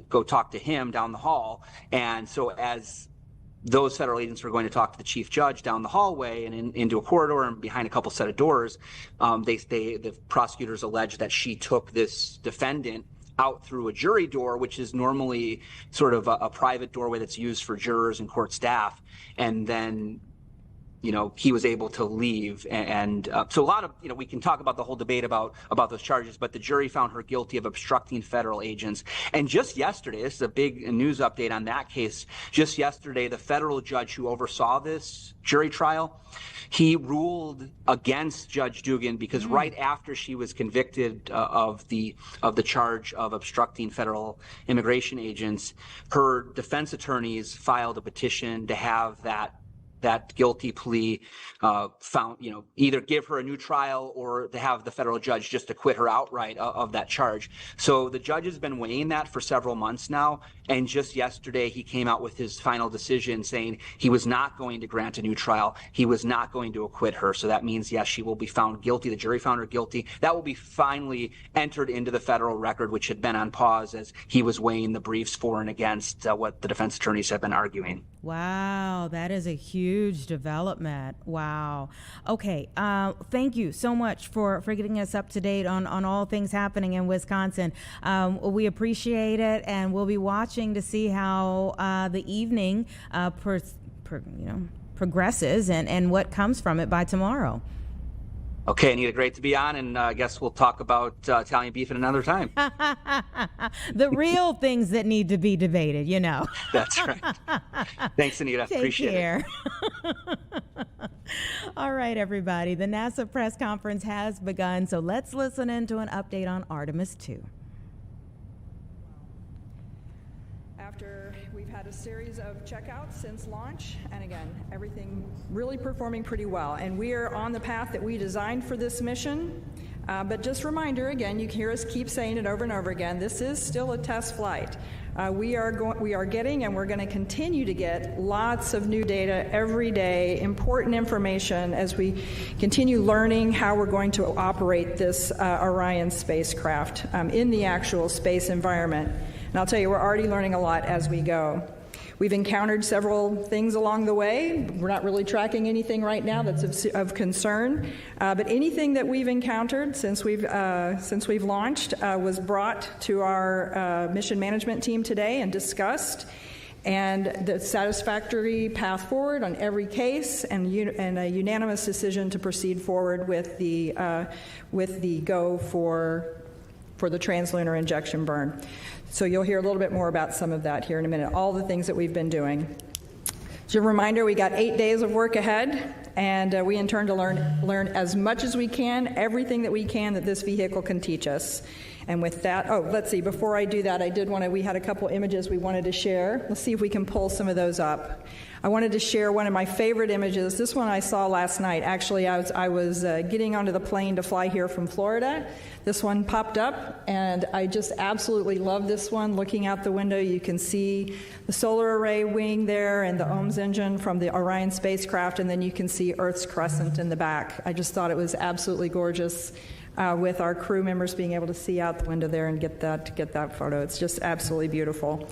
go talk to him down the hall. And so as those federal agents were going to talk to the chief judge down the hallway and into a corridor and behind a couple set of doors, the prosecutors alleged that she took this defendant out through a jury door, which is normally sort of a private doorway that's used for jurors and court staff. And then he was able to leave. And so a lot of, we can talk about the whole debate about those charges, but the jury found her guilty of obstructing federal agents. And just yesterday, this is a big news update on that case. Just yesterday, the federal judge who oversaw this jury trial, he ruled against Judge Dugan, because right after she was convicted of the charge of obstructing federal immigration agents, her defense attorneys filed a petition to have that guilty plea found, either give her a new trial or to have the federal judge just acquit her outright of that charge. So the judge has been weighing that for several months now. And just yesterday, he came out with his final decision saying he was not going to grant a new trial. He was not going to acquit her. So that means, yes, she will be found guilty. The jury found her guilty. That will be finally entered into the federal record, which had been on pause as he was weighing the briefs for and against what the defense attorneys have been arguing. Wow, that is a huge development. Wow. Okay, thank you so much for getting us up to date on all things happening in Wisconsin. We appreciate it, and we'll be watching to see how the evening progresses and what comes from it by tomorrow. Okay, Anita, great to be on, and I guess we'll talk about Italian beef at another time. The real things that need to be debated, That's right. Thanks, Anita. Take Appreciate care. it. All right, everybody. The NASA press conference has begun, so let's listen into an update on Artemis II. After we've had a series of checkouts since launch, and again, everything really performing pretty well. And we are on the path that we designed for this mission. But just a reminder, again, you can hear us keep saying it over and over again, this is still a test flight. We are getting, and we're going to continue to get, lots of new data every day, important information as we continue learning how we're going to operate this Orion spacecraft in the actual space environment. And I'll tell you, we're already learning a lot as we go. We've encountered several things along the way. We're not really tracking anything right now that's of concern, but anything that we've encountered since we've launched was brought to our mission management team today and discussed, and the satisfactory path forward on every case, and a unanimous decision to proceed forward with the go for the translunar injection burn. So you'll hear a little bit more about some of that here in a minute, all the things that we've been doing. As a reminder, we got 8 days of work ahead, and we intend to learn as much as we can, everything that we can that this vehicle can teach us. And with that, let's see, before I do that, we had a couple images we wanted to share. Let's see if we can pull some of those up. I wanted to share one of my favorite images. This one I saw last night. Actually, I was getting onto the plane to fly here from Florida. This one popped up, and I just absolutely love this one. Looking out the window, you can see the solar array wing there and the OMS engine from the Orion spacecraft, and then you can see Earth's crescent in the back. I just thought it was absolutely gorgeous. With our crew members being able to see out the window there and get that photo. It's just absolutely beautiful.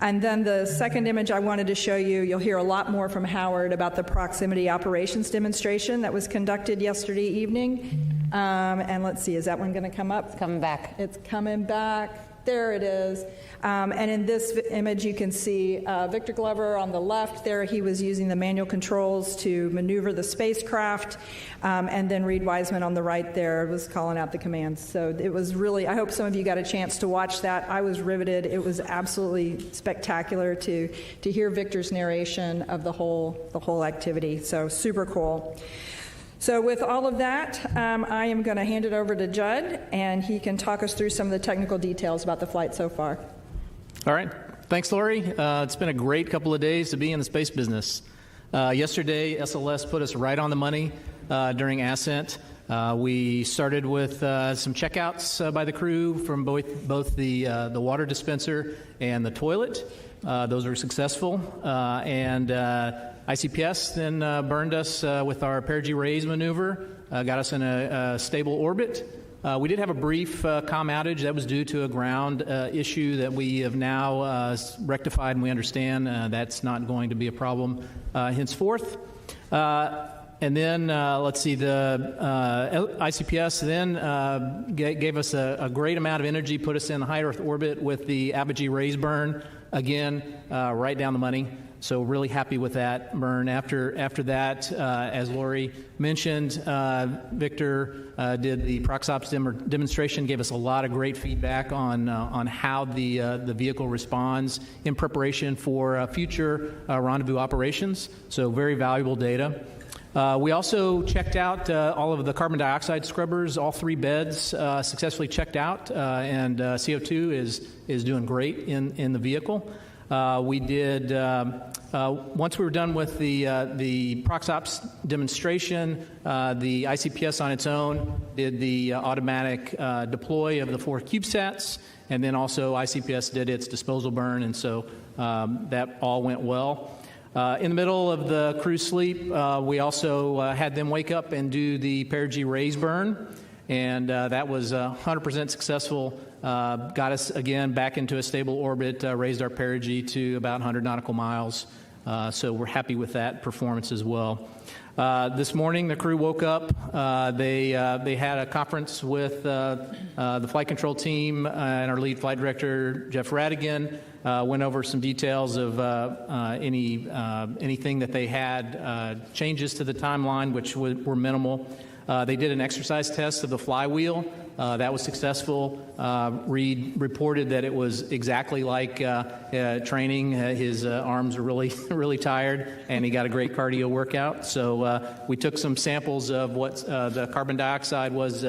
And then the second image I wanted to show you, you'll hear a lot more from Howard about the proximity operations demonstration that was conducted yesterday evening. And let's see, is that one going to come up? It's coming back. It's coming back. There it is. And in this image, you can see Victor Glover on the left there. He was using the manual controls to maneuver the spacecraft. And then Reed Wiseman on the right there was calling out the commands. So it was really, I hope some of you got a chance to watch that. I was riveted. It was absolutely spectacular to hear Victor's narration of the whole activity. So super cool. So with all of that, I am going to hand it over to Judd, and he can talk us through some of the technical details about the flight so far. All right. Thanks, Lori. It's been a great couple of days to be in the space business. Yesterday, SLS put us right on the money during ascent. We started with some checkouts by the crew from both the water dispenser and the toilet. Those were successful. And ICPS then burned us with our perigee raise maneuver, got us in a stable orbit. We did have a brief comm outage. That was due to a ground issue that we have now rectified, and we understand that's not going to be a problem henceforth. And then, let's see, the ICPS then gave us a great amount of energy, put us in high Earth orbit with the apogee raise burn, again, right down the money. So really happy with that burn. After that, as Lori mentioned, Victor did the ProxOps demonstration, gave us a lot of great feedback on how the vehicle responds in preparation for future rendezvous operations. So very valuable data. We also checked out all of the carbon dioxide scrubbers, all 3 beds successfully checked out, and CO2 is doing great in the vehicle. We did, once we were done with the ProxOps demonstration, the ICPS on its own did the automatic deploy of the 4 CubeSats, and then also ICPS did its disposal burn, and so that all went well. In the middle of the crew sleep, we also had them wake up and do the perigee raise burn, and that was 100% successful. Got us again back into a stable orbit, raised our perigee to about 100 nautical miles. So we're happy with that performance as well. This morning, the crew woke up. They had a conference with the flight control team and our lead flight director, Jeff Radigan. Went over some details of anything that they had, changes to the timeline, which were minimal. They did an exercise test of the flywheel. That was successful. Reed reported that it was exactly like training. His arms are really, really tired, and he got a great cardio workout. So we took some samples of what the carbon dioxide was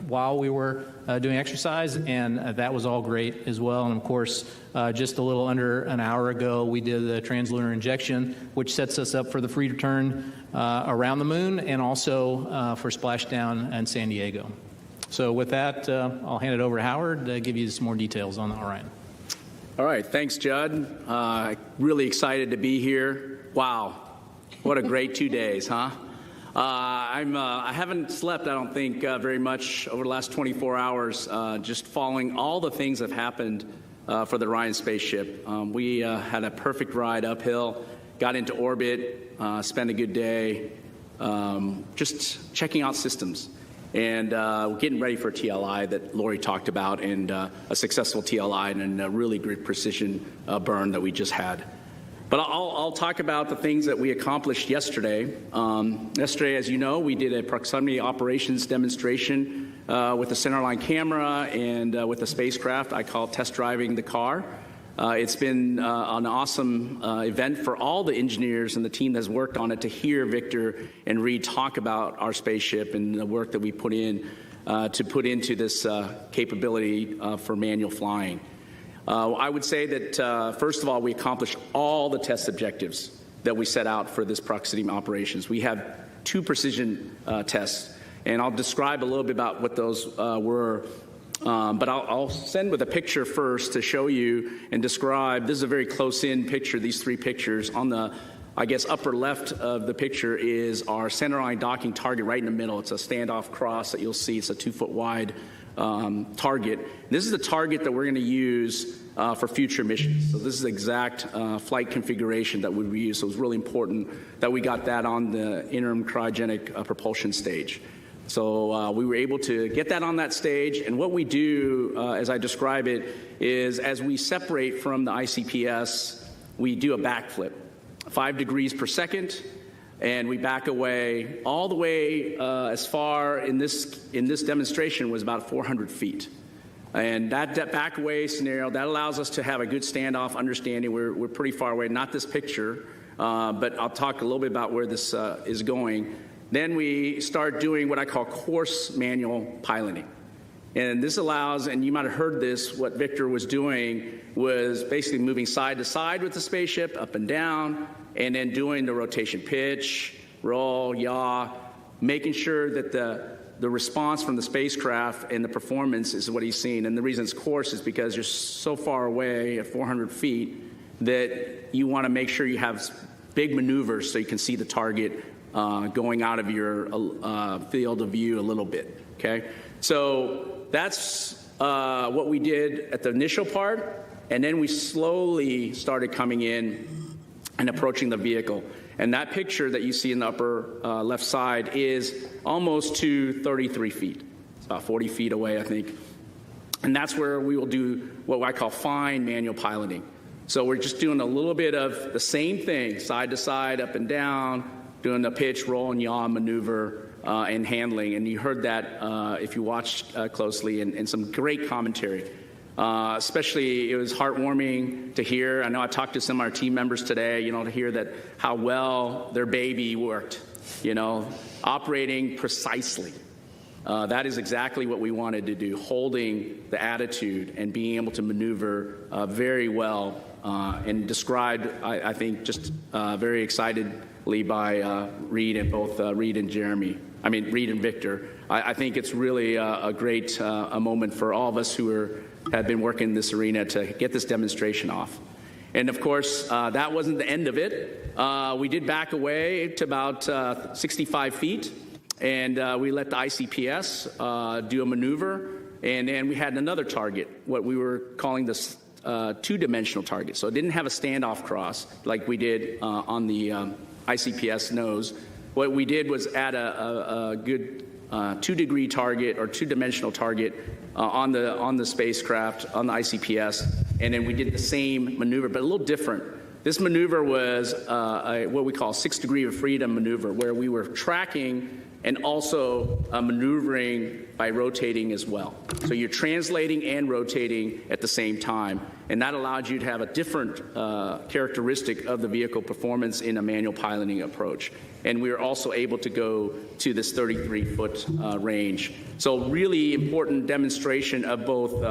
while we were doing exercise, and that was all great as well. And of course, just a little under an hour ago, we did the translunar injection, which sets us up for the free return around the moon and also for splashdown in San Diego. So with that, I'll hand it over to Howard to give you some more details on the Orion. All right, thanks, Judd. Really excited to be here. Wow, what a great 2 days, huh? I haven't slept, I don't think, very much over the last 24 hours, just following all the things that have happened for the Orion spaceship. We had a perfect ride uphill, got into orbit, spent a good day, just checking out systems. And getting ready for a TLI that Lori talked about, and a successful TLI and a really great precision burn that we just had. But I'll talk about the things that we accomplished yesterday. Yesterday, as you know, we did a proximity operations demonstration with a centerline camera and with a spacecraft. I call it test driving the car. It's been an awesome event for all the engineers and the team that's worked on it to hear Victor and Reed talk about our spaceship and the work that we put in to put into this capability for manual flying. I would say that, first of all, we accomplished all the test objectives that we set out for this proximity operations. We have 2 precision tests, and I'll describe a little bit about what those were. But I'll send with a picture first to show you and describe. This is a very close-in picture, these 3 pictures. On the, I guess, upper left of the picture is our centerline docking target right in the middle. It's a standoff cross that you'll see. It's a 2-foot wide target. This is the target that we're going to use for future missions. So this is the exact flight configuration that we would use. So it was really important that we got that on the interim cryogenic propulsion stage. So we were able to get that on that stage, and what we do, as I describe it, is as we separate from the ICPS, we do a backflip, 5 degrees per second, and we back away all the way as far in this demonstration was about 400 feet. And that back away scenario, that allows us to have a good standoff understanding. We're pretty far away, not this picture, but I'll talk a little bit about where this is going. Then we start doing what I call course manual piloting. And this allows, and you might have heard this, what Victor was doing was basically moving side to side with the spaceship, up and down, and then doing the rotation pitch, roll, yaw, making sure that the response from the spacecraft and the performance is what he's seeing. And the reason it's course is because you're so far away at 400 feet that you want to make sure you have big maneuvers so you can see the target going out of your field of view a little bit, okay? So that's what we did at the initial part, and then we slowly started coming in and approaching the vehicle. And that picture that you see in the upper left side is almost to 33 feet. It's about 40 feet away, I think. And that's where we will do what I call fine manual piloting. So we're just doing a little bit of the same thing, side to side, up and down, doing the pitch, roll, and yaw maneuver and handling. And you heard that if you watched closely, and some great commentary. Especially, it was heartwarming to hear. I know I talked to some of our team members today, to hear that how well their baby worked, operating precisely. That is exactly what we wanted to do, holding the attitude and being able to maneuver very well and described, I think, just very excitedly by Reed and both Reed and Reed and Victor. I think it's really a great a moment for all of us who have been working in this arena to get this demonstration off. And of course, that wasn't the end of it. We did back away to about 65 feet, and we let the ICPS do a maneuver, and then we had another target, what we were calling this two-dimensional target. So it didn't have a standoff cross like we did on the ICPS nose. What we did was add a good 2-degree target or 2-dimensional target on the spacecraft, on the ICPS, and then we did the same maneuver, but a little different. This maneuver was what we call 6-degree of freedom maneuver, where we were tracking and also maneuvering by rotating as well. So you're translating and rotating at the same time, and that allowed you to have a different characteristic of the vehicle performance in a manual piloting approach. And we were also able to go to this 33-foot range. So really important demonstration of both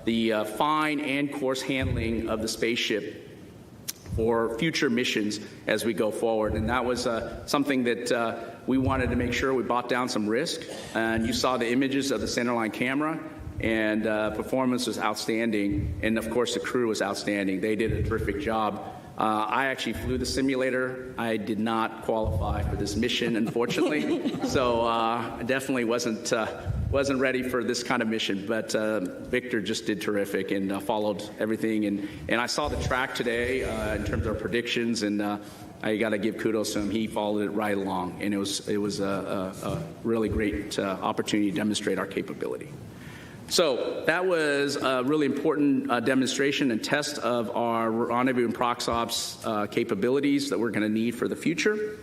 the fine and coarse handling of the spaceship for future missions as we go forward. And that was something that we wanted to make sure we brought down some risk. And you saw the images of the centerline camera, and performance was outstanding. And of course, the crew was outstanding. They did a terrific job. I actually flew the simulator. I did not qualify for this mission, unfortunately. So I definitely wasn't ready for this kind of mission. But Victor just did terrific and followed everything. And I saw the track today in terms of our predictions, and I got to give kudos to him. He followed it right along, and it was a really great opportunity to demonstrate our capability. So that was a really important demonstration and test of our rendezvous and proxops capabilities that we're going to need for the future.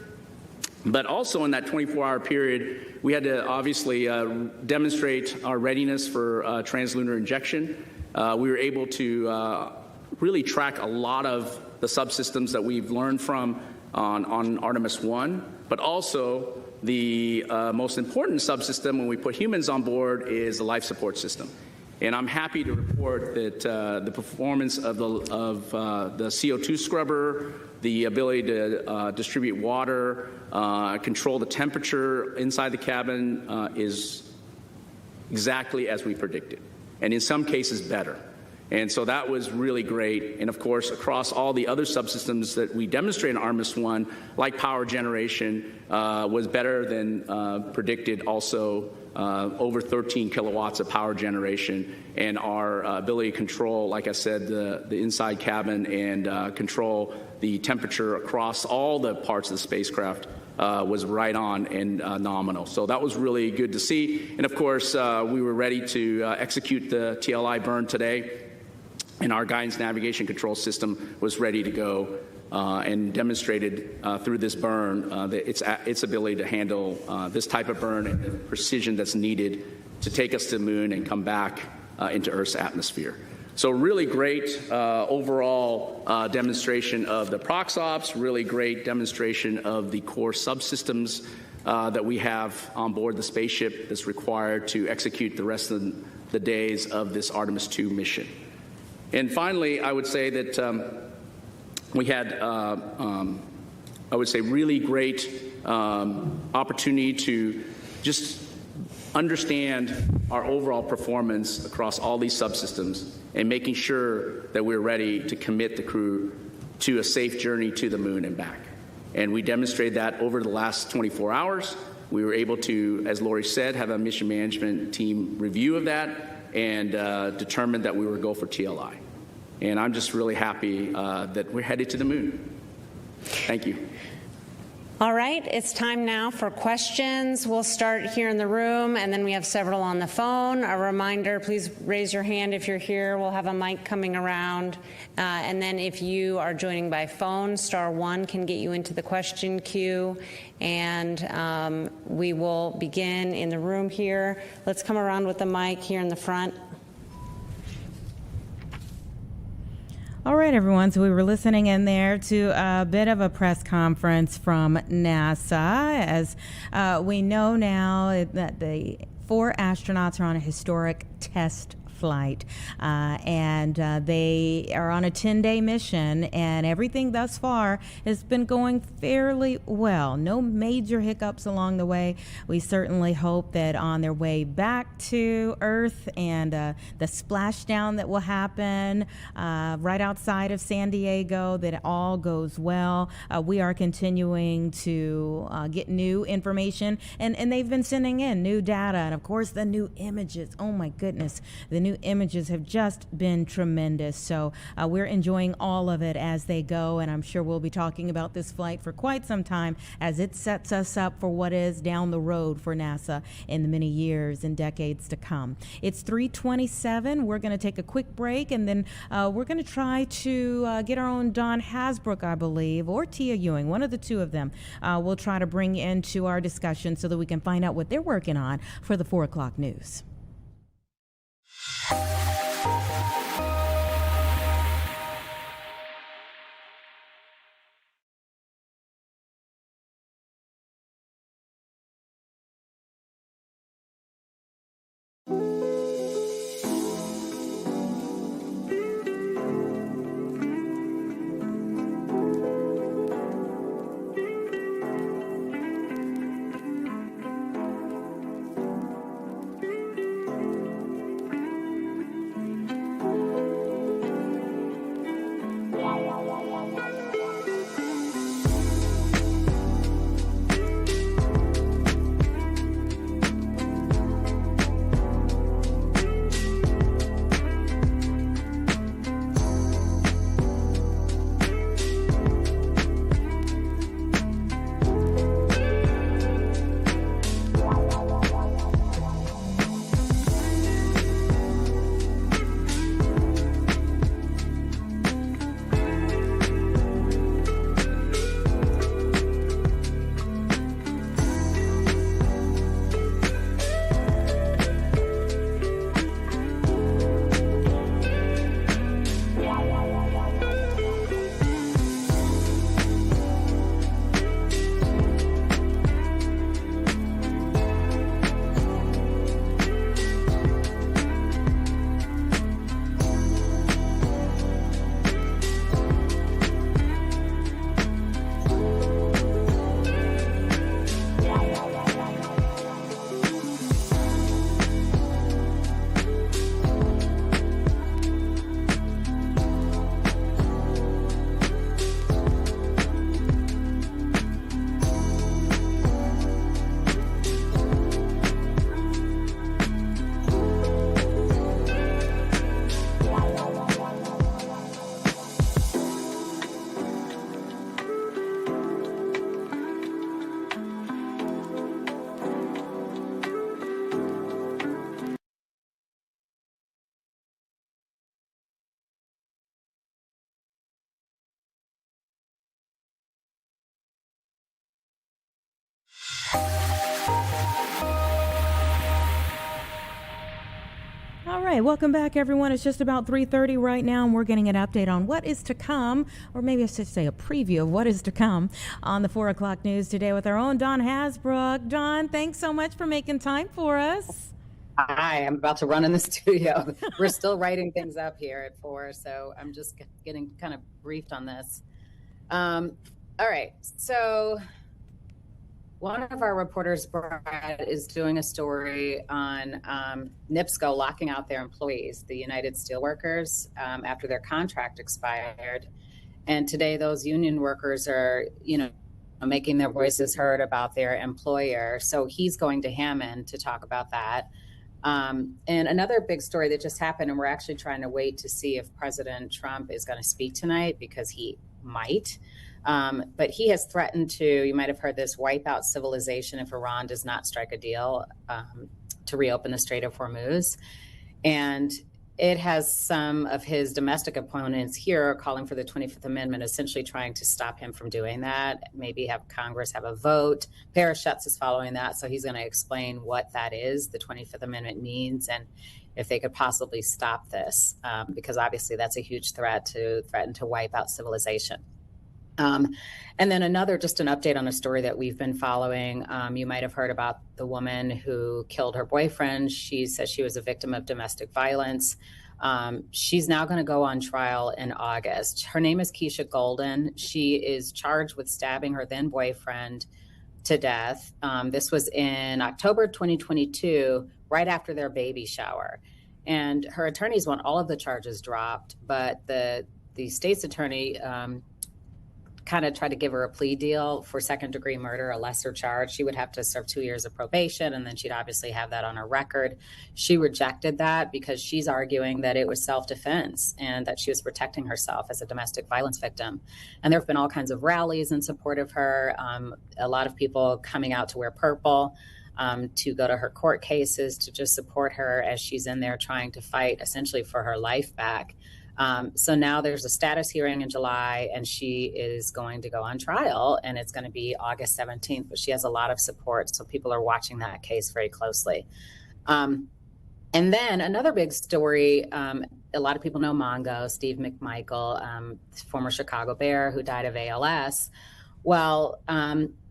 But also in that 24-hour period, we had to obviously demonstrate our readiness for translunar injection. We were able to really track a lot of the subsystems that we've learned from on Artemis 1, but also the most important subsystem when we put humans on board is the life support system. And I'm happy to report that the performance of the CO2 scrubber, the ability to distribute water, control the temperature inside the cabin is exactly as we predicted, and in some cases better. And so that was really great. And of course, across all the other subsystems that we demonstrated in Artemis 1, like power generation, was better than predicted. Also, over 13 kilowatts of power generation, and our ability to control, like I said, the inside cabin and control the temperature across all the parts of the spacecraft was right on and nominal. So that was really good to see. And of course, we were ready to execute the TLI burn today. And our guidance navigation control system was ready to go and demonstrated through this burn its ability to handle this type of burn and the precision that's needed to take us to the moon and come back into Earth's atmosphere. So really great overall demonstration of the proxops, really great demonstration of the core subsystems that we have on board the spaceship that's required to execute the rest of the days of this Artemis 2 mission. And finally, I would say that we had, I would say, really great opportunity to just understand our overall performance across all these subsystems and making sure that we're ready to commit the crew to a safe journey to the moon and back. And we demonstrated that over the last 24 hours. We were able to, as Lori said, have a mission management team review of that and determined that we would go for TLI. And I'm just really happy that we're headed to the moon. Thank you. All right, it's time now for questions. We'll start here in the room, and then we have several on the phone. A reminder, please raise your hand if you're here. We'll have a mic coming around. And then if you are joining by phone, *1 can get you into the question queue. And we will begin in the room here. Let's come around with the mic here in the front. All right, everyone. So we were listening in there to a bit of a press conference from NASA. As we know now that the 4 astronauts are on a historic test flight, and they are on a 10-day mission, and everything thus far has been going fairly well. No major hiccups along the way. We certainly hope that on their way back to Earth and the splashdown that will happen right outside of San Diego, that it all goes well. We are continuing to get new information, and they've been sending in new data, and of course the new images. Oh my goodness, the new new images have just been tremendous. So we're enjoying all of it as they go, and I'm sure we'll be talking about this flight for quite some time as it sets us up for what is down the road for NASA in the many years and decades to come. It's 3:27. We're going to take a quick break, and then we're going to try to get our own Don Hasbrook, I believe, or Tia Ewing, one of the two of them. We'll try to bring into our discussion so that we can find out what they're working on for the 4 o'clock news. All right, welcome back, everyone. It's just about 3:30 right now, and we're getting an update on what is to come, or maybe I should say a preview of what is to come on the 4 o'clock news today with our own Don Hasbrook. Don, thanks so much for making time for us. Hi, I'm about to run in the studio. We're still writing things up here at 4, so I'm just getting kind of briefed on this. All right, so one of our reporters, Brad, is doing a story on NIPSCO locking out their employees, the United Steelworkers, after their contract expired. And today those union workers are, making their voices heard about their employer. So he's going to Hammond to talk about that. And another big story that just happened, and we're actually trying to wait to see if President Trump is going to speak tonight, because he might. But he has threatened to, you might have heard this, wipe out civilization if Iran does not strike a deal to reopen the Strait of Hormuz. And it has some of his domestic opponents here calling for the 25th Amendment, essentially trying to stop him from doing that, maybe have Congress have a vote. Parashutz is following that, so he's going to explain what that is, the 25th Amendment means, and if they could possibly stop this, because obviously that's a huge threat to threaten to wipe out civilization. And then just an update on a story that we've been following. You might have heard about the woman who killed her boyfriend. She says she was a victim of domestic violence. She's now going to go on trial in August. Her name is Keisha Golden. She is charged with stabbing her then boyfriend to death. This was in October 2022, right after their baby shower. And her attorneys want all of the charges dropped, but the state's attorney, kind of tried to give her a plea deal for second-degree murder, a lesser charge. She would have to serve 2 years of probation, and then she'd obviously have that on her record. She rejected that because she's arguing that it was self-defense and that she was protecting herself as a domestic violence victim. And there have been all kinds of rallies in support of her, a lot of people coming out to wear purple, to go to her court cases, to just support her as she's in there trying to fight essentially for her life back. So now there's a status hearing in July, and she is going to go on trial, and it's going to be August 17th, but she has a lot of support. So people are watching that case very closely. And then another big story, a lot of people know Mongo, Steve McMichael, former Chicago Bear who died of ALS. Well,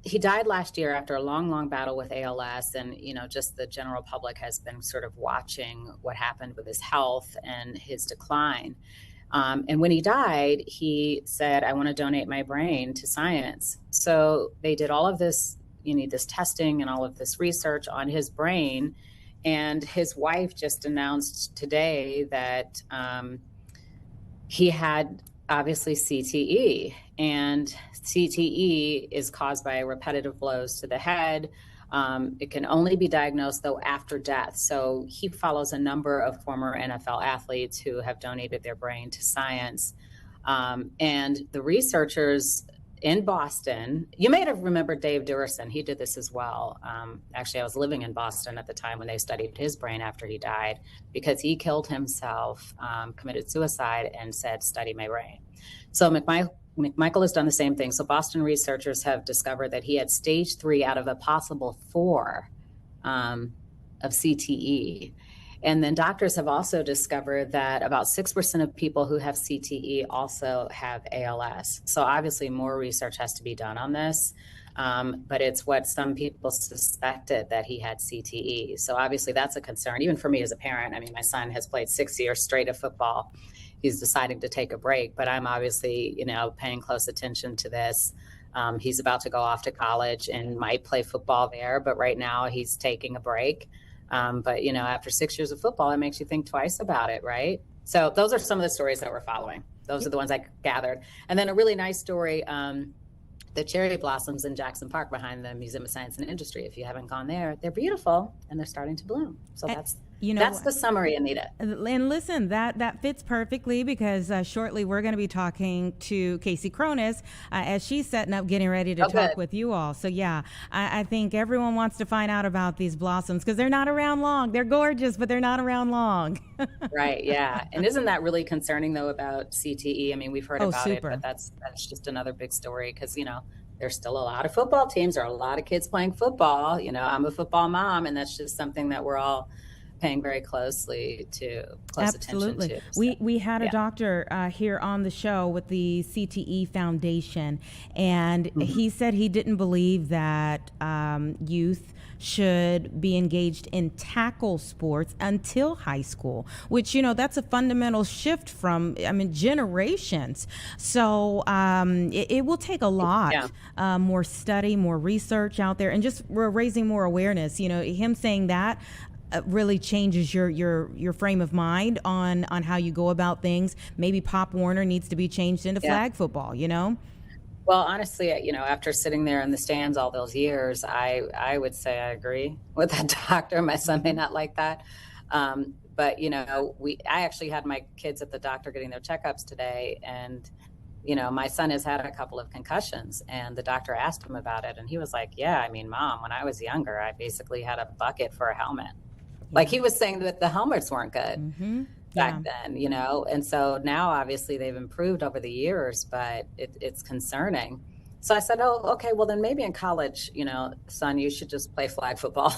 he died last year after a long, long battle with ALS. And, just the general public has been sort of watching what happened with his health and his decline. And when he died, he said, I want to donate my brain to science. So they did all of this, this testing and all of this research on his brain. And his wife just announced today that he had obviously CTE, and CTE is caused by repetitive blows to the head. It can only be diagnosed, though, after death. So he follows a number of former NFL athletes who have donated their brain to science. And the researchers in Boston, you may have remembered Dave Durison. He did this as well. Actually, I was living in Boston at the time when they studied his brain after he died, because he killed himself, committed suicide, and said, study my brain. So McMichael has done the same thing. So Boston researchers have discovered that he had stage 3 out of a possible 4 of CTE. And then doctors have also discovered that about 6% of people who have CTE also have ALS. So obviously more research has to be done on this, but it's what some people suspected, that he had CTE. So obviously that's a concern, even for me as a parent. I mean, my son has played 6 years straight of football. He's deciding to take a break, but I'm obviously, paying close attention to this. He's about to go off to college and might play football there, but right now he's taking a break. But, after 6 years of football, it makes you think twice about it, right? So those are some of the stories that we're following. Those are the ones I gathered. And then a really nice story, the cherry blossoms in Jackson Park behind the Museum of Science and Industry. If you haven't gone there, they're beautiful and they're starting to bloom. So that's the summary, Anita. And listen, that fits perfectly, because shortly we're going to be talking to Casey Cronus as she's setting up, getting ready to talk with you all. So yeah, I think everyone wants to find out about these blossoms, because they're not around long. They're gorgeous, but they're not around long. Right. Yeah. And isn't that really concerning, though, about CTE? I mean, we've heard about it, but that's just another big story, because, there's still a lot of football teams. There are a lot of kids playing football. I'm a football mom, and that's just something that we're all paying very close attention to. So, we had a doctor here on the show with the CTE Foundation, and he said he didn't believe that youth should be engaged in tackle sports until high school, which, that's a fundamental shift from, generations. So it will take a lot more study, more research out there, and just raising more awareness. Him saying that really changes your frame of mind on how you go about things. Maybe Pop Warner needs to be changed into flag football, Well, honestly, after sitting there in the stands all those years, I would say I agree with that doctor. My son may not like that. But, I actually had my kids at the doctor getting their checkups today, and, my son has had a couple of concussions, and the doctor asked him about it. And he was like, yeah, Mom, when I was younger, I basically had a bucket for a helmet. Like, he was saying that the helmets weren't good back then, and so now obviously they've improved over the years, but it's concerning. So I said, oh, okay, well then maybe in college, son, you should just play flag football.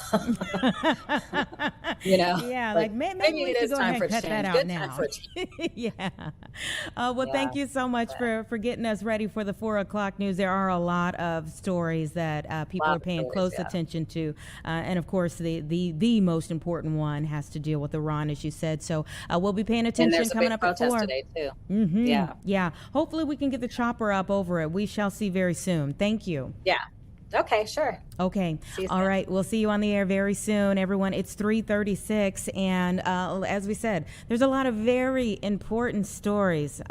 Yeah, like maybe it is time for cut change. that out Good now. time for change. Yeah. Thank you so much for getting us ready for the 4 o'clock news. There are a lot of stories that people are paying close attention to. And of course, the most important one has to deal with Iran, as you said. So we'll be paying attention coming up at 4. Today too. Yeah. Hopefully we can get the chopper up over it. We shall see very soon. Thank you. Yeah. Okay, sure. Okay. All right. We'll see you on the air very soon, everyone. It's 3:36. And as we said, there's a lot of very important stories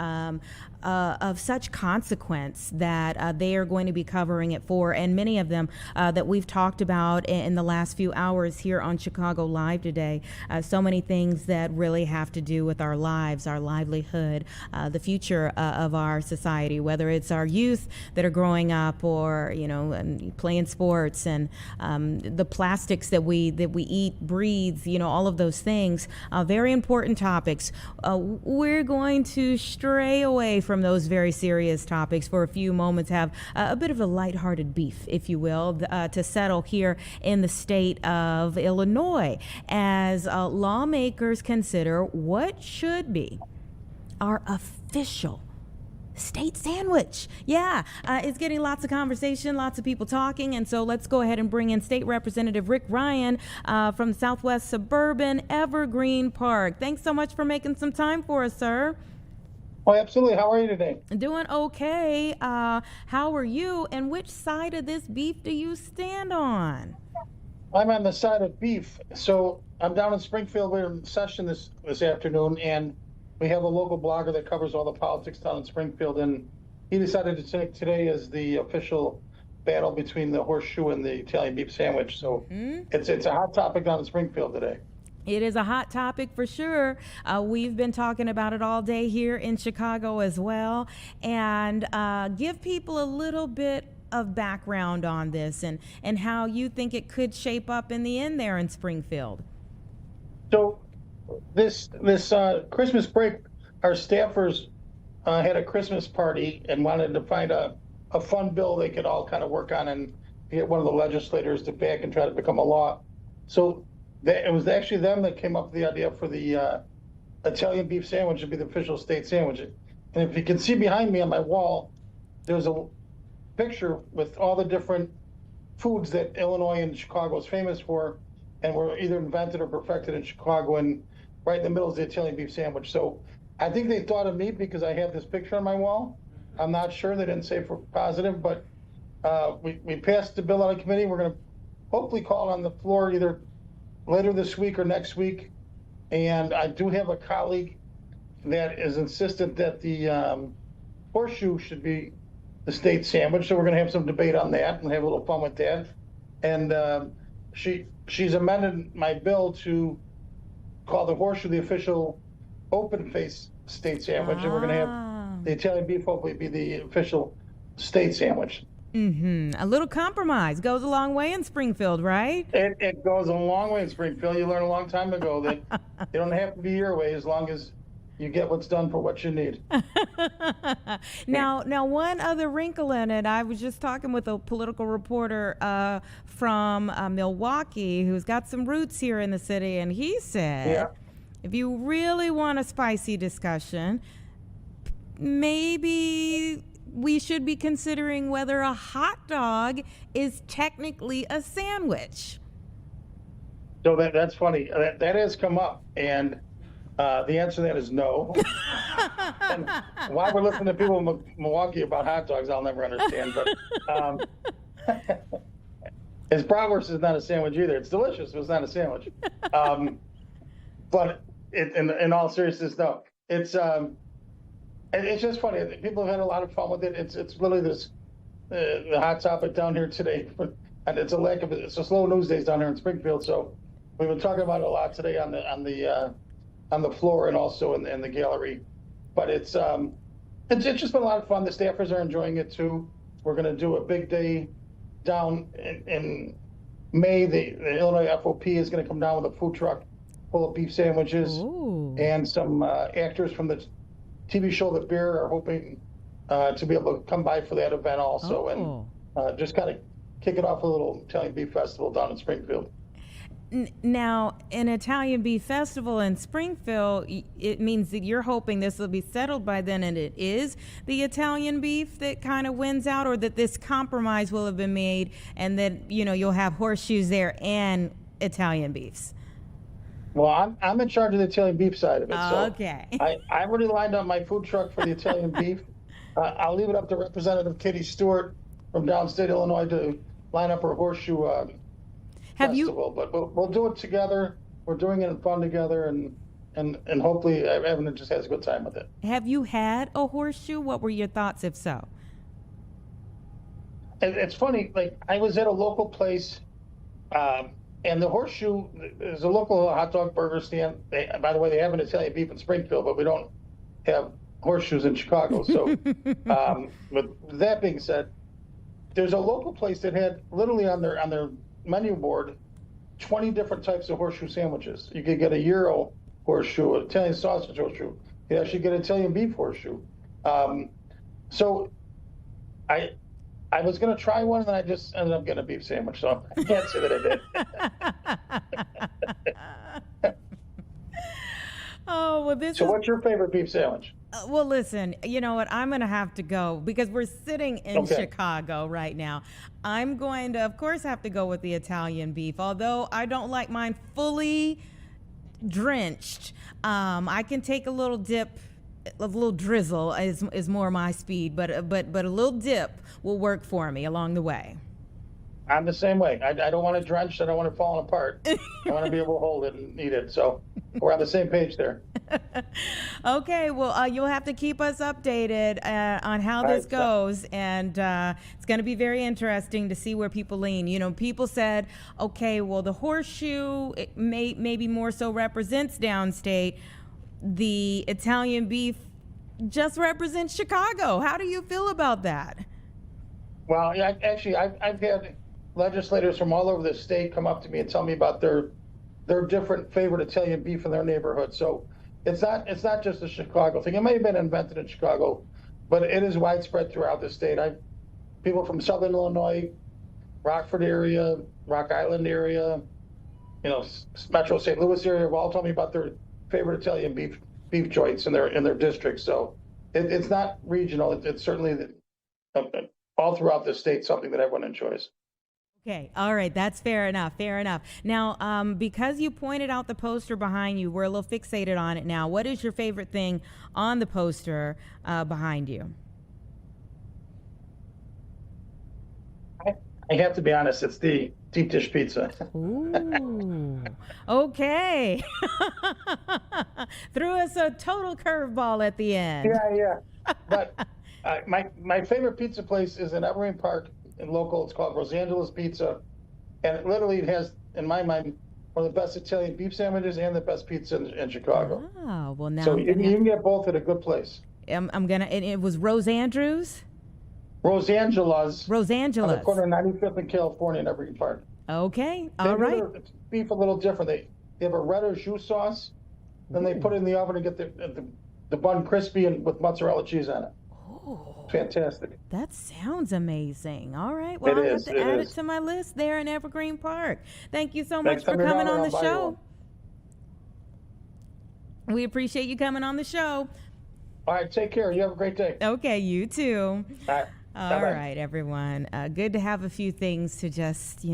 of such consequence that they are going to be covering it for, and many of them that we've talked about in the last few hours here on Chicago Live today. So many things that really have to do with our lives, our livelihood, the future of our society, whether it's our youth that are growing up, or playing sports, and the plastics that we eat, breathe, all of those things. Very important topics. We're going to stray away from those very serious topics for a few moments, have a bit of a lighthearted beef, if you will, to settle here in the state of Illinois as lawmakers consider what should be our official state sandwich. It's getting lots of conversation, lots of people talking, and so let's go ahead and bring in State Representative Rick Ryan from the Southwest Suburban Evergreen Park. Thanks so much for making some time for us, sir. Oh, absolutely. How are you today? Doing okay. How are you, and which side of this beef do you stand on? I'm on the side of beef. So I'm down in Springfield. We're in session this afternoon, and we have a local blogger that covers all the politics down in Springfield, and he decided to take today as the official battle between the horseshoe and the Italian beef sandwich. So it's a hot topic down in Springfield today. It is a hot topic for sure. We've been talking about it all day here in Chicago as well. And give people a little bit of background on this and how you think it could shape up in the end there in Springfield. So this Christmas break, our staffers had a Christmas party and wanted to find a fun bill they could all kind of work on and get one of the legislators to back and try to become a law. So it was actually them that came up with the idea for the Italian beef sandwich to be the official state sandwich. And if you can see behind me on my wall, there's a picture with all the different foods that Illinois and Chicago is famous for, and were either invented or perfected in Chicago, and right in the middle is the Italian beef sandwich. So I think they thought of me because I have this picture on my wall. I'm not sure, they didn't say for positive, but we passed the bill out of committee. We're going to hopefully call on the floor either later this week or next week. And I do have a colleague that is insistent that the horseshoe should be the state sandwich. So we're going to have some debate on that and have a little fun with that. And she's amended my bill to call the horseshoe the official open face state sandwich. And we're going to have the Italian beef hopefully be the official state sandwich. A little compromise goes a long way in Springfield, right? It goes a long way in Springfield. You learned a long time ago that you don't have to be your way as long as you get what's done for what you need. Now, one other wrinkle in it, I was just talking with a political reporter from Milwaukee who's got some roots here in the city, and he said, if you really want a spicy discussion, maybe we should be considering whether a hot dog is technically a sandwich. So that's funny. That has come up, and the answer to that is no. And why we're listening to people in Milwaukee about hot dogs, I'll never understand. But his bratwurst is not a sandwich either. It's delicious, but it's not a sandwich. But in all seriousness, no. It's just funny. People have had a lot of fun with it. It's really the hot topic down here today, and it's a slow news days down here in Springfield. So we've been talking about it a lot today on the floor and also in the gallery. But it's just been a lot of fun. The staffers are enjoying it too. We're going to do a big day down in May. The Illinois FOP is going to come down with a food truck full of beef sandwiches. Ooh. And some actors from the TV show The Bear are hoping to be able to come by for that event also. And just kind of kick it off with a little Italian beef festival down in Springfield. Now, an Italian beef festival in Springfield, it means that you're hoping this will be settled by then, and it is the Italian beef that kind of wins out, or that this compromise will have been made and that, you'll have horseshoes there and Italian beefs. Well, I'm in charge of the Italian beef side of it. So okay. I already lined up my food truck for the Italian beef. I'll leave it up to Representative Katie Stewart from downstate Illinois to line up her horseshoe festival. But we'll do it together. We're doing it in fun together, and and hopefully everyone just has a good time with it. Have you had a horseshoe? What were your thoughts, if so? It's funny, like I was at a local place, and the horseshoe is a local hot dog burger stand. By the way, they have an Italian beef in Springfield, but we don't have horseshoes in Chicago. So, with that being said, there's a local place that had literally on their menu board 20 different types of horseshoe sandwiches. You could get a Euro horseshoe, Italian sausage horseshoe. You could actually get Italian beef horseshoe. So I was going to try one, and then I just ended up getting a beef sandwich. So I can't say that I did. Oh, well, this So is... what's your favorite beef sandwich? Well, listen, you know what? I'm going to have to go because we're sitting in Chicago right now. I'm going to, of course, have to go with the Italian beef, although I don't like mine fully drenched. I can take a little dip. A little drizzle is more my speed, but a little dip will work for me along the way. I'm the same way. I don't want it drenched. I don't want it falling apart. I want to be able to hold it and eat it. So we're on the same page there. Okay, well, you'll have to keep us updated on how this goes, and it's going to be very interesting to see where people lean. You know, people said, okay, well, the horseshoe maybe more so represents downstate. The Italian beef just represents Chicago. How do you feel about that? Well, actually, I've had legislators from all over the state come up to me and tell me about their different favorite Italian beef in their neighborhood. So it's not just a Chicago thing. It may have been invented in Chicago, but it is widespread throughout the state. People from Southern Illinois, Rockford area, Rock Island area, Metro St. Louis area, have all told me about their favorite Italian beef joints in their district. So it's not regional. It's certainly all throughout the state something that everyone enjoys. Okay, all right, that's fair enough. Now, because you pointed out the poster behind you, we're a little fixated on it now. What is your favorite thing on the poster behind you? I have to be honest, it's the deep dish pizza. Ooh, okay. Threw us a total curveball at the end. Yeah. But my favorite pizza place is in Evergreen Park in local. It's called Rosangela's Pizza. And it literally has, in my mind, one of the best Italian beef sandwiches and the best pizza in Chicago. Oh, well, now so you can get both at a good place. And it was Rose Andrews? Rosangela's. Rosangela's. On the corner of 95th and California in Evergreen Park. Okay, all right. They do beef a little different. They have a red au jus sauce, then they put it in the oven and get the bun crispy and with mozzarella cheese on it. Oh, fantastic. That sounds amazing. All right, well, I'll have to add it to my list there in Evergreen Park. Thank you so much for coming on the show. We appreciate you coming on the show. All right, take care. You have a great day. Okay, you too. All right. All right, everyone. Good to have a few things to just,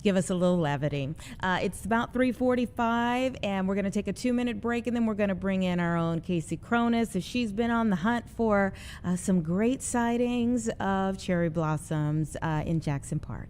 give us a little levity. It's about 3:45, and we're going to take a 2-minute break, and then we're going to bring in our own Casey Cronus, as she's been on the hunt for some great sightings of cherry blossoms in Jackson Park.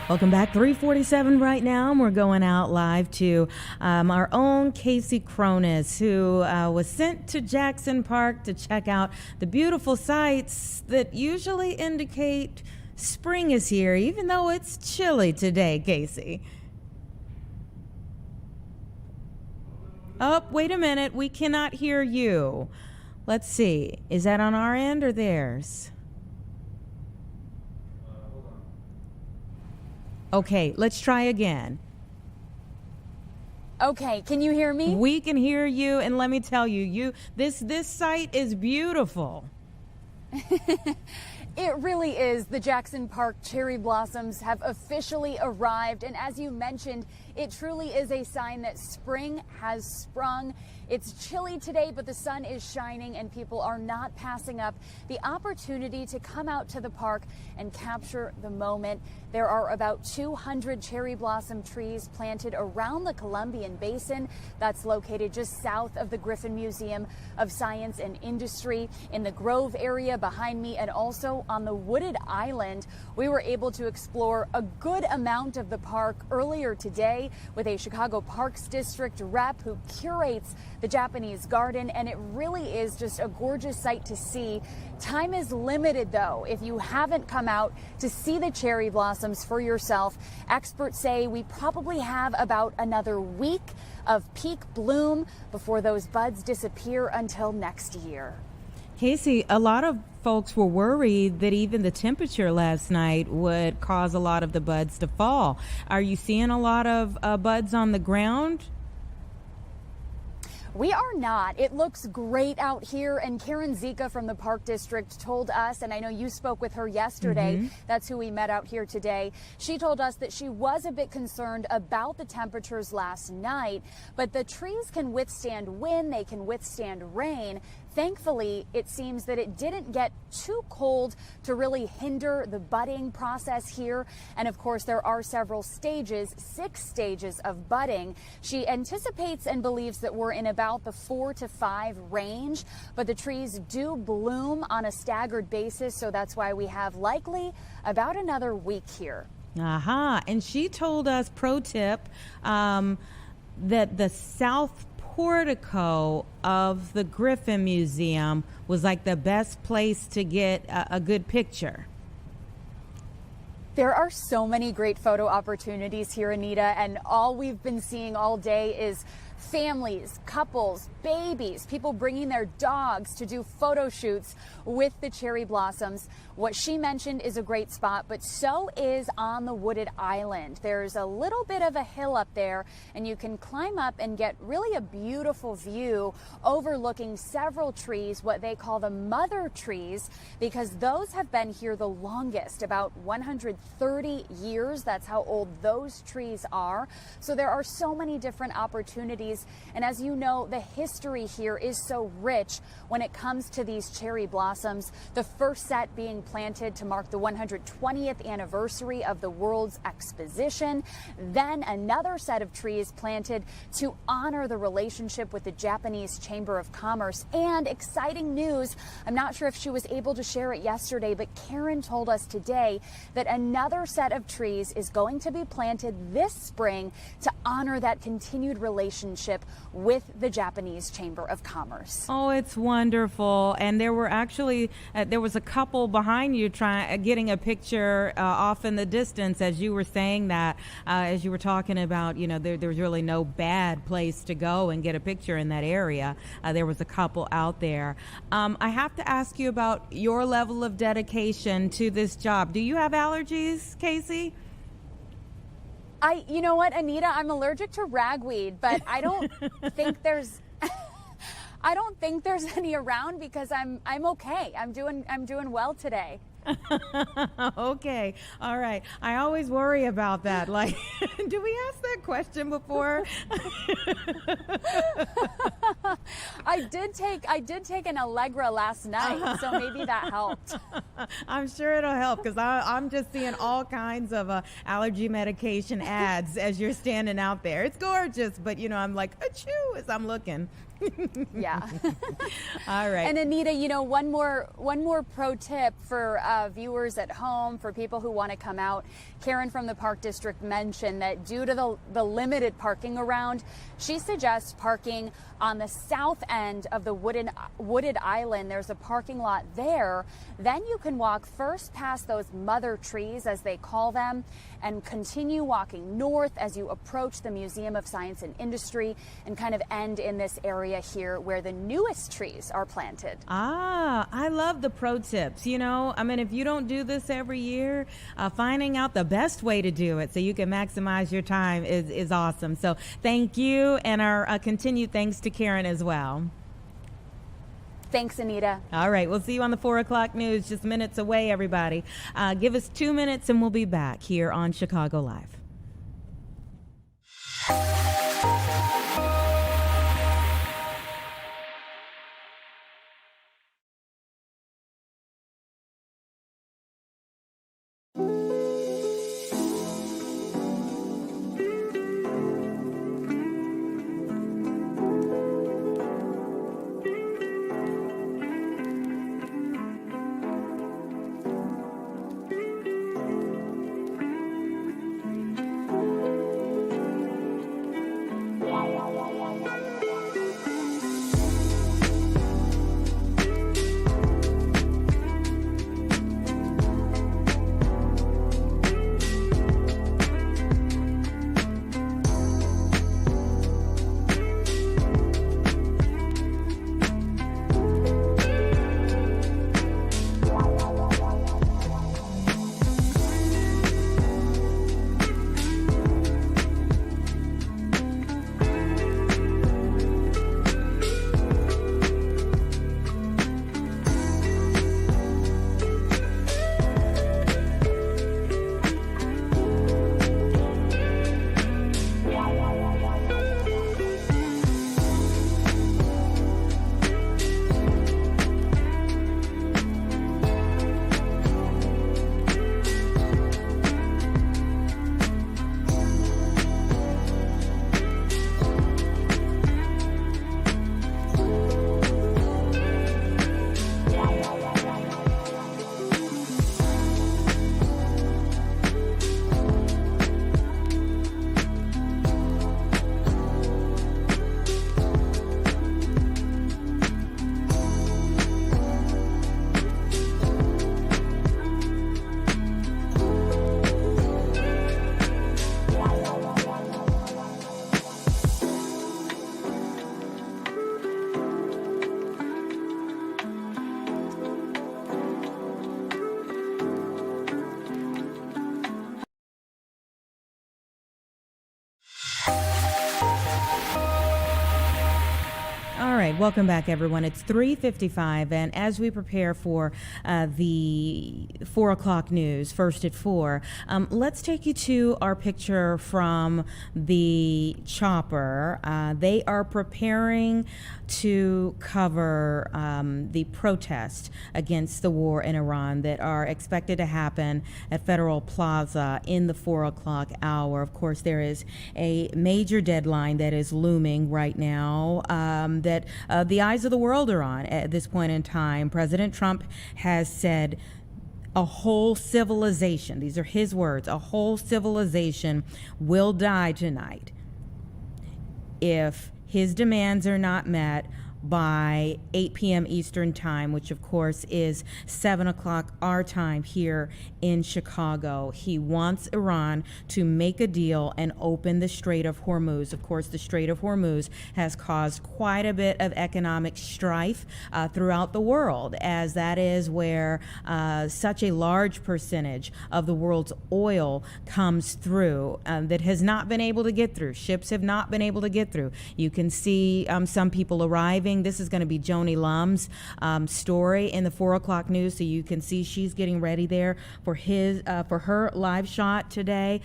Welcome back. 3:47 right now, and we're going out live to our own Casey Cronus, who was sent to Jackson Park to check out the beautiful sights that usually indicate spring is here, even though it's chilly today, Casey. Oh, wait a minute. We cannot hear you. Let's see. Is that on our end or theirs? Okay, let's try again. Okay, can you hear me? We can hear you, and let me tell you, this site is beautiful. It really is. The Jackson Park cherry blossoms have officially arrived, and as you mentioned, it truly is a sign that spring has sprung. It's chilly today, but the sun is shining and people are not passing up the opportunity to come out to the park and capture the moment. There are about 200 cherry blossom trees planted around the Columbian Basin. That's located just south of the Griffin Museum of Science and Industry, in the Grove area behind me, and also on the wooded island. We were able to explore a good amount of the park earlier today with a Chicago Parks District rep who curates the Japanese garden, and it really is just a gorgeous sight to see. Time is limited, though, if you haven't come out to see the cherry blossoms for yourself. Experts say we probably have about another week of peak bloom before those buds disappear until next year. Casey, a lot of folks were worried that even the temperature last night would cause a lot of the buds to fall. Are you seeing a lot of buds on the ground? We are not. It looks great out here, and Karen Zika from the Park District told us, and I know you spoke with her yesterday, that's who we met out here today. She told us that she was a bit concerned about the temperatures last night, but the trees can withstand wind, they can withstand rain. Thankfully, it seems that it didn't get too cold to really hinder the budding process here. And of course, there are several stages, 6 stages of budding. She anticipates and believes that we're in about the 4 to 5 range, but the trees do bloom on a staggered basis. So that's why we have likely about another week here. Aha. And she told us, pro tip, that the south portico of the Griffin Museum was like the best place to get a good picture. There are so many great photo opportunities here, Anita, and all we've been seeing all day is families, couples, babies, people bringing their dogs to do photo shoots with the cherry blossoms. What she mentioned is a great spot, but so is on the wooded island. There's a little bit of a hill up there, and you can climb up and get really a beautiful view overlooking several trees, what they call the mother trees, because those have been here the longest, about 130 years. That's how old those trees are. So there are so many different opportunities. And as you know, the history here is so rich when it comes to these cherry blossoms. The first set being planted to mark the 120th anniversary of the World's Exposition. Then another set of trees planted to honor the relationship with the Japanese Chamber of Commerce. And exciting news, I'm not sure if she was able to share it yesterday, but Karen told us today that another set of trees is going to be planted this spring to honor that continued relationship with the Japanese Chamber of Commerce. Oh, it's wonderful. And there were actually, there was a couple behind you getting a picture off in the distance as you were saying that, as you were talking about, you know, there was really no bad place to go and get a picture in that area. There was a couple out there. I have to ask you about your level of dedication to this job. Do you have allergies, Casey? You know what, Anita, I'm allergic to ragweed, but I don't think there's I don't think there's any around because I'm okay. I'm doing well today. Okay. All right. I always worry about that. Like, do we ask that question before? I did take an Allegra last night, so maybe that helped. I'm sure it'll help because I'm just seeing all kinds of allergy medication ads as you're standing out there. It's gorgeous, but you know, I'm like, achoo, as I'm looking. Yeah. All right. And Anita, you know, one more pro tip for viewers at home, for people who want to come out, Karen from the Park District mentioned that due to the limited parking around, she suggests parking on the south end of the wooded island. There's a parking lot there. Then you can walk first past those mother trees, as they call them, and continue walking north as you approach the Museum of Science and Industry and kind of end in this area here where the newest trees are planted. Ah, I love the pro tips. You know, I mean, if you don't do this every year, finding out the best way to do it so you can maximize your time is awesome. So thank you, and our continued thanks to Karen as well. Thanks, Anita. All right, we'll see you on the 4 o'clock news, just minutes away, everybody. Give us 2 minutes and we'll be back here on Chicago Live. All right, welcome back, everyone. It's 3:55, and as we prepare for the 4 o'clock news, first at 4, let's take you to our picture from the chopper. They are preparing to cover the protest against the war in Iran that are expected to happen at Federal Plaza in the 4 o'clock hour. Of course, there is a major deadline that is looming right now that the eyes of the world are on at this point in time. President Trump has said a whole civilization, these are his words, a whole civilization will die tonight if his demands are not met by 8 p.m. Eastern time, which of course is 7 o'clock our time here in Chicago. He wants Iran to make a deal and open the Strait of Hormuz. Of course, the Strait of Hormuz has caused quite a bit of economic strife throughout the world, as that is where such a large percentage of the world's oil comes through that has not been able to get through. Ships have not been able to get through. You can see some people arriving. This is going to be Joni Lum's story in the 4 o'clock news, so you can see she's getting ready there for her live shot today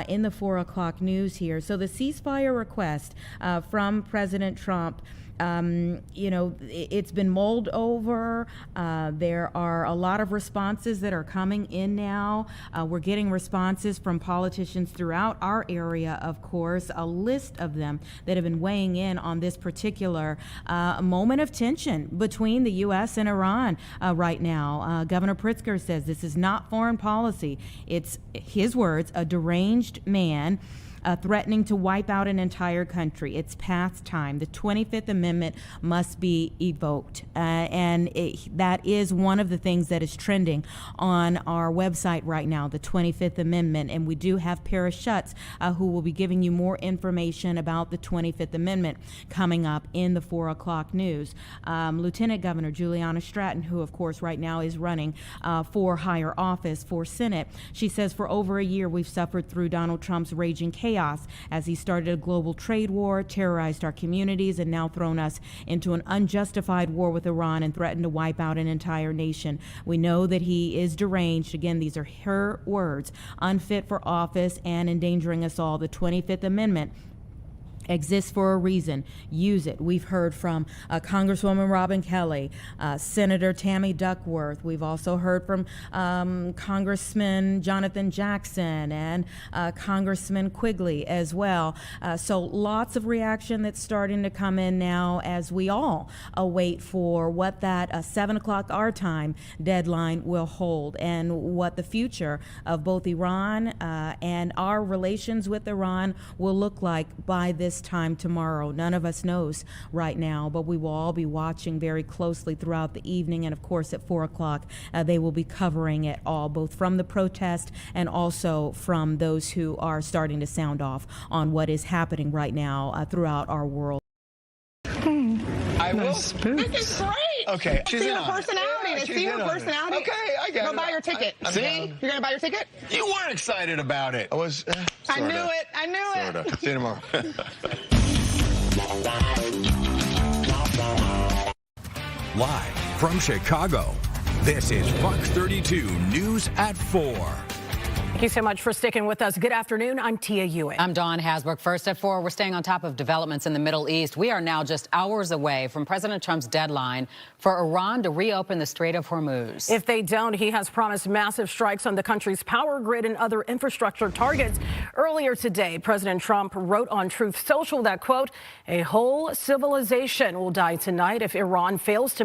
in the 4 o'clock news here. So the ceasefire request from President Trump It's been mulled over. There are a lot of responses that are coming in now. We're getting responses from politicians throughout our area, of course, a list of them that have been weighing in on this particular moment of tension between the U.S. and Iran right now. Governor Pritzker says this is not foreign policy. It's, his words, a deranged man threatening to wipe out an entire country. It's past time. The 25th Amendment must be evoked. That is one of the things that is trending on our website right now, the 25th Amendment. And we do have Paris Schutz, who will be giving you more information about the 25th Amendment coming up in the 4 o'clock news. Lieutenant Governor Juliana Stratton, who of course right now is running for higher office for Senate, she says for over a year we've suffered through Donald Trump's raging chaos as he started a global trade war, terrorized our communities, and now thrown us into an unjustified war with Iran and threatened to wipe out an entire nation. We know that he is deranged. Again, these are her words, unfit for office and endangering us all. The 25th Amendment exists for a reason. Use it. We've heard from Congresswoman Robin Kelly, Senator Tammy Duckworth. We've also heard from Congressman Jonathan Jackson and Congressman Quigley as well. So lots of reaction that's starting to come in now as we all await for what that 7 o'clock our time deadline will hold and what the future of both Iran and our relations with Iran will look like by this time tomorrow. None of us knows right now, but we will all be watching very closely throughout the evening, and of course at 4 o'clock they will be covering it all, both from the protest and also from those who are starting to sound off on what is happening right now throughout our world. I will. This is great. Okay. See her personality. See her personality. Okay, I get it. Go buy your ticket. See? You're gonna buy your ticket? You weren't excited about it. I was. I knew it. I knew it. See you tomorrow. Live from Chicago, this is Fox 32 News at 4. Thank you so much for sticking with us. Good afternoon. I'm Tia Ewing. I'm Dawn Hasbrook. First at 4, we're staying on top of developments in the Middle East. We are now just hours away from President Trump's deadline for Iran to reopen the Strait of Hormuz. If they don't, he has promised massive strikes on the country's power grid and other infrastructure targets. Earlier today, President Trump wrote on Truth Social that, quote, a whole civilization will die tonight if Iran fails to